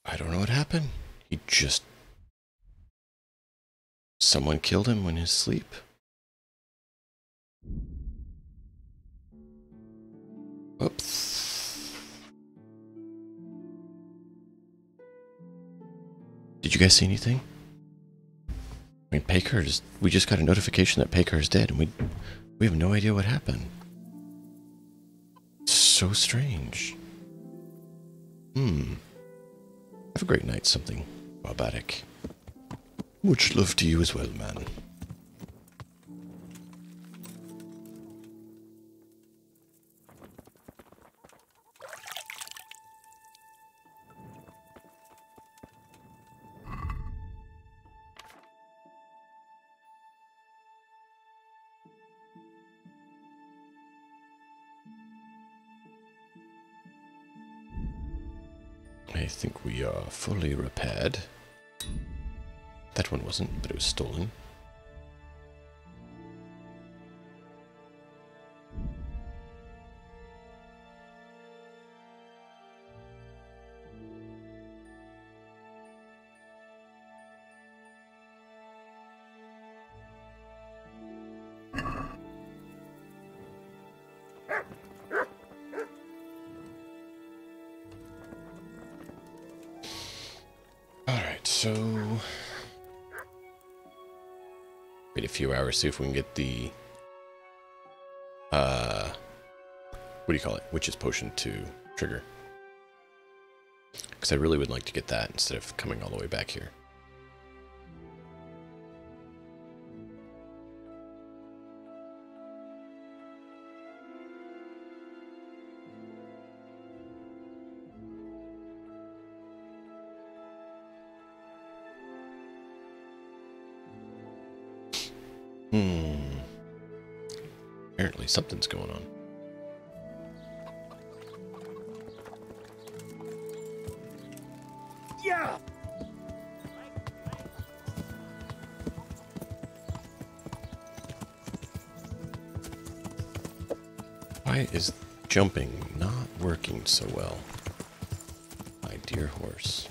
I don't know what happened. He just... Someone killed him in his sleep. Oops. Did you guys see anything? I mean, Pekar is... We just got a notification that Pekar is dead, and we have no idea what happened. so strange. Have a great night, something barbaric. Much love to you as well, man. I think we are fully repaired. That one wasn't, but it was stolen. So, wait a few hours, see if we can get the, what do you call it? Witch's Potion to trigger. Because I really would like to get that instead of coming all the way back here. Apparently something's going on. Yeah. Why is jumping not working so well? My dear horse.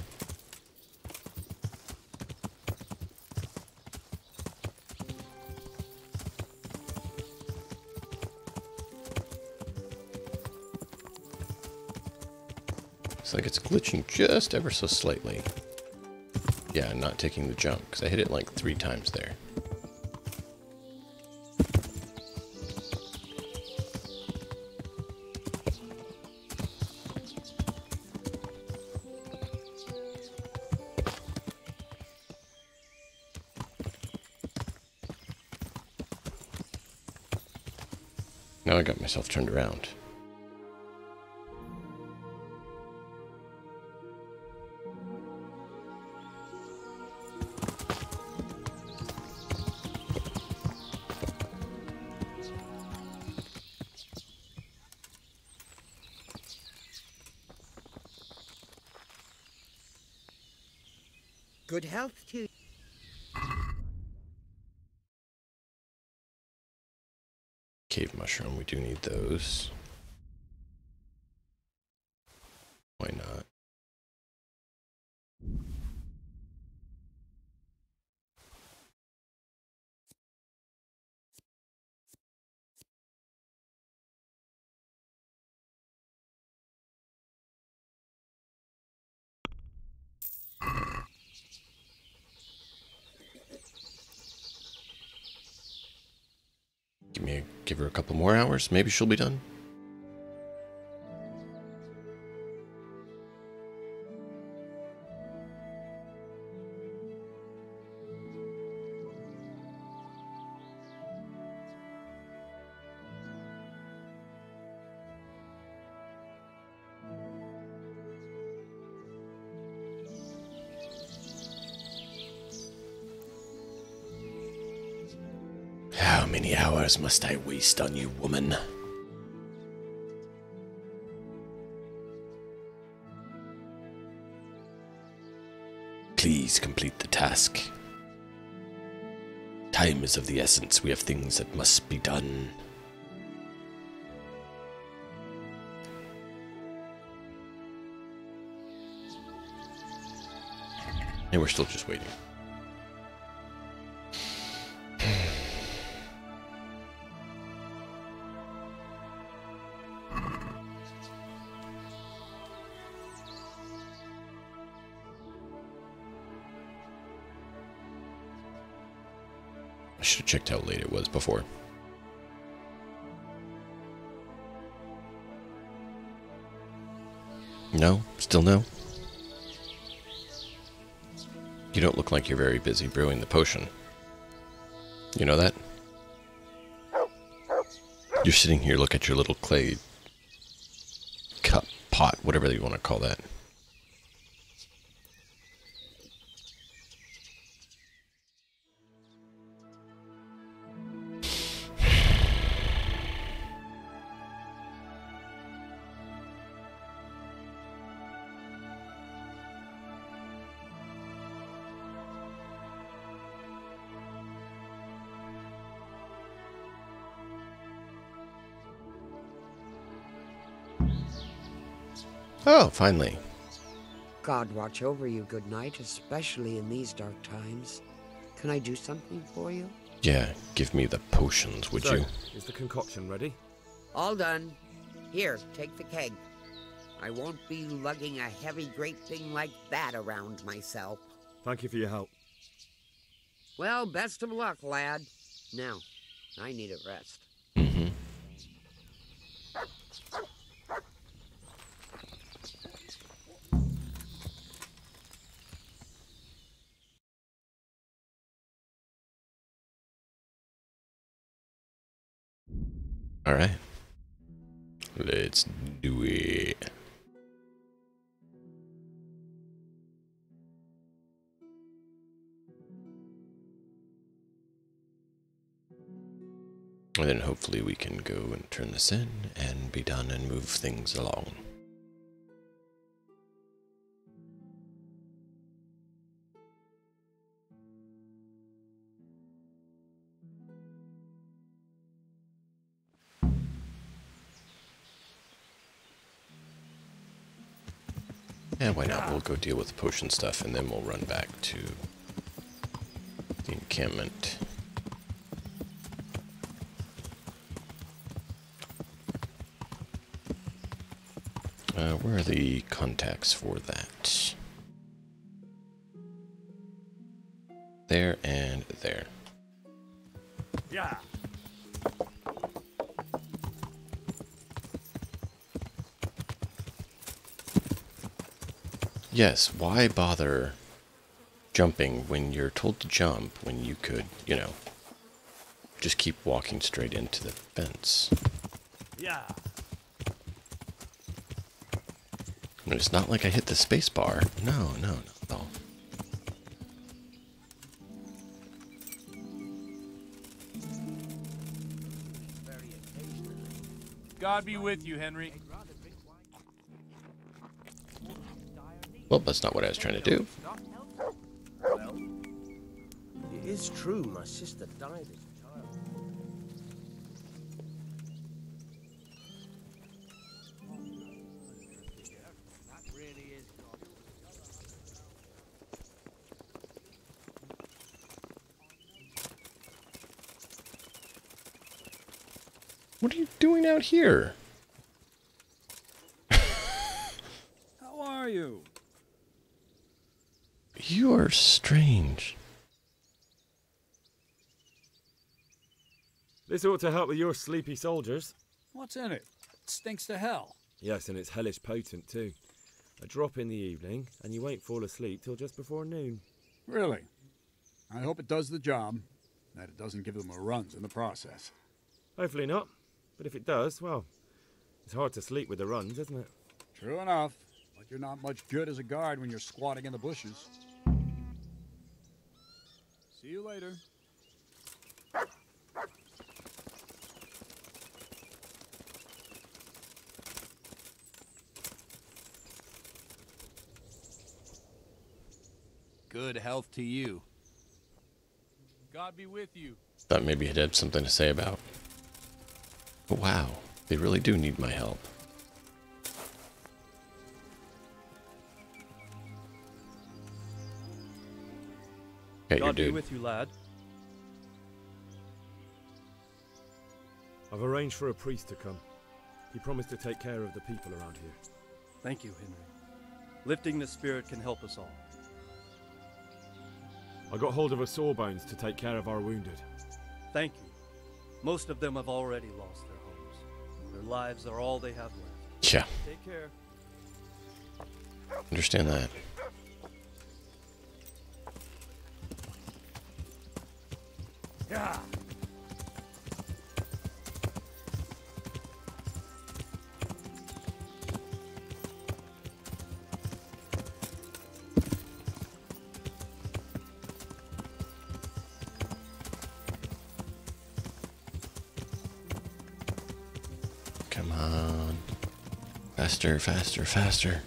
It's like it's glitching just ever so slightly. Yeah, I'm not taking the jump, because I hit it like 3 times there. Now I got myself turned around. Good health to you. Cave mushroom, we do need those. Why not? Give her a couple more hours, maybe she'll be done. How many hours must I waste on you, woman? Please complete the task. Time is of the essence. We have things that must be done. And we're still just waiting. I should have checked how late it was before. No? Still no? You don't look like you're very busy brewing the potion. You know that? You're sitting here, look at your little clay cup, pot, whatever you want to call that. Oh, finally. God watch over you, good night, especially in these dark times. Can I do something for you? Yeah, give me the potions, would you? Is the concoction ready? All done. Here, take the keg. I won't be lugging a heavy great thing like that around myself. Thank you for your help. Well, best of luck, lad. Now, I need a rest. Mm-hmm. All right. Let's do it. And then hopefully we can go and turn this in and be done and move things along. Yeah, why not? We'll go deal with the potion stuff and then we'll run back to the encampment. Where are the contacts for that? There and there. Yeah. Yes, why bother jumping when you're told to jump when you could, you know, just keep walking straight into the fence? Yeah. And it's not like I hit the space bar. No, not at all. God be with you, Henry. Well, that's not what I was trying to do. Well, it is true my sister died as a child. What are you doing out here? How are you? You are strange. This ought to help with your sleepy soldiers. What's in it? It stinks to hell. Yes, and it's hellish potent too. A drop in the evening, and you won't fall asleep till just before noon. Really? I hope it does the job. That it doesn't give them a runs in the process. Hopefully not. But if it does, well, it's hard to sleep with the runs, isn't it? True enough. But you're not much good as a guard when you're squatting in the bushes. See you later. Good health to you. God be with you. Thought maybe he'd have something to say about. But wow, they really do need my help. Yeah, God be dude. with you, lad. I've arranged for a priest to come. He promised to take care of the people around here. Thank you, Henry. Lifting the spirit can help us all. I got hold of a Sawbones to take care of our wounded. Thank you. Most of them have already lost their homes. Their lives are all they have left. Yeah. Take care. Understand that. Yeah. Come on. Faster, faster, faster.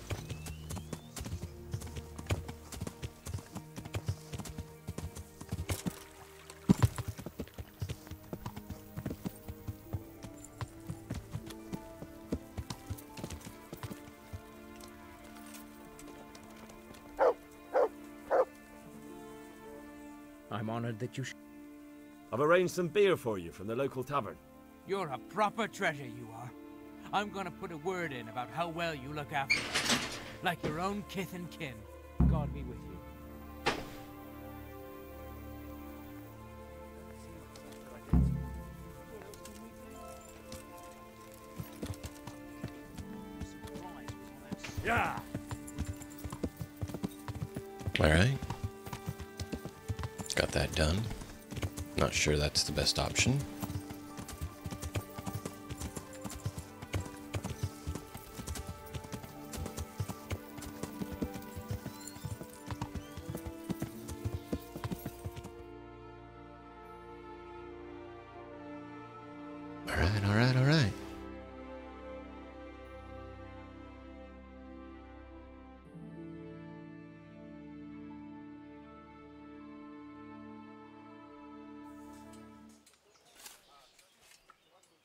I'm honored that you... I've arranged some beer for you from the local tavern. You're a proper treasure, you are. I'm gonna put a word in about how well you look after us. Like your own kith and kin. God be with you. Yeah. Alright. Got that done. Not sure that's the best option. Alright, alright, alright.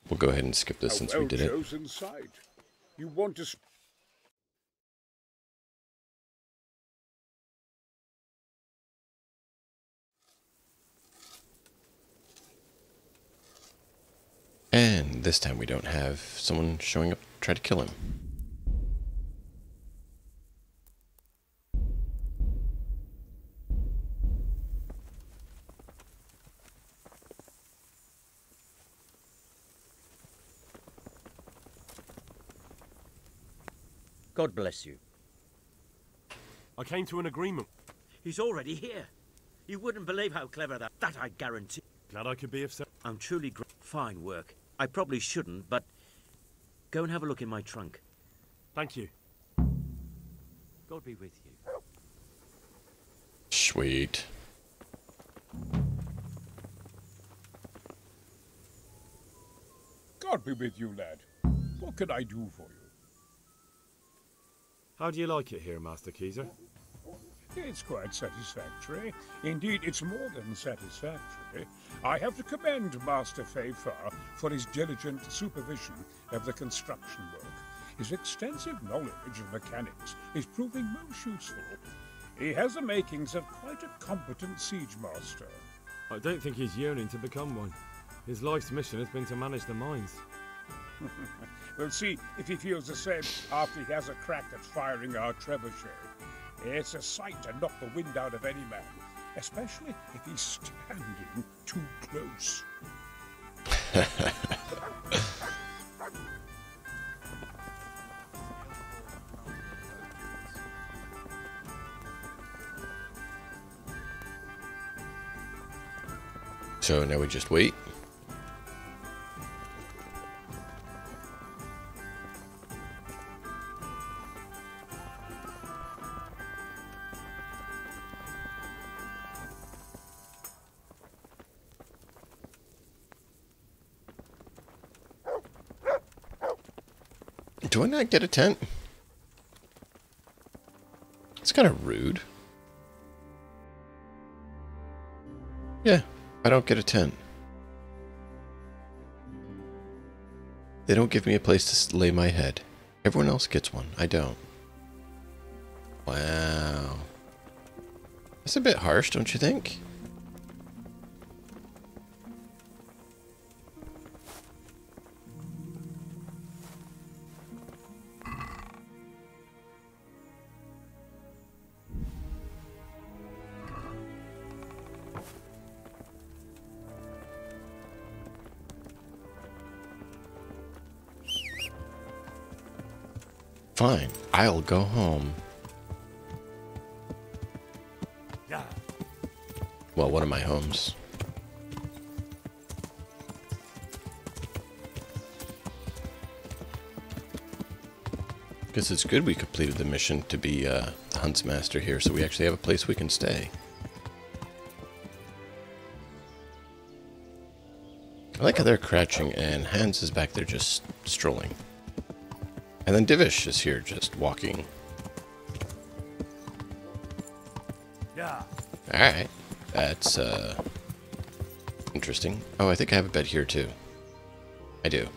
We'll go ahead and skip this since we did it. Chosen site. You want to... And this time we don't have someone showing up to try to kill him. God bless you. I came to an agreement. He's already here. You wouldn't believe how clever that I guarantee. Glad I could be of service. I'm truly fine work. I probably shouldn't, but go and have a look in my trunk. Thank you. God be with you. Sweet. God be with you, lad. What can I do for you? How do you like it here, Master Keezer? It's quite satisfactory. Indeed, it's more than satisfactory. I have to commend Master Fayfar for his diligent supervision of the construction work. His extensive knowledge of mechanics is proving most useful. He has the makings of quite a competent siege master. I don't think he's yearning to become one. His life's mission has been to manage the mines. We'll see if he feels the same after he has a crack at firing our trebuchet. It's a sight to knock the wind out of any man, especially if he's standing too close. So now we just wait. Do I not get a tent? It's kind of rude. Yeah, I don't get a tent. They don't give me a place to lay my head. Everyone else gets one. I don't. Wow. That's a bit harsh, don't you think? Fine, I'll go home. Well, one of my homes. Guess it's good we completed the mission to be the huntsmaster here, so we actually have a place we can stay. I like how they're crouching and Hans is back there just strolling. And then Divish is here just walking. Yeah. Alright. That's interesting. Oh, I think I have a bed here too. I do.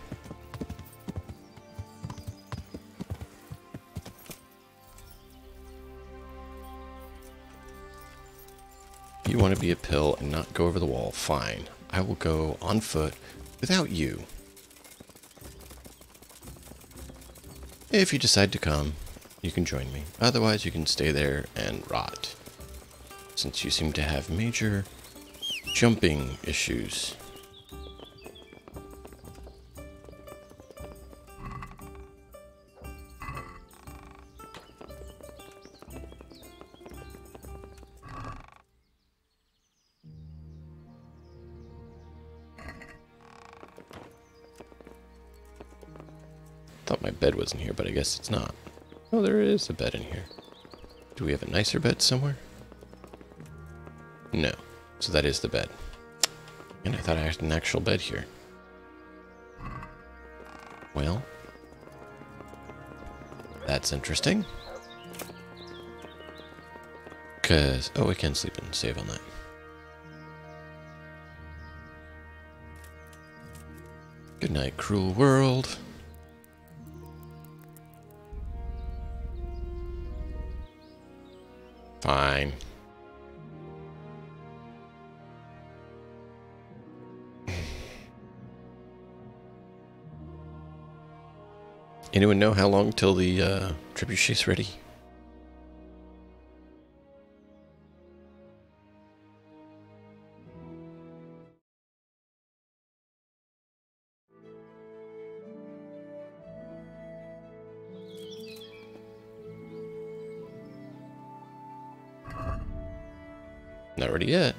You want to be a pill and not go over the wall? Fine. I will go on foot without you. If you decide to come, you can join me. Otherwise, you can stay there and rot. Since you seem to have major jumping issues. Thought my bed wasn't here, but I guess it's not. Oh, there is a bed in here. Do we have a nicer bed somewhere? No. So that is the bed. And I thought I had an actual bed here. Well, that's interesting. Because, oh, we can sleep and save on that. Good night, cruel world. Fine. Anyone know how long till the trebuchet's ready? Not ready yet.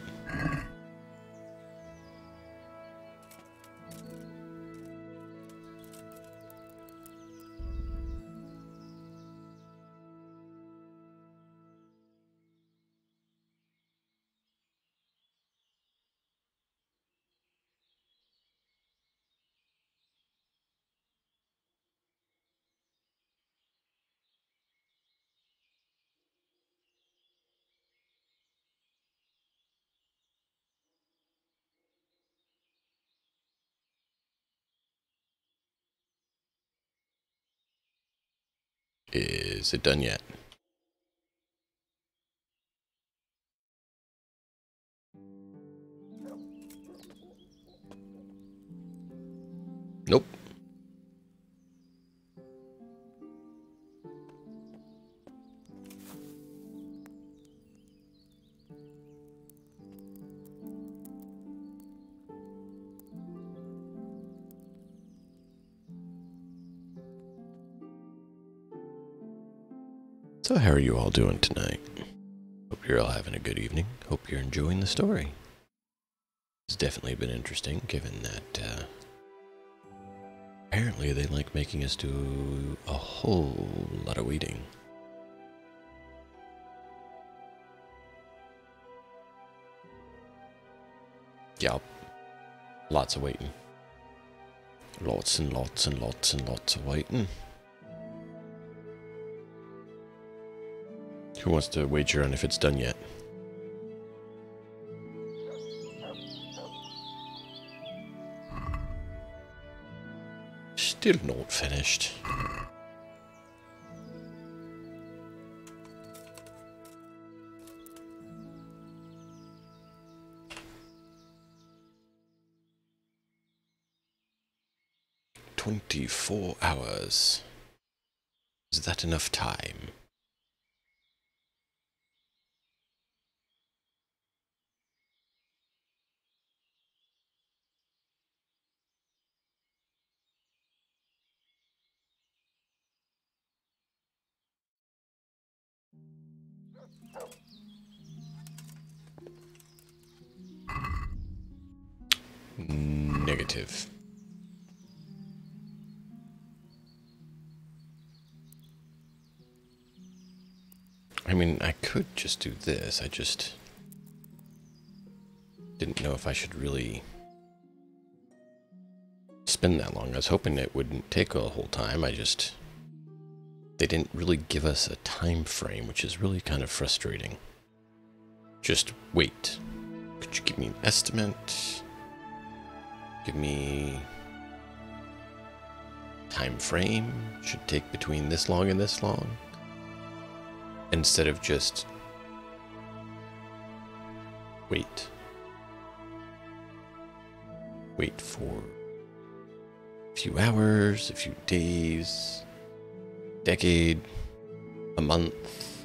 Is it done yet? Nope. So how are you all doing tonight? Hope you're all having a good evening. Hope you're enjoying the story. It's definitely been interesting, given that apparently they like making us do a whole lot of waiting. Yep. Lots of waiting. Lots and lots and lots and lots of waiting. Who wants to wager on if it's done yet? Still not finished. "24 hours. Is that enough time?" negative. I mean, I could just do this. I just didn't know if I should really spend that long. I was hoping it wouldn't take a whole time. They didn't really give us a time frame, which is really kind of frustrating. Just wait. Could you give me an estimate? Give me time frame. Should take between this long and this long. Instead of just wait. Wait for a few hours, a few days, decade, a month.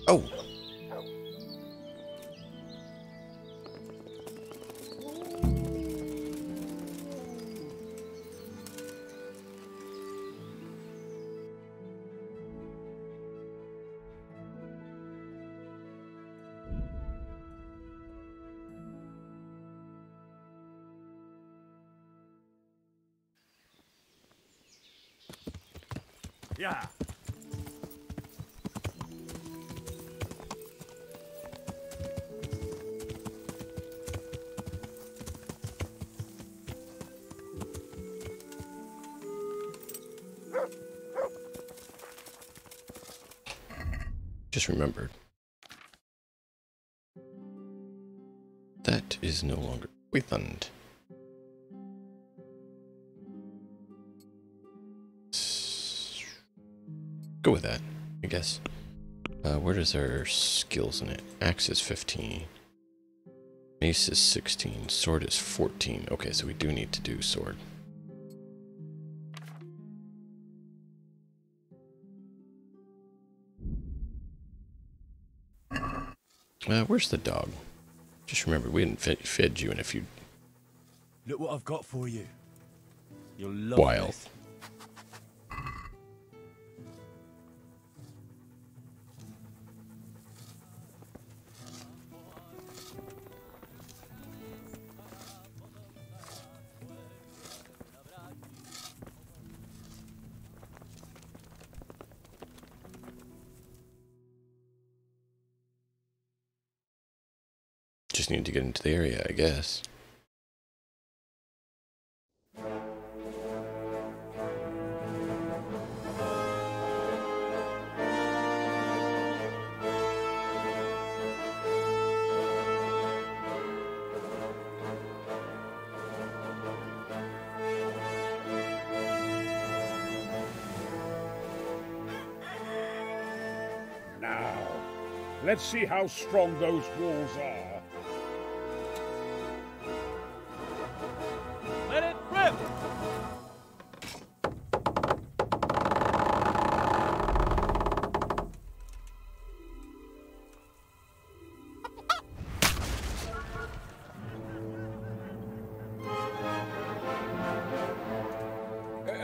Oh! Yeah. Just remembered. That is no longer Weapond. Go with that, I guess. Where does our skills in it? Axe is 15. Mace is 16. Sword is 14. Okay, so we do need to do sword. Where's the dog? Just remember, we hadn't fed you in a few... Look what I've got for you. You'll love while. this. Just need to get into the area, I guess. Now, let's see how strong those walls are. Let it rip!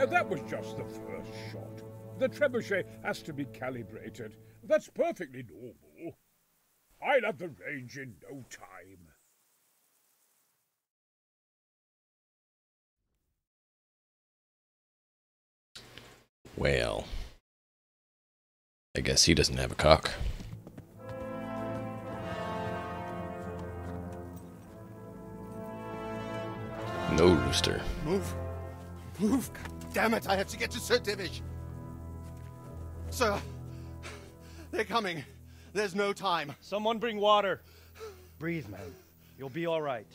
That was just the first shot. The trebuchet has to be calibrated. That's perfectly normal. I'll have the range in no time. Well, I guess he doesn't have a cock. No rooster. Move. Move. God damn it, I have to get to Sir Divish. Sir, they're coming. There's no time. Someone bring water. Breathe, man. You'll be all right.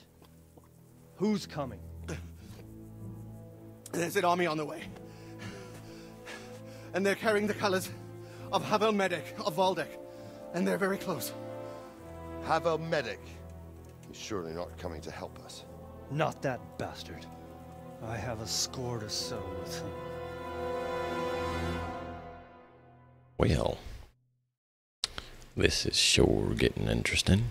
Who's coming? There's an army on the way. And they're carrying the colors of Havel Medic of Valdek. And they're very close. Havel Medic. He's surely not coming to help us. Not that bastard. I have a score to settle with him. Well, this is sure getting interesting.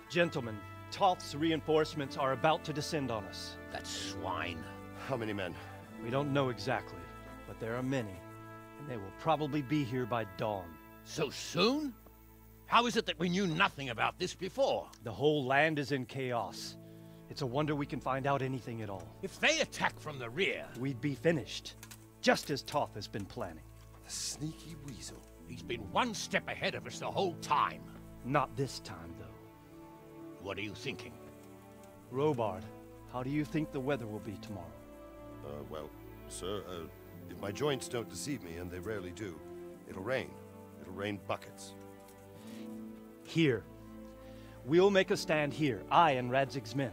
Gentlemen, Toth's reinforcements are about to descend on us. That swine. How many men? We don't know exactly, but there are many, and they will probably be here by dawn. So soon? How is it that we knew nothing about this before? The whole land is in chaos. It's a wonder we can find out anything at all. If they attack from the rear... We'd be finished, just as Toth has been planning. The sneaky weasel. He's been one step ahead of us the whole time. Not this time, though. What are you thinking? Robard, how do you think the weather will be tomorrow? Well, sir, if my joints don't deceive me, and they rarely do, it'll rain. It'll rain buckets. Here. We'll make a stand here, I and Radzig's men.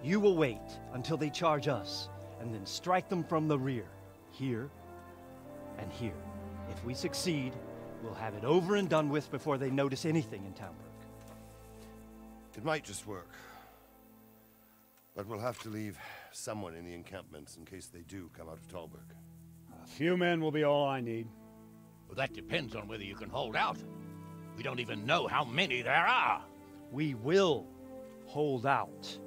You will wait until they charge us, and then strike them from the rear. Here and here. If we succeed, we'll have it over and done with before they notice anything in Talmberg. It might just work. But we'll have to leave someone in the encampments in case they do come out of Talberg. A few men will be all I need. Well, that depends on whether you can hold out. We don't even know how many there are. We will hold out.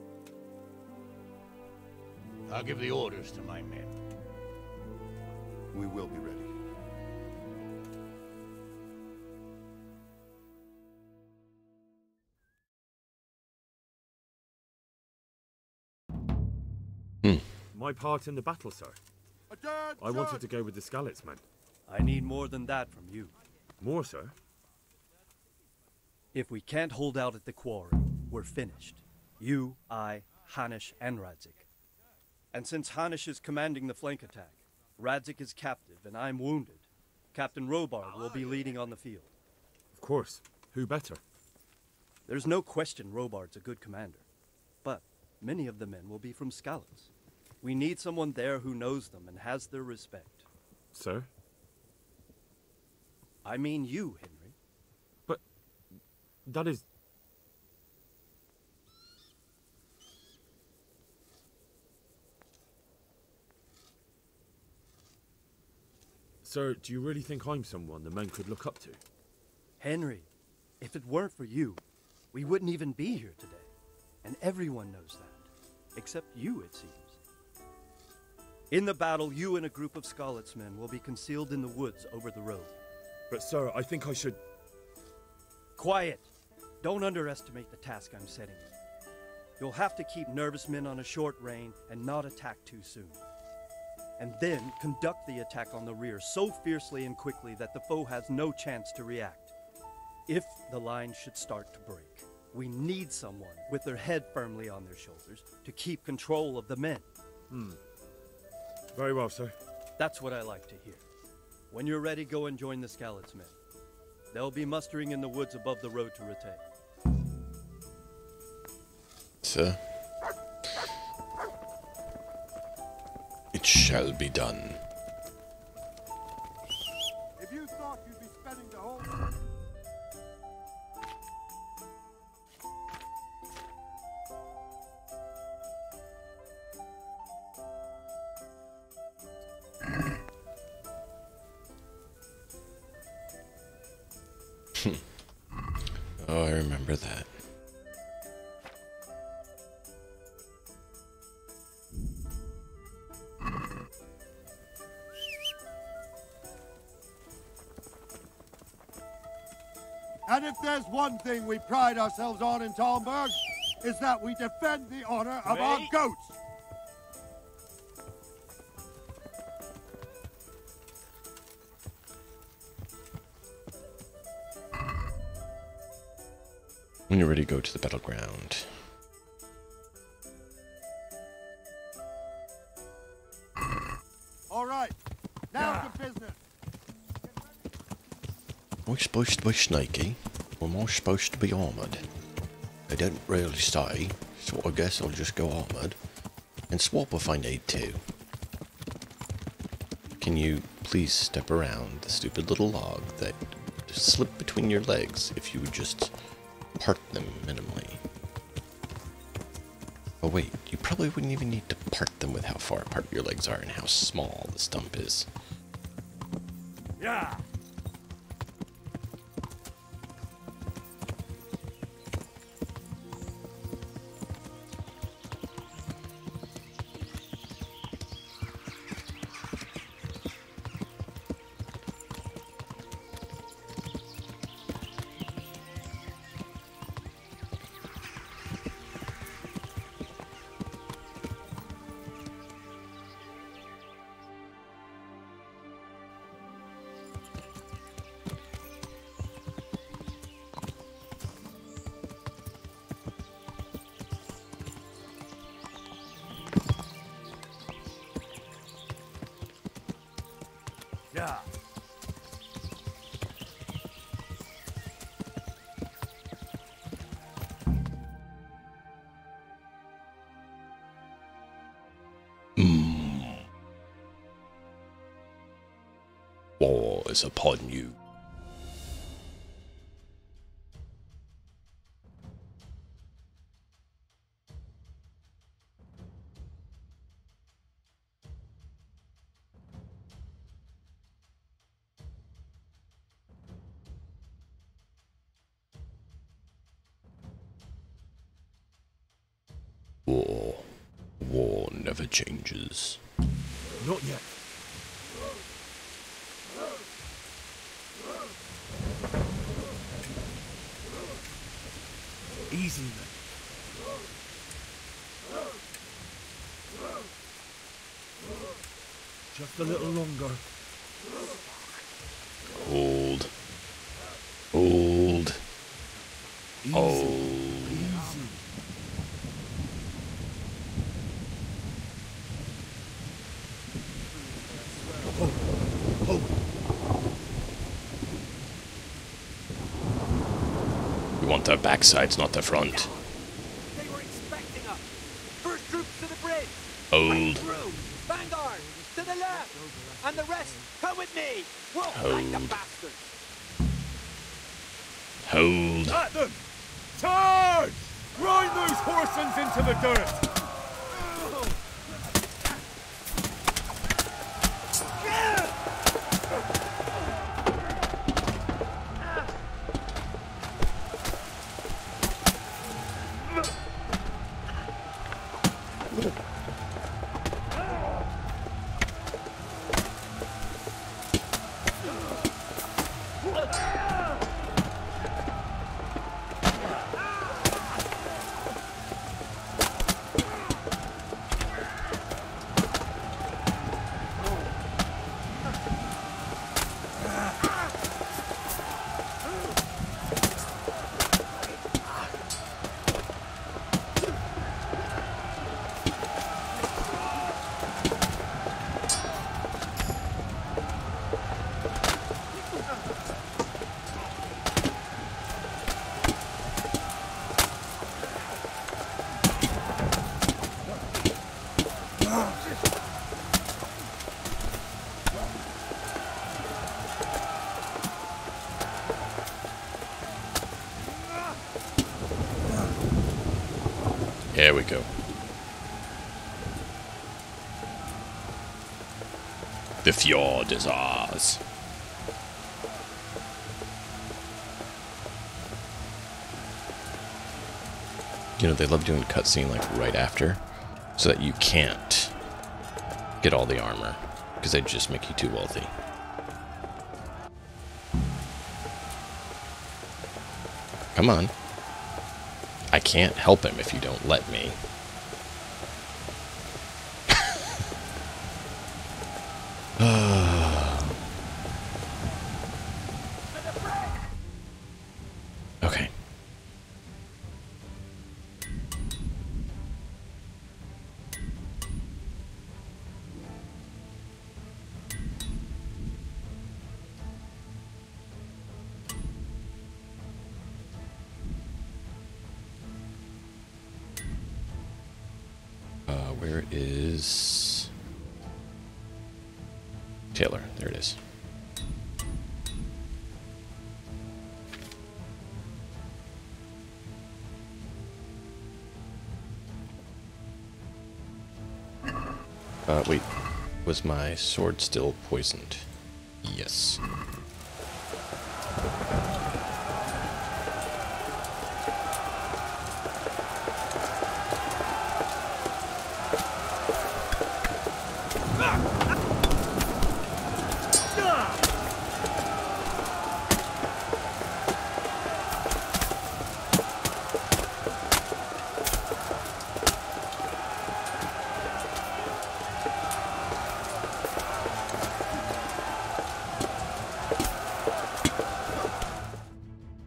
I'll give the orders to my men. We will be ready. My part in the battle, sir. I wanted to go with the Skalitz men. I need more than that from you. More, sir? If we can't hold out at the quarry, we're finished. You, I, Hanish, and Radzik. And since Hanish is commanding the flank attack, Radzik is captive and I'm wounded, Captain Robard will be leading on the field. Of course. Who better? There's no question Robard's a good commander. But many of the men will be from Skalitz. We need someone there who knows them and has their respect. Sir? I mean you, Henry. But that is... Sir, do you really think I'm someone the men could look up to? Henry, if it weren't for you, we wouldn't even be here today. And everyone knows that. Except you, it seems. In the battle, you and a group of Skalitz men will be concealed in the woods over the road. But sir, I think I should... Quiet! Don't underestimate the task I'm setting you. You'll have to keep nervous men on a short rein and not attack too soon. And then conduct the attack on the rear so fiercely and quickly that the foe has no chance to react. If the line should start to break, we need someone with their head firmly on their shoulders to keep control of the men. Very well, sir. That's what I like to hear. When you're ready, go and join the Skalitz men. They'll be mustering in the woods above the road to Rete. Sir, it shall be done. If you thought you'd be spending the whole... Oh, I remember that. And if there's one thing we pride ourselves on in Talmberg, is that we defend the honor of our goats. When you're ready, go to the battleground. All right, now to business. We're supposed to be snaky. We're more supposed to be armoured. They don't really say, so I guess I'll just go armoured. And swap if I need to. Can you please step around the stupid little log that slipped between your legs if you would just part them minimally? Oh wait, you probably wouldn't even need to part them with how far apart your legs are and how small the stump is. Yeah. Yeah. War is upon you. War. War never changes. Not yet. Easy, man. Just a little longer. Hold. Hold. Hold. We want their backsides, not their front. They were expecting us. First troops to the bridge. Hold. Through. Vanguard, to the left. And the rest, come with me. We'll fight the Hold. bastards. Hold. At them! Charge! Grind those horsens into the dirt! Here we go. The fjord is ours. You know, they love doing cutscene like right after, so that you can't get all the armor, because they just make you too wealthy. Come on. I can't help him if you don't let me. Okay. Where is Taylor? There it is. Wait, was my sword still poisoned? Yes.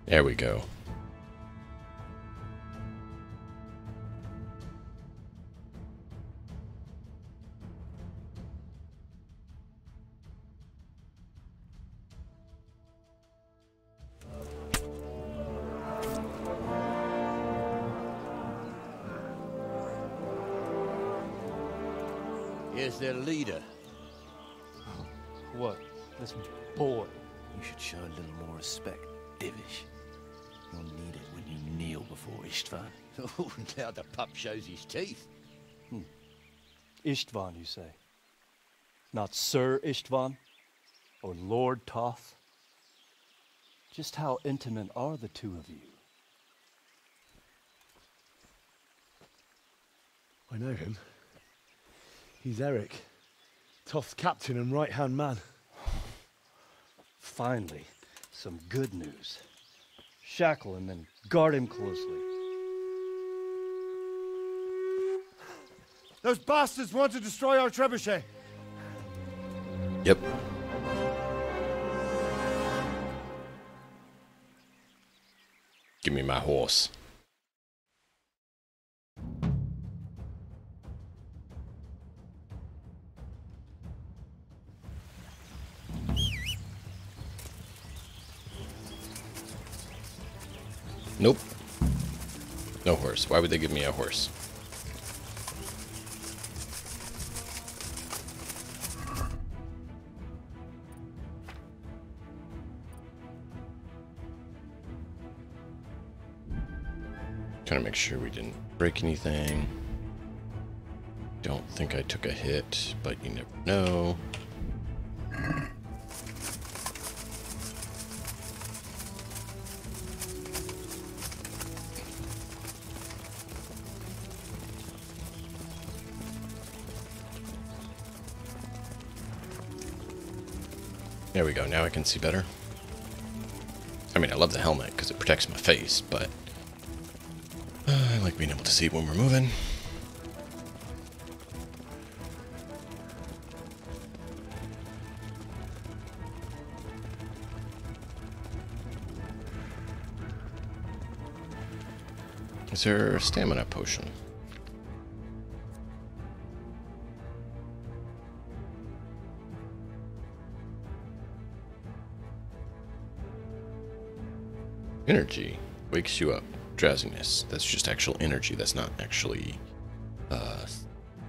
There we go. as their leader. What? This boy? You should show a little more respect, Divish. You'll need it when you kneel before Istvan. Oh, now the pup shows his teeth. Istvan, you say? Not Sir Istvan? Or Lord Toth? Just how intimate are the two of you? I know him. He's Eric, Toth's captain and right-hand man. Finally, some good news. Shackle him and guard him closely. Those bastards want to destroy our trebuchet. Yep. Give me my horse. Nope. No horse. Why would they give me a horse? Trying to make sure we didn't break anything. Don't think I took a hit, but you never know. There we go, now I can see better. I mean, I love the helmet because it protects my face, but I like being able to see when we're moving. Is there a stamina potion? Energy wakes you up. Drowsiness. That's just actual energy. That's not actually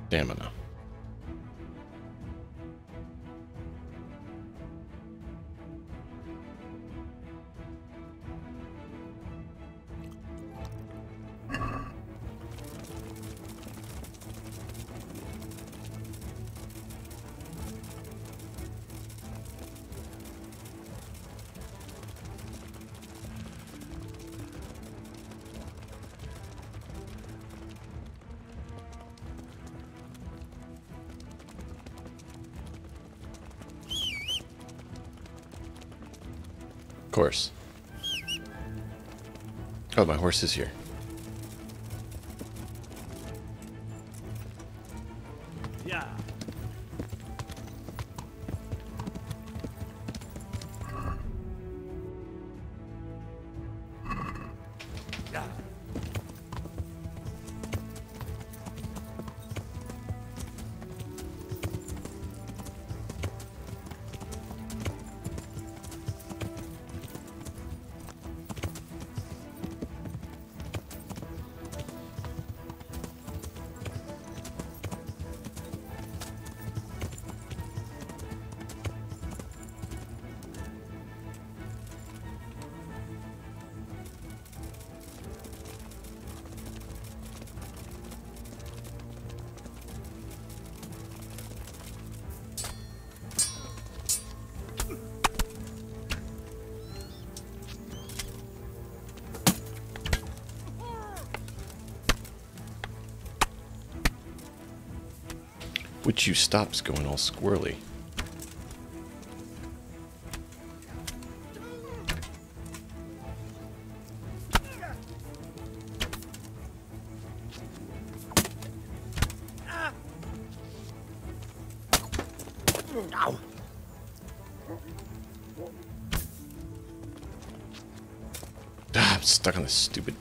stamina. Of course. Oh, my horse is here. Yeah. Which you stops going all squirrely. Ow. Ah, I'm stuck on this stupid.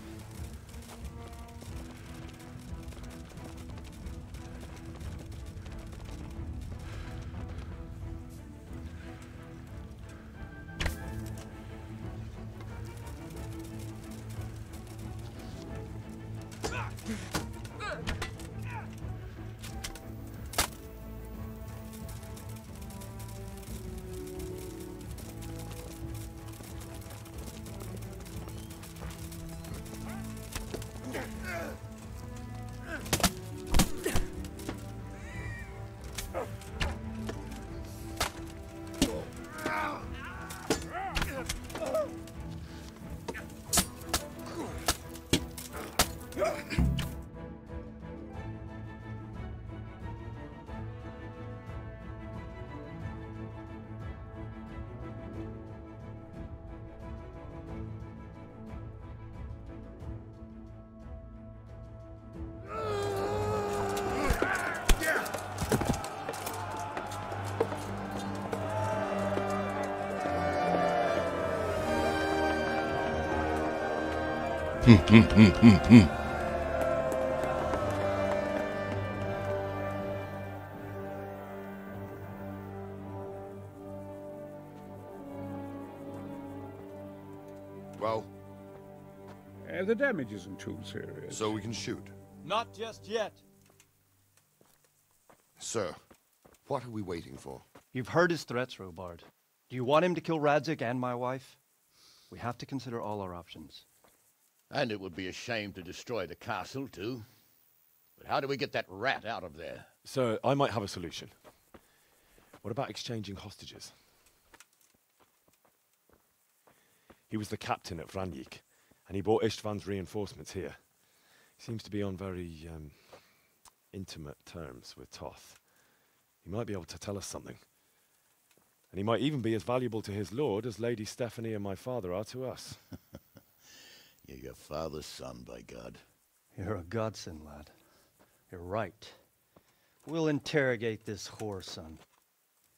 Well? The damage isn't too serious. So we can shoot. Not just yet. Sir, what are we waiting for? You've heard his threats, Robard. Do you want him to kill Radzik and my wife? We have to consider all our options. And it would be a shame to destroy the castle, too. But how do we get that rat out of there? Sir, I might have a solution. What about exchanging hostages? He was the captain at Vranjik, and he brought Istvan's reinforcements here. He seems to be on very, intimate terms with Toth. He might be able to tell us something. And he might even be as valuable to his lord as Lady Stephanie and my father are to us. You're your father's son, by God. You're a godsend, lad. You're right. We'll interrogate this whore, son,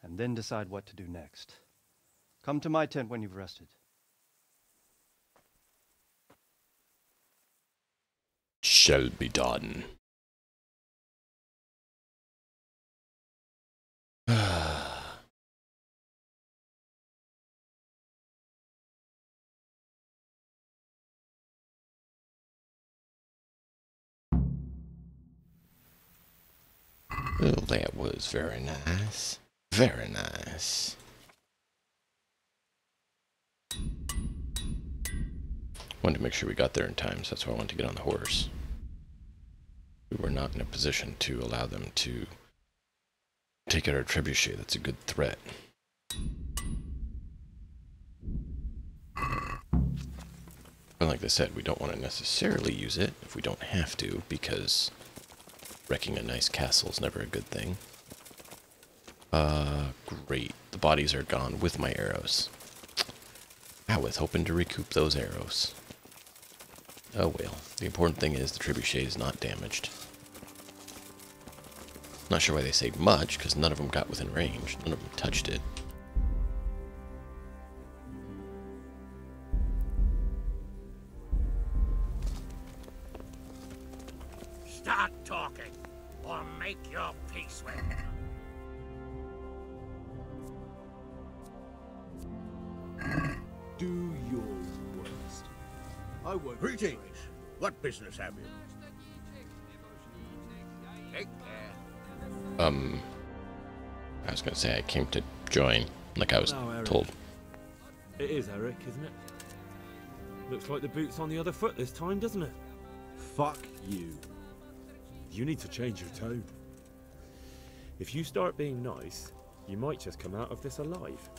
and then decide what to do next. Come to my tent when you've rested. Shall be done. Well, that was very nice. Very nice. Wanted to make sure we got there in time, so that's why I wanted to get on the horse. We were not in a position to allow them to take out our trebuchet. That's a good threat. And like I said, we don't want to necessarily use it if we don't have to, because wrecking a nice castle is never a good thing. Great. The bodies are gone with my arrows. I was hoping to recoup those arrows. Oh well. The important thing is the trebuchet is not damaged. Not sure why they saved much, because none of them got within range. None of them touched it. Start talking, or make your peace with him. Do your worst. I won't. Greetings. What business have you? Take care. I was gonna say I came to join, like I was told. It is Eric, isn't it? Looks like the boot's on the other foot this time, doesn't it? Fuck you. You need to change your tone. If you start being nice, you might just come out of this alive.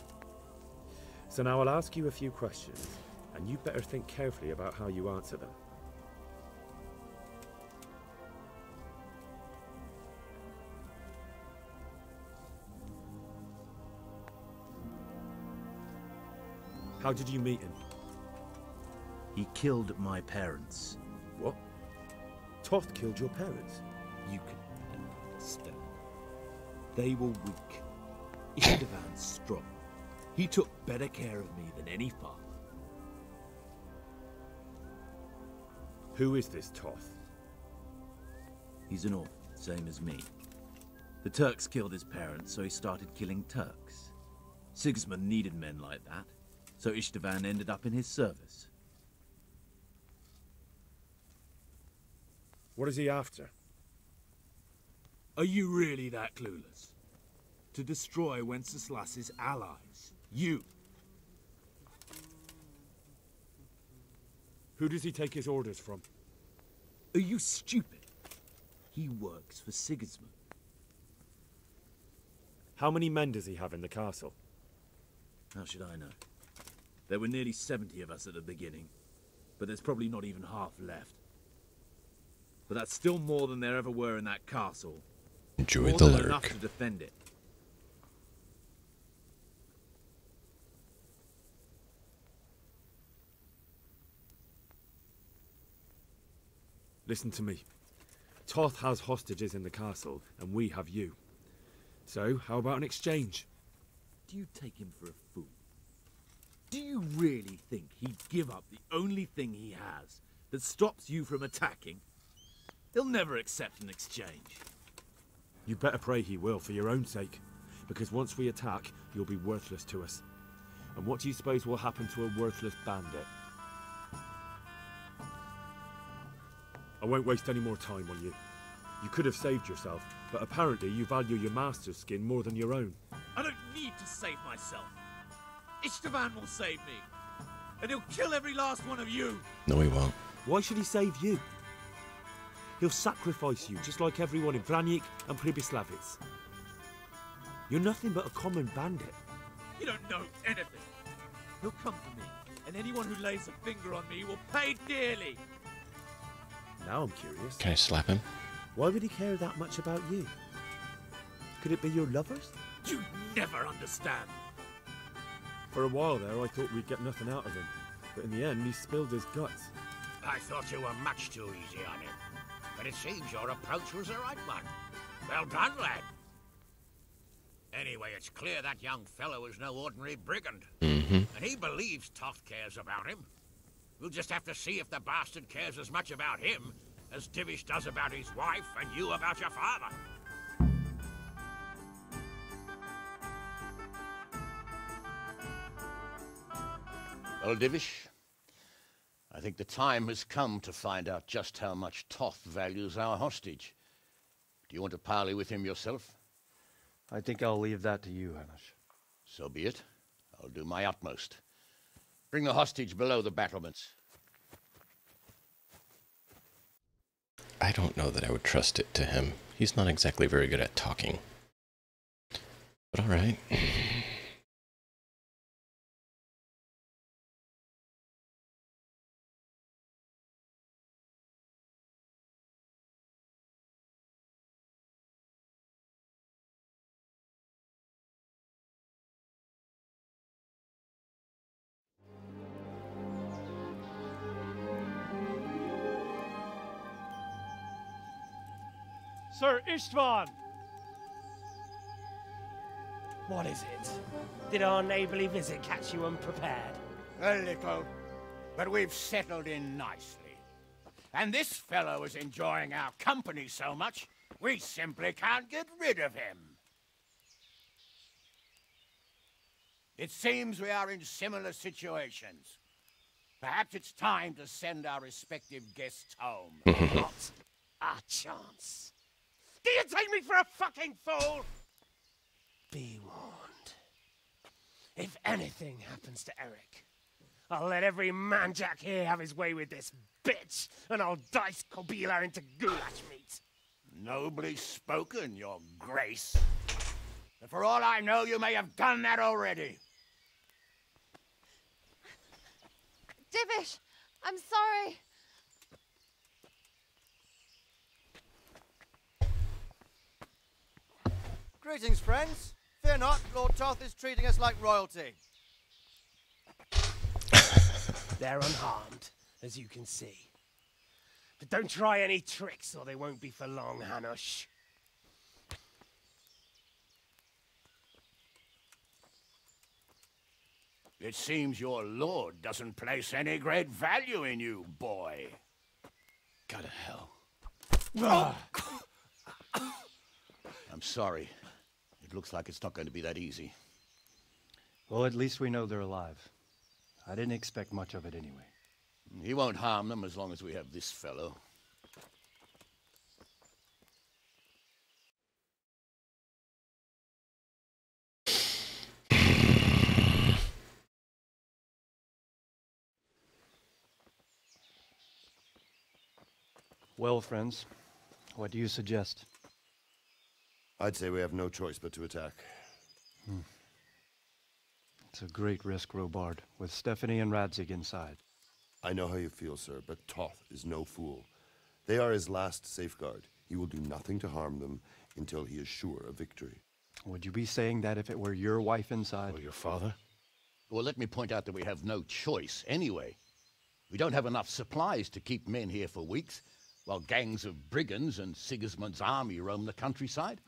So now I'll ask you a few questions, and you better think carefully about how you answer them. How did you meet him? He killed my parents. What? Toth killed your parents? You can understand. They were weak. Istvan strong. He took better care of me than any father. Who is this Toth? He's an orphan, same as me. The Turks killed his parents, so he started killing Turks. Sigismund needed men like that, so Istvan ended up in his service. What is he after? Are you really that clueless? To destroy Wenceslas's allies. You. Who does he take his orders from? Are you stupid? He works for Sigismund. How many men does he have in the castle? How should I know? There were nearly 70 of us at the beginning, but there's probably not even half left. But that's still more than there ever were in that castle. Enjoy more the than lurk. enough to defend it. Listen to me. Toth has hostages in the castle, and we have you. So, how about an exchange? Do you take him for a fool? Do you really think he'd give up the only thing he has that stops you from attacking? He'll never accept an exchange. You better pray he will, for your own sake. Because once we attack, you'll be worthless to us. And what do you suppose will happen to a worthless bandit? I won't waste any more time on you. You could have saved yourself, but apparently you value your master's skin more than your own. I don't need to save myself. Ishtavan will save me. And he'll kill every last one of you. No, he won't. Why should he save you? He'll sacrifice you, just like everyone in Vranic and Pribyslavitz. You're nothing but a common bandit. You don't know anything. He'll come for me, and anyone who lays a finger on me will pay dearly. Now I'm curious. Can I slap him? Why would he care that much about you? Could it be your lovers? You never understand. For a while there, I thought we'd get nothing out of him. But in the end, he spilled his guts. I thought you were much too easy on him. But it seems your approach was the right one. Well done, lad. Anyway, it's clear that young fellow is no ordinary brigand. And he believes Toth cares about him. We'll just have to see if the bastard cares as much about him as Divish does about his wife and you about your father. Well, Divish, I think the time has come to find out just how much Toth values our hostage. Do you want to parley with him yourself? I think I'll leave that to you, Hanash. So be it. I'll do my utmost. Bring the hostage below the battlements. I don't know that I would trust it to him. He's not exactly very good at talking. But alright. Sir Istvan! What is it? Did our neighborly visit catch you unprepared? A little, but we've settled in nicely. And this fellow is enjoying our company so much, we simply can't get rid of him. It seems we are in similar situations. Perhaps it's time to send our respective guests home. Not a chance. Do you take me for a fucking fool? Be warned. If anything happens to Eric, I'll let every manjack here have his way with this bitch, and I'll dice Kobila into goulash meat. Nobly spoken, your grace. But for all I know, you may have done that already. Divish, I'm sorry. Greetings, friends. Fear not, Lord Toth is treating us like royalty. They're unharmed, as you can see. But don't try any tricks, or they won't be for long, Hanush. It seems your lord doesn't place any great value in you, boy. Go to hell. I'm sorry. It looks like it's not going to be that easy. Well, at least we know they're alive. I didn't expect much of it anyway. He won't harm them as long as we have this fellow. Well, friends, what do you suggest? I'd say we have no choice but to attack. It's a great risk, Robard, with Stephanie and Radzig inside. I know how you feel, sir, but Toth is no fool. They are his last safeguard. He will do nothing to harm them until he is sure of victory. Would you be saying that if it were your wife inside? Or your father? Well, let me point out that we have no choice anyway. We don't have enough supplies to keep men here for weeks, while gangs of brigands and Sigismund's army roam the countryside.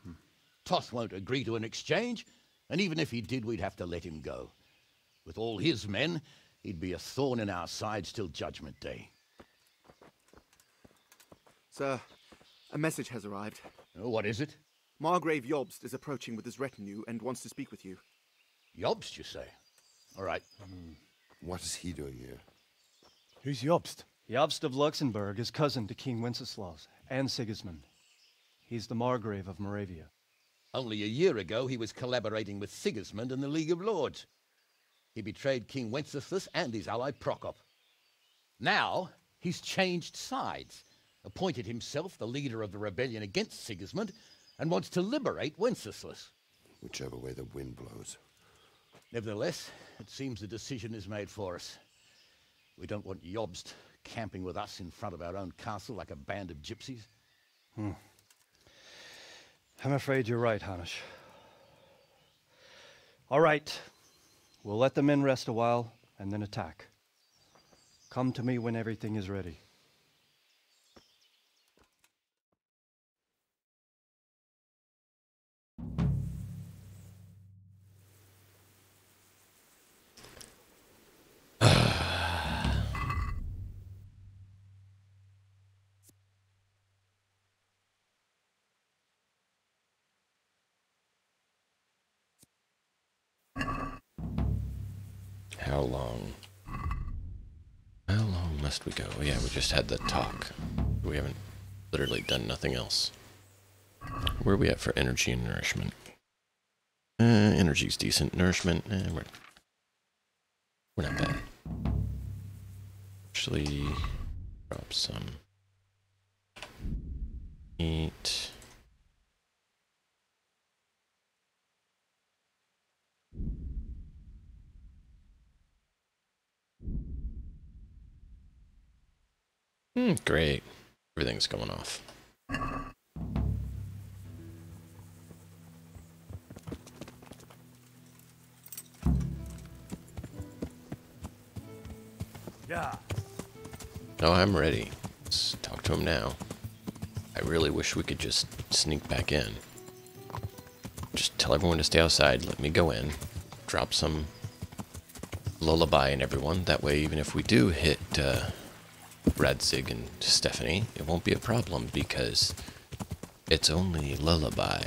Toth won't agree to an exchange, and even if he did, we'd have to let him go. With all his men, he'd be a thorn in our sides till Judgment Day. Sir, a message has arrived. Oh, what is it? Margrave Jobst is approaching with his retinue and wants to speak with you. Jobst, you say? All right. What is he doing here? Who's Jobst? Jobst of Luxembourg is cousin to King Wenceslaus and Sigismund. He's the Margrave of Moravia. Only a year ago, he was collaborating with Sigismund and the League of Lords. He betrayed King Wenceslas and his ally Prokop. Now, he's changed sides, appointed himself the leader of the rebellion against Sigismund, and wants to liberate Wenceslas. Whichever way the wind blows. Nevertheless, it seems the decision is made for us. We don't want Jobst camping with us in front of our own castle like a band of gypsies. I'm afraid you're right, Hanish. All right. We'll let the men rest a while and then attack. Come to me when everything is ready. How long? How long must we go? Oh, yeah, we just had the talk. We haven't literally done nothing else. Where are we at for energy and nourishment? Energy's decent. Nourishment, we're not bad. Actually, drop some. Eat. Great. Everything's going off. Yeah. Oh, I'm ready. Let's talk to him now. I really wish we could just sneak back in. Just tell everyone to stay outside, let me go in, drop some lullaby in everyone. That way, even if we do hit Radzig and Stephanie, it won't be a problem because it's only lullaby.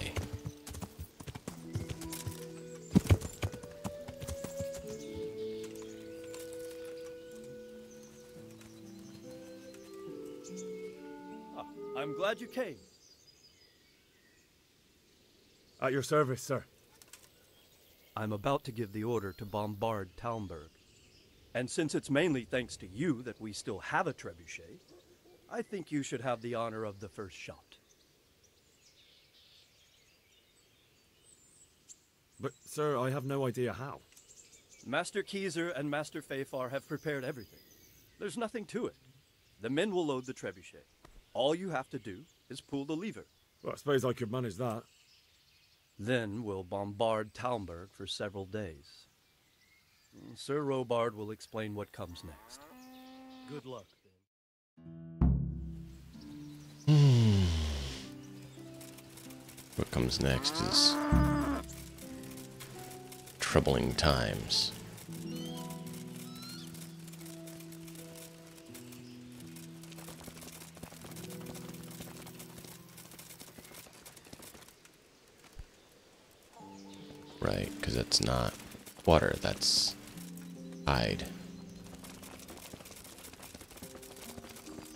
I'm glad you came. At your service, sir. I'm about to give the order to bombard Talmberg. And since it's mainly thanks to you that we still have a trebuchet, I think you should have the honor of the first shot. But, sir, I have no idea how. Master Keyser and Master Fafar have prepared everything. There's nothing to it. The men will load the trebuchet. All you have to do is pull the lever. Well, I suppose I could manage that. Then we'll bombard Talmberg for several days. Sir Robard will explain what comes next. Good luck, then. What comes next is troubling times. Right, because it's not water, that's hide.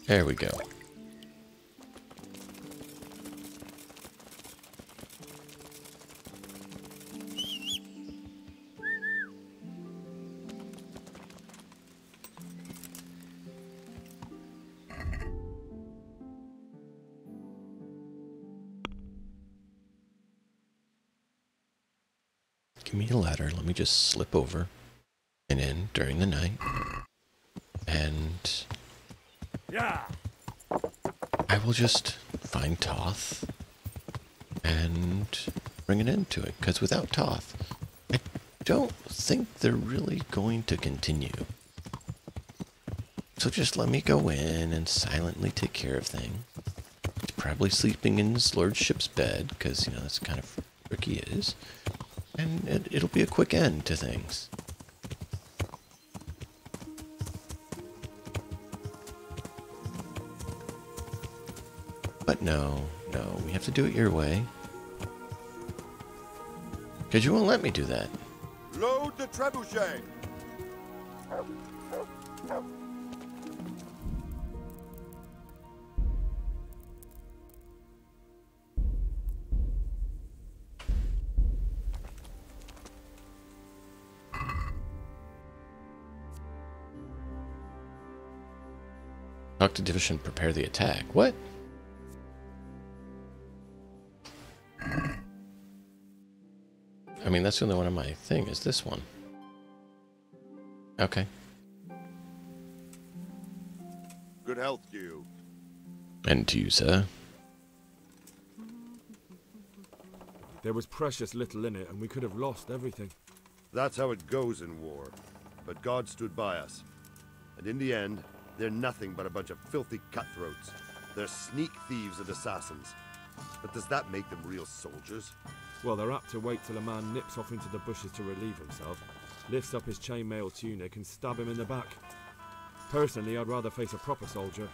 There we go. Give me a ladder. Let me just slip over and in during the night. And yeah, I will just find Toth and bring it into it. Because without Toth, I don't think they're really going to continue. So just let me go in and silently take care of things. He's probably sleeping in his lordship's bed, because, you know, that's kind of where he is. And it'll be a quick end to things. But no, we have to do it your way. Because you won't let me do that. Load the trebuchet! Talk to Divish and prepare the attack. What? I mean, that's the only one on my thing, is this one. Okay. Good health to you. And to you, sir. There was precious little in it, and we could have lost everything. That's how it goes in war. But God stood by us. And in the end, they're nothing but a bunch of filthy cutthroats. They're sneak thieves and assassins. But does that make them real soldiers? Well, they're apt to wait till a man nips off into the bushes to relieve himself, lifts up his chainmail tunic and stab him in the back. Personally, I'd rather face a proper soldier.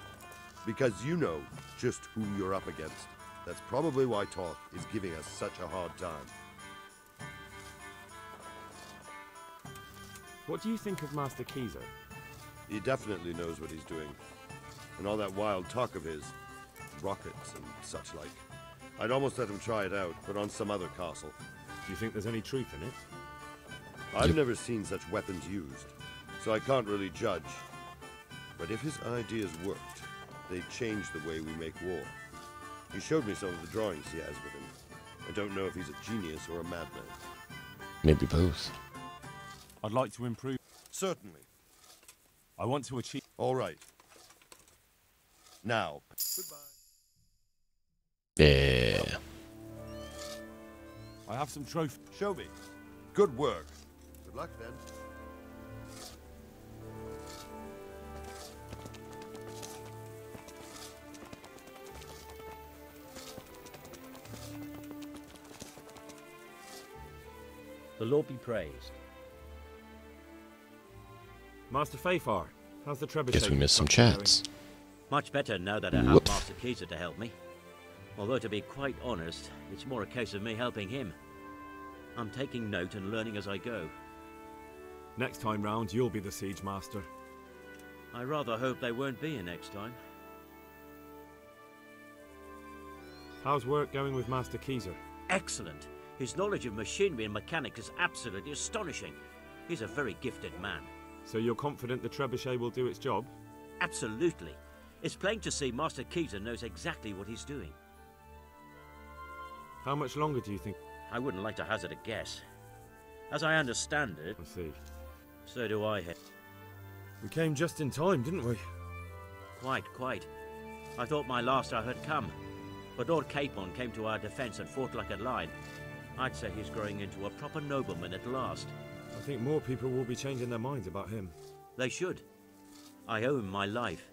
Because you know just who you're up against. That's probably why Toth is giving us such a hard time. What do you think of Master Keyser? He definitely knows what he's doing. And all that wild talk of his, rockets and such like. I'd almost let him try it out, but on some other castle. Do you think there's any truth in it? I've never seen such weapons used, so I can't really judge. But if his ideas worked, they'd change the way we make war. He showed me some of the drawings he has with him. I don't know if he's a genius or a madman. Maybe both. I'd like to improve. Certainly. I want to achieve. All right. Now. Goodbye. Yeah. I have some trophies. Show me. Good work. Good luck then. The Lord be praised. Master Fafar, how's the trebuchet? Guess we missed some chats. Much better now that I have Master Keyser to help me. Although, to be quite honest, it's more a case of me helping him. I'm taking note and learning as I go. Next time round, you'll be the siege master. I rather hope they won't be here next time. How's work going with Master Keyser? Excellent. His knowledge of machinery and mechanics is absolutely astonishing. He's a very gifted man. So you're confident the trebuchet will do its job? Absolutely. It's plain to see Master Keyser knows exactly what he's doing. How much longer do you think? I wouldn't like to hazard a guess. As I understand it... I see. So do I. We came just in time, didn't we? Quite. I thought my last hour had come. But Lord Capon came to our defence and fought like a lion. I'd say he's growing into a proper nobleman at last. I think more people will be changing their minds about him. They should. I owe him my life.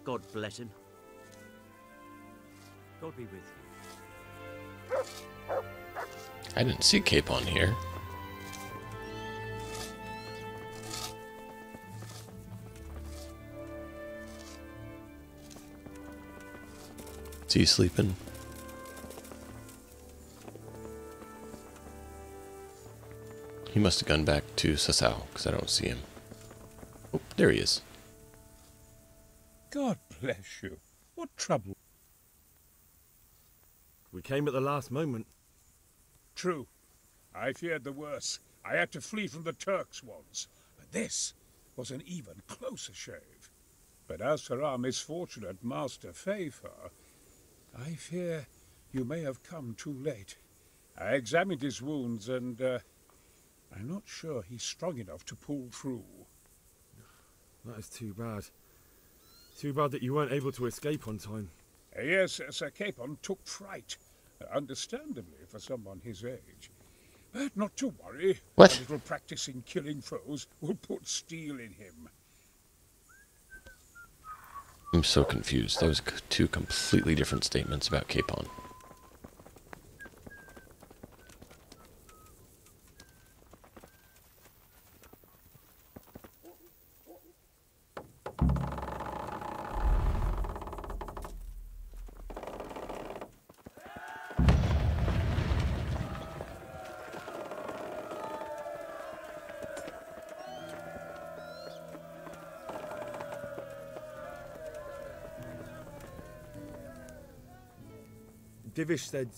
God bless him. God be with you. I didn't see Capon here. Is he sleeping? He must have gone back to Sasau, because I don't see him. Oh, there he is. God bless you. What trouble? We came at the last moment. True. I feared the worst. I had to flee from the Turks once. But this was an even closer shave. But as for our misfortunate Master Fafar, I fear you may have come too late. I examined his wounds and, I'm not sure he's strong enough to pull through. That is too bad. Too bad that you weren't able to escape on time. Yes, Sir Capon took fright. Understandably for someone his age. But not to worry. What? A little practice in killing foes will put steel in him. I'm so confused. Those two completely different statements about Capon. Divish said...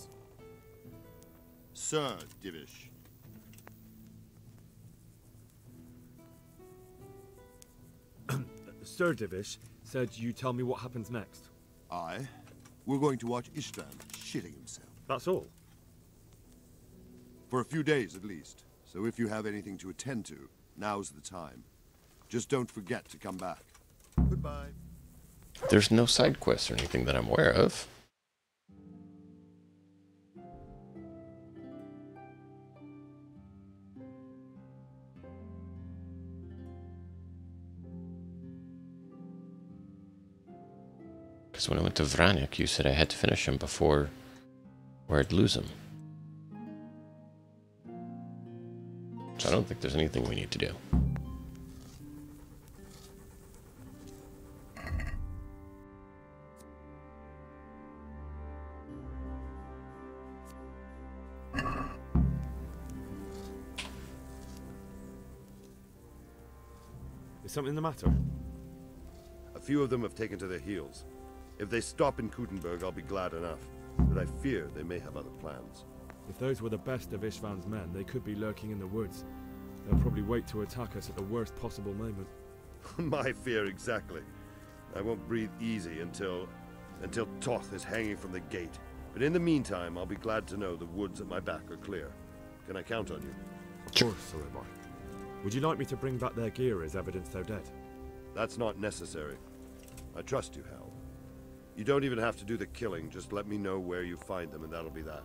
Sir Divish. Sir Divish said you tell me what happens next. Aye. We're going to watch Istvan shitting himself. That's all? For a few days at least. So if you have anything to attend to, now's the time. Just don't forget to come back. Goodbye. There's no side quests or anything that I'm aware of. Because when I went to Vranic, you said I had to finish him before or I'd lose him. So I don't think there's anything we need to do. Is something the matter? A few of them have taken to their heels. If they stop in Kutenberg, I'll be glad enough. But I fear they may have other plans. If those were the best of Istvan's men, they could be lurking in the woods. They'll probably wait to attack us at the worst possible moment. My fear exactly. I won't breathe easy until Toth is hanging from the gate. But in the meantime, I'll be glad to know the woods at my back are clear. Can I count on you? Of course, Sir Omar. Would you like me to bring back their gear as evidence they're dead? That's not necessary. I trust you, Hal. You don't even have to do the killing, just let me know where you find them and that'll be that.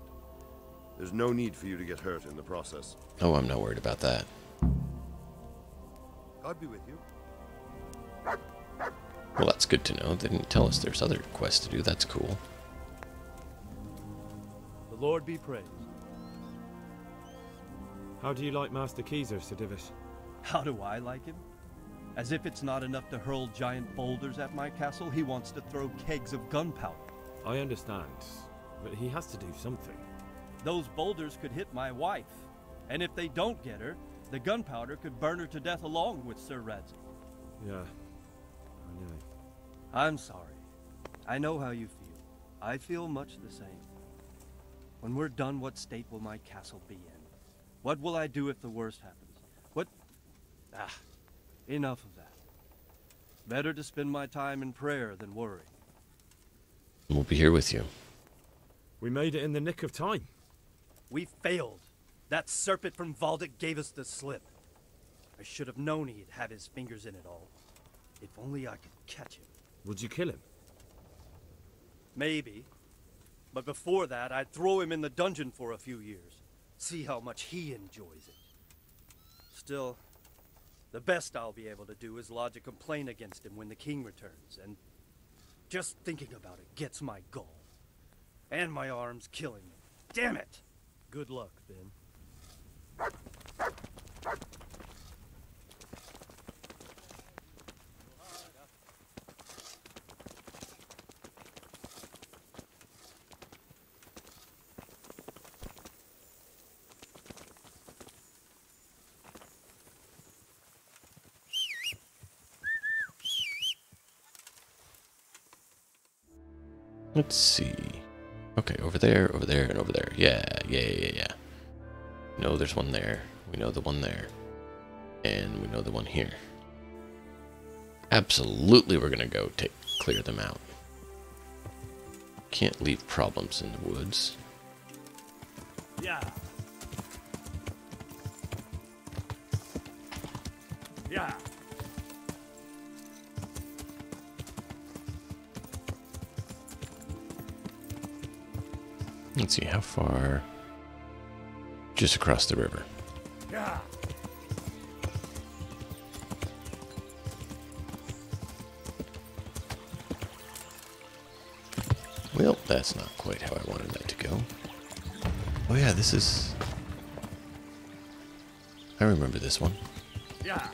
There's no need for you to get hurt in the process. Oh, I'm not worried about that. God be with you. Well, that's good to know. They didn't tell us there's other quests to do. That's cool. The Lord be praised. How do you like Master Keezer, Sir Divish? How do I like him? As if it's not enough to hurl giant boulders at my castle, he wants to throw kegs of gunpowder. I understand, but he has to do something. Those boulders could hit my wife, and if they don't get her, the gunpowder could burn her to death along with Sir Radzi. Yeah, I know. I'm sorry. I know how you feel. I feel much the same. When we're done, what state will my castle be in? What will I do if the worst happens? What... enough of that. Better to spend my time in prayer than worry. We'll be here with you. We made it in the nick of time. We failed. That serpent from Valdic gave us the slip. I should have known he'd have his fingers in it all. If only I could catch him. Would you kill him? Maybe. But before that, I'd throw him in the dungeon for a few years. See how much he enjoys it. Still, the best I'll be able to do is lodge a complaint against him when the king returns, and just thinking about it gets my gall. And my arm's killing me. Damn it! Good luck, Finn. Let's see. Okay, over there, and over there. Yeah. No, there's one there. We know the one there. And we know the one here. Absolutely we're gonna go clear them out. Can't leave problems in the woods. Yeah. Yeah. Let's see, how far? Just across the river. Yeah. Well, that's not quite how I wanted that to go. Oh yeah, this is... I remember this one. Yeah.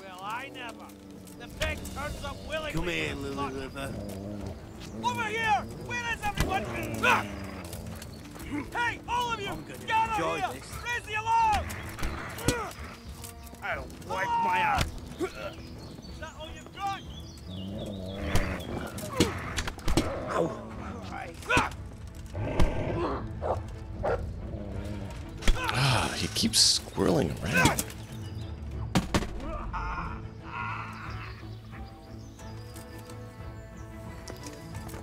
Well, I never. The pig turns up willingly. Come here, Lily Liver. Over here! Where is everyone? Ah! Hey, all of you! Get out enjoy here! this. Raise the alarm! I'll wipe my ass. Is that all you've got? Ow. Ah, he keeps squirreling around.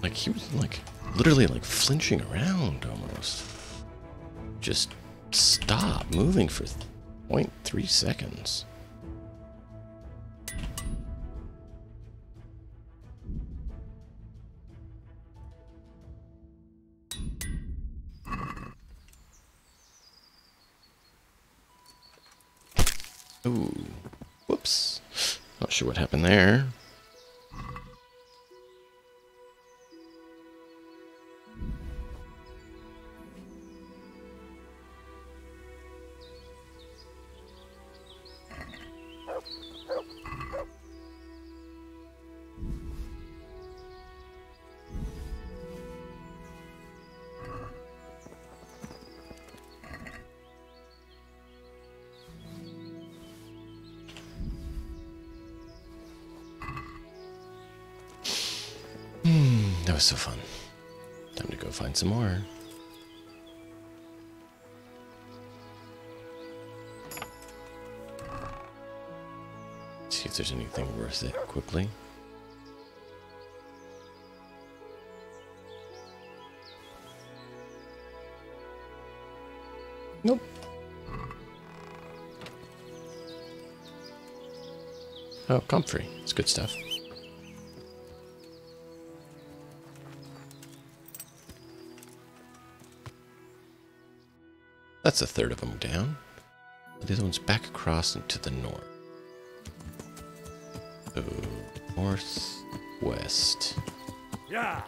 Like he was like literally like flinching around almost. Just stop moving for 0.3 seconds. Ooh, whoops. Not sure what happened there. That was so fun. Time to go find some more. See if there's anything worth it quickly. Nope. Oh, comfrey. It's good stuff. That's a third of them down. The other one's back across and to the north. Oh, northwest. Yeah.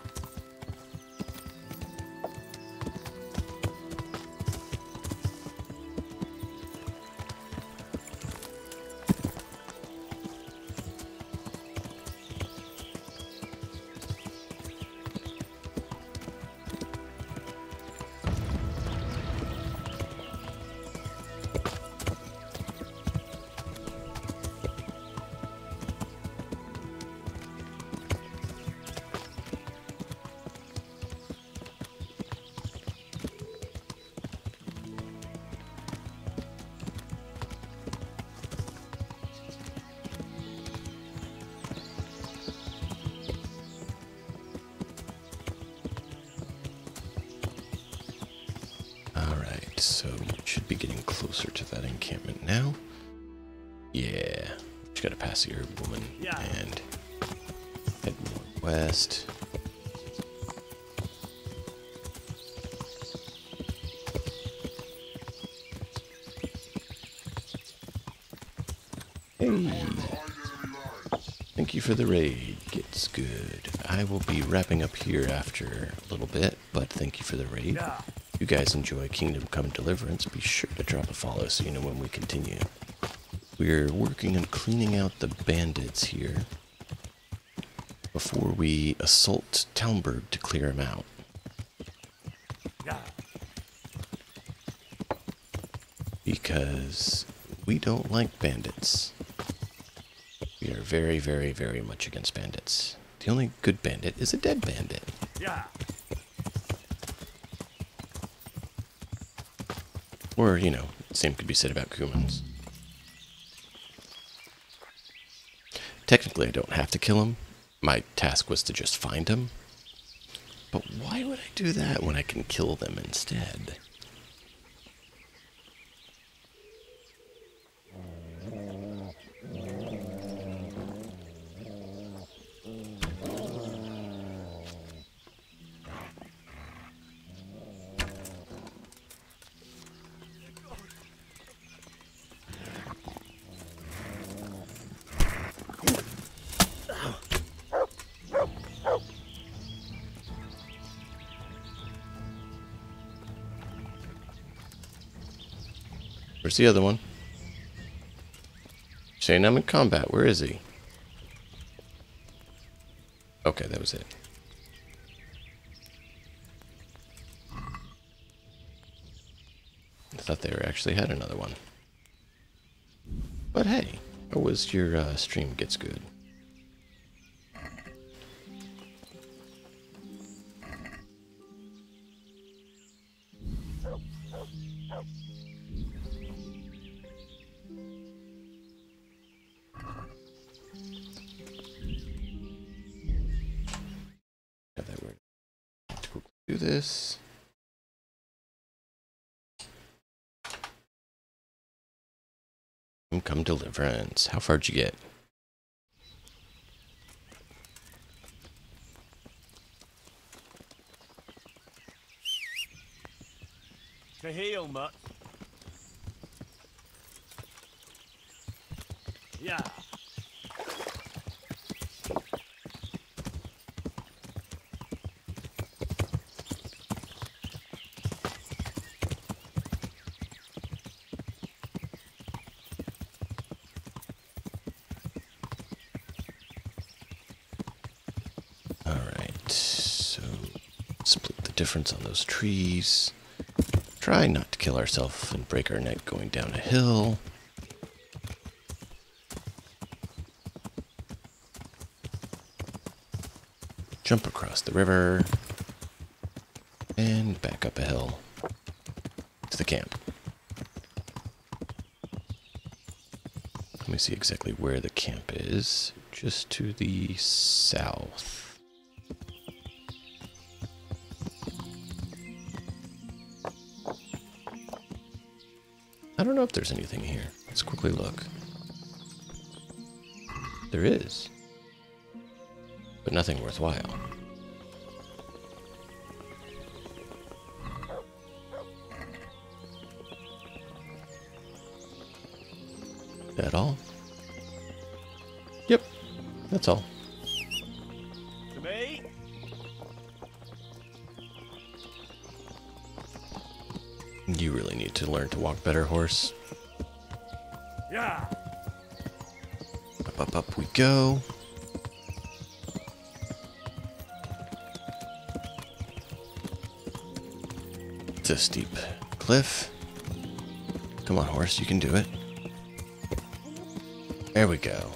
So we should be getting closer to that encampment now. Yeah, just gotta pass the herb woman and head northwest. Hey, thank you for the raid. Gets good. I will be wrapping up here after a little bit, but thank you for the raid. If you guys enjoy Kingdom Come Deliverance, be sure to drop a follow so you know when we continue. We're working on cleaning out the bandits here before we assault Talmberg to clear them out. Because we don't like bandits. We are very, very, very much against bandits. The only good bandit is a dead bandit. Yeah. Or, you know, same could be said about humans. Technically, I don't have to kill him. My task was to just find him. But why would I do that when I can kill them instead? Where's the other one? Saying I'm in combat. Where is he? Okay, that was it. I thought they actually had another one. But hey, always your stream gets good. Got that word. Do this. Come Deliverance. How far'd you get? To heal, mutt. Yeah. Alright, so split the difference on those trees. Try not to kill ourselves and break our neck going down a hill. Jump across the river. And back up a hill to the camp. Let me see exactly where the camp is. Just to the south. I don't know if there's anything here. Let's quickly look. There is. But nothing worthwhile. That all? Yep, that's all. To me. You really need to learn to walk better, horse. Yeah. Up we go. It's a steep cliff. Come on, horse, you can do it. There we go.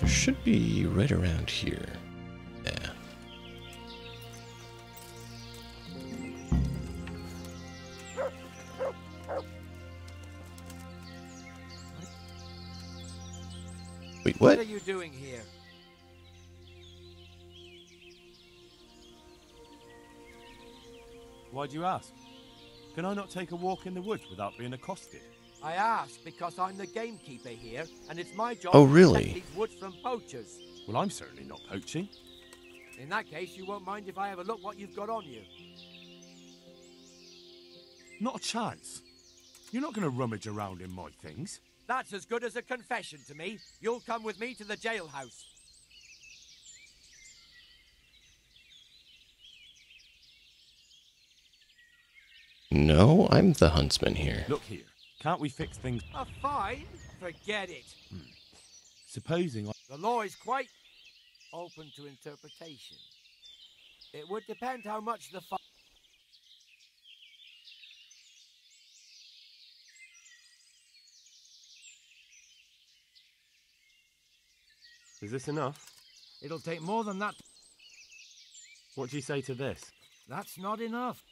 It should be right around here. Yeah. Wait, what? What are you doing here? Why do you ask? Can I not take a walk in the woods without being accosted? I ask because I'm the gamekeeper here, and it's my job Oh, to really? protect these woods from poachers. Well, I'm certainly not poaching. In that case, you won't mind if I have a look what you've got on you. Not a chance. You're not going to rummage around in my things. That's as good as a confession to me. You'll come with me to the jailhouse. No, I'm the huntsman here. Look here. Can't we fix things? A fine? Forget it. Supposing I... The law is quite open to interpretation. It would depend how much the fine... Is this enough? It'll take more than that. What do you say to this? That's not enough.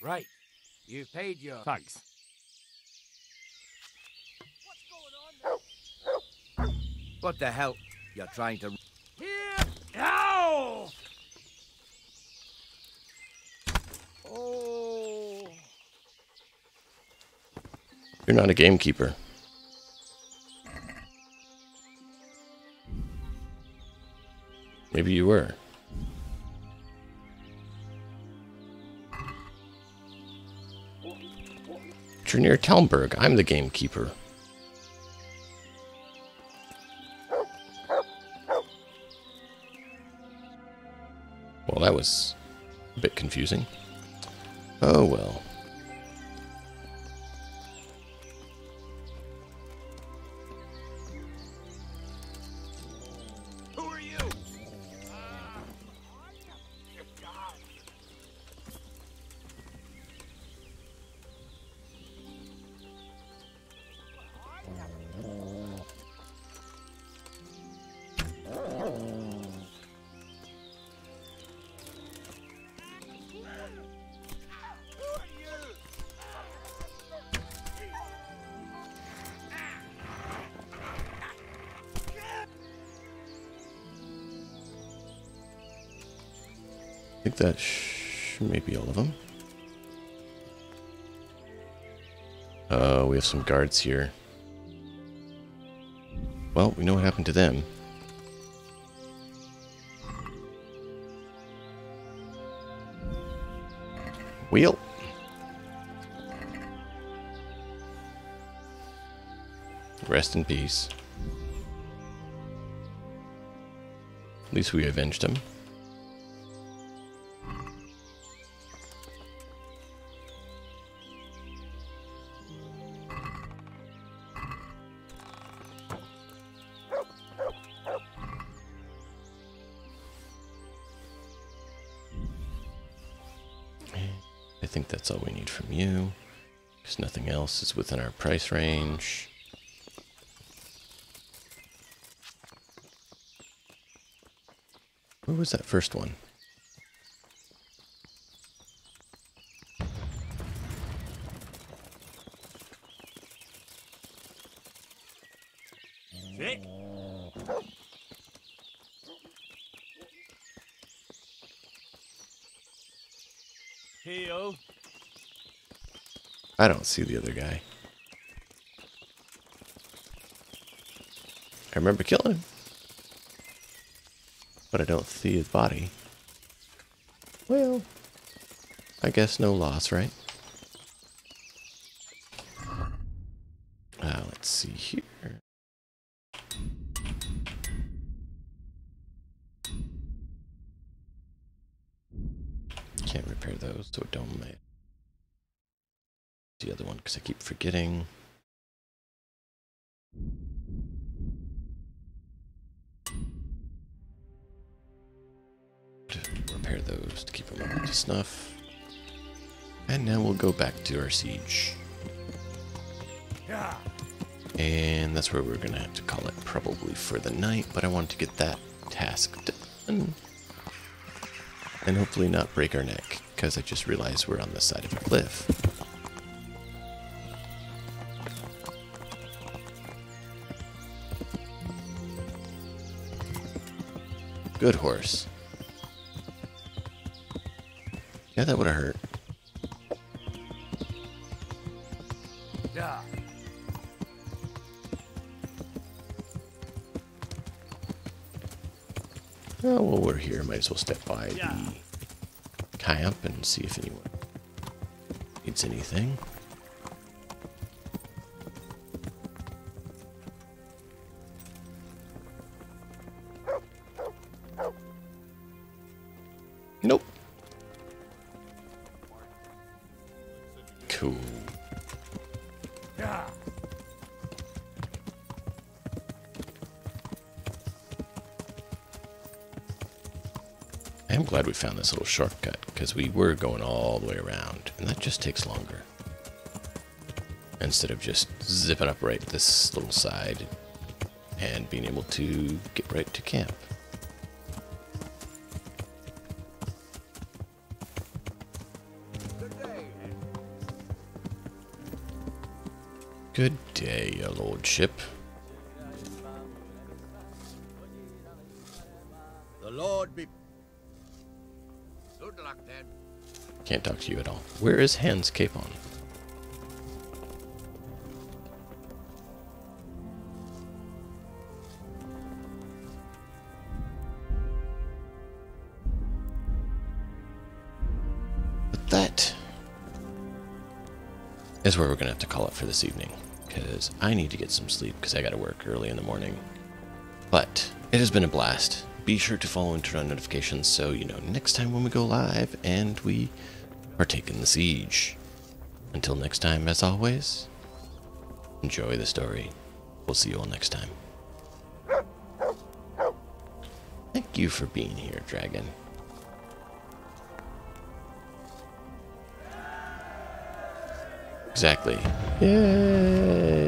Right. You've paid your... Thanks. What the hell? You're trying to... Here! Ow! Oh! You're not a gamekeeper. Maybe you were. You're near Talmberg. I'm the gamekeeper. that was a bit confusing. Oh well. Who are you? I think that may be all of them. We have some guards here. Well, we know what happened to them. Wheel. Rest in peace. At least we avenged him. I think that's all we need from you, because nothing else is within our price range. Where was that first one? Sick? Hey-o. I don't see the other guy. I remember killing him, but I don't see his body. Well, I guess no loss, right? Let's see here. Can't repair those, so don't make the other one because I keep forgetting. Repair those to keep them up to snuff. And now we'll go back to our siege. And that's where we're gonna have to call it probably for the night, but I wanted to get that task done. And hopefully not break our neck, because I just realized we're on the side of a cliff. Good horse. Yeah, that would have hurt. Yeah. Oh, well, we're here. Might as well step by the camp and see if anyone needs anything. Nope. Cool. Yeah. I am glad we found this little shortcut, because we were going all the way around, and that just takes longer. Instead of just zipping up right this little side and being able to get right to camp. Good day, your lordship. The Lord be... Good luck, then. Can't talk to you at all. Where is Hans Capon? But that is where we're going to have to call it for this evening, because I need to get some sleep because I got to work early in the morning. But it has been a blast, be sure to follow and turn on notifications so you know next time when we go live and we are taking the siege. Until next time, as always, enjoy the story. We'll see you all next time. Thank you for being here, dragon. Exactly. Yay!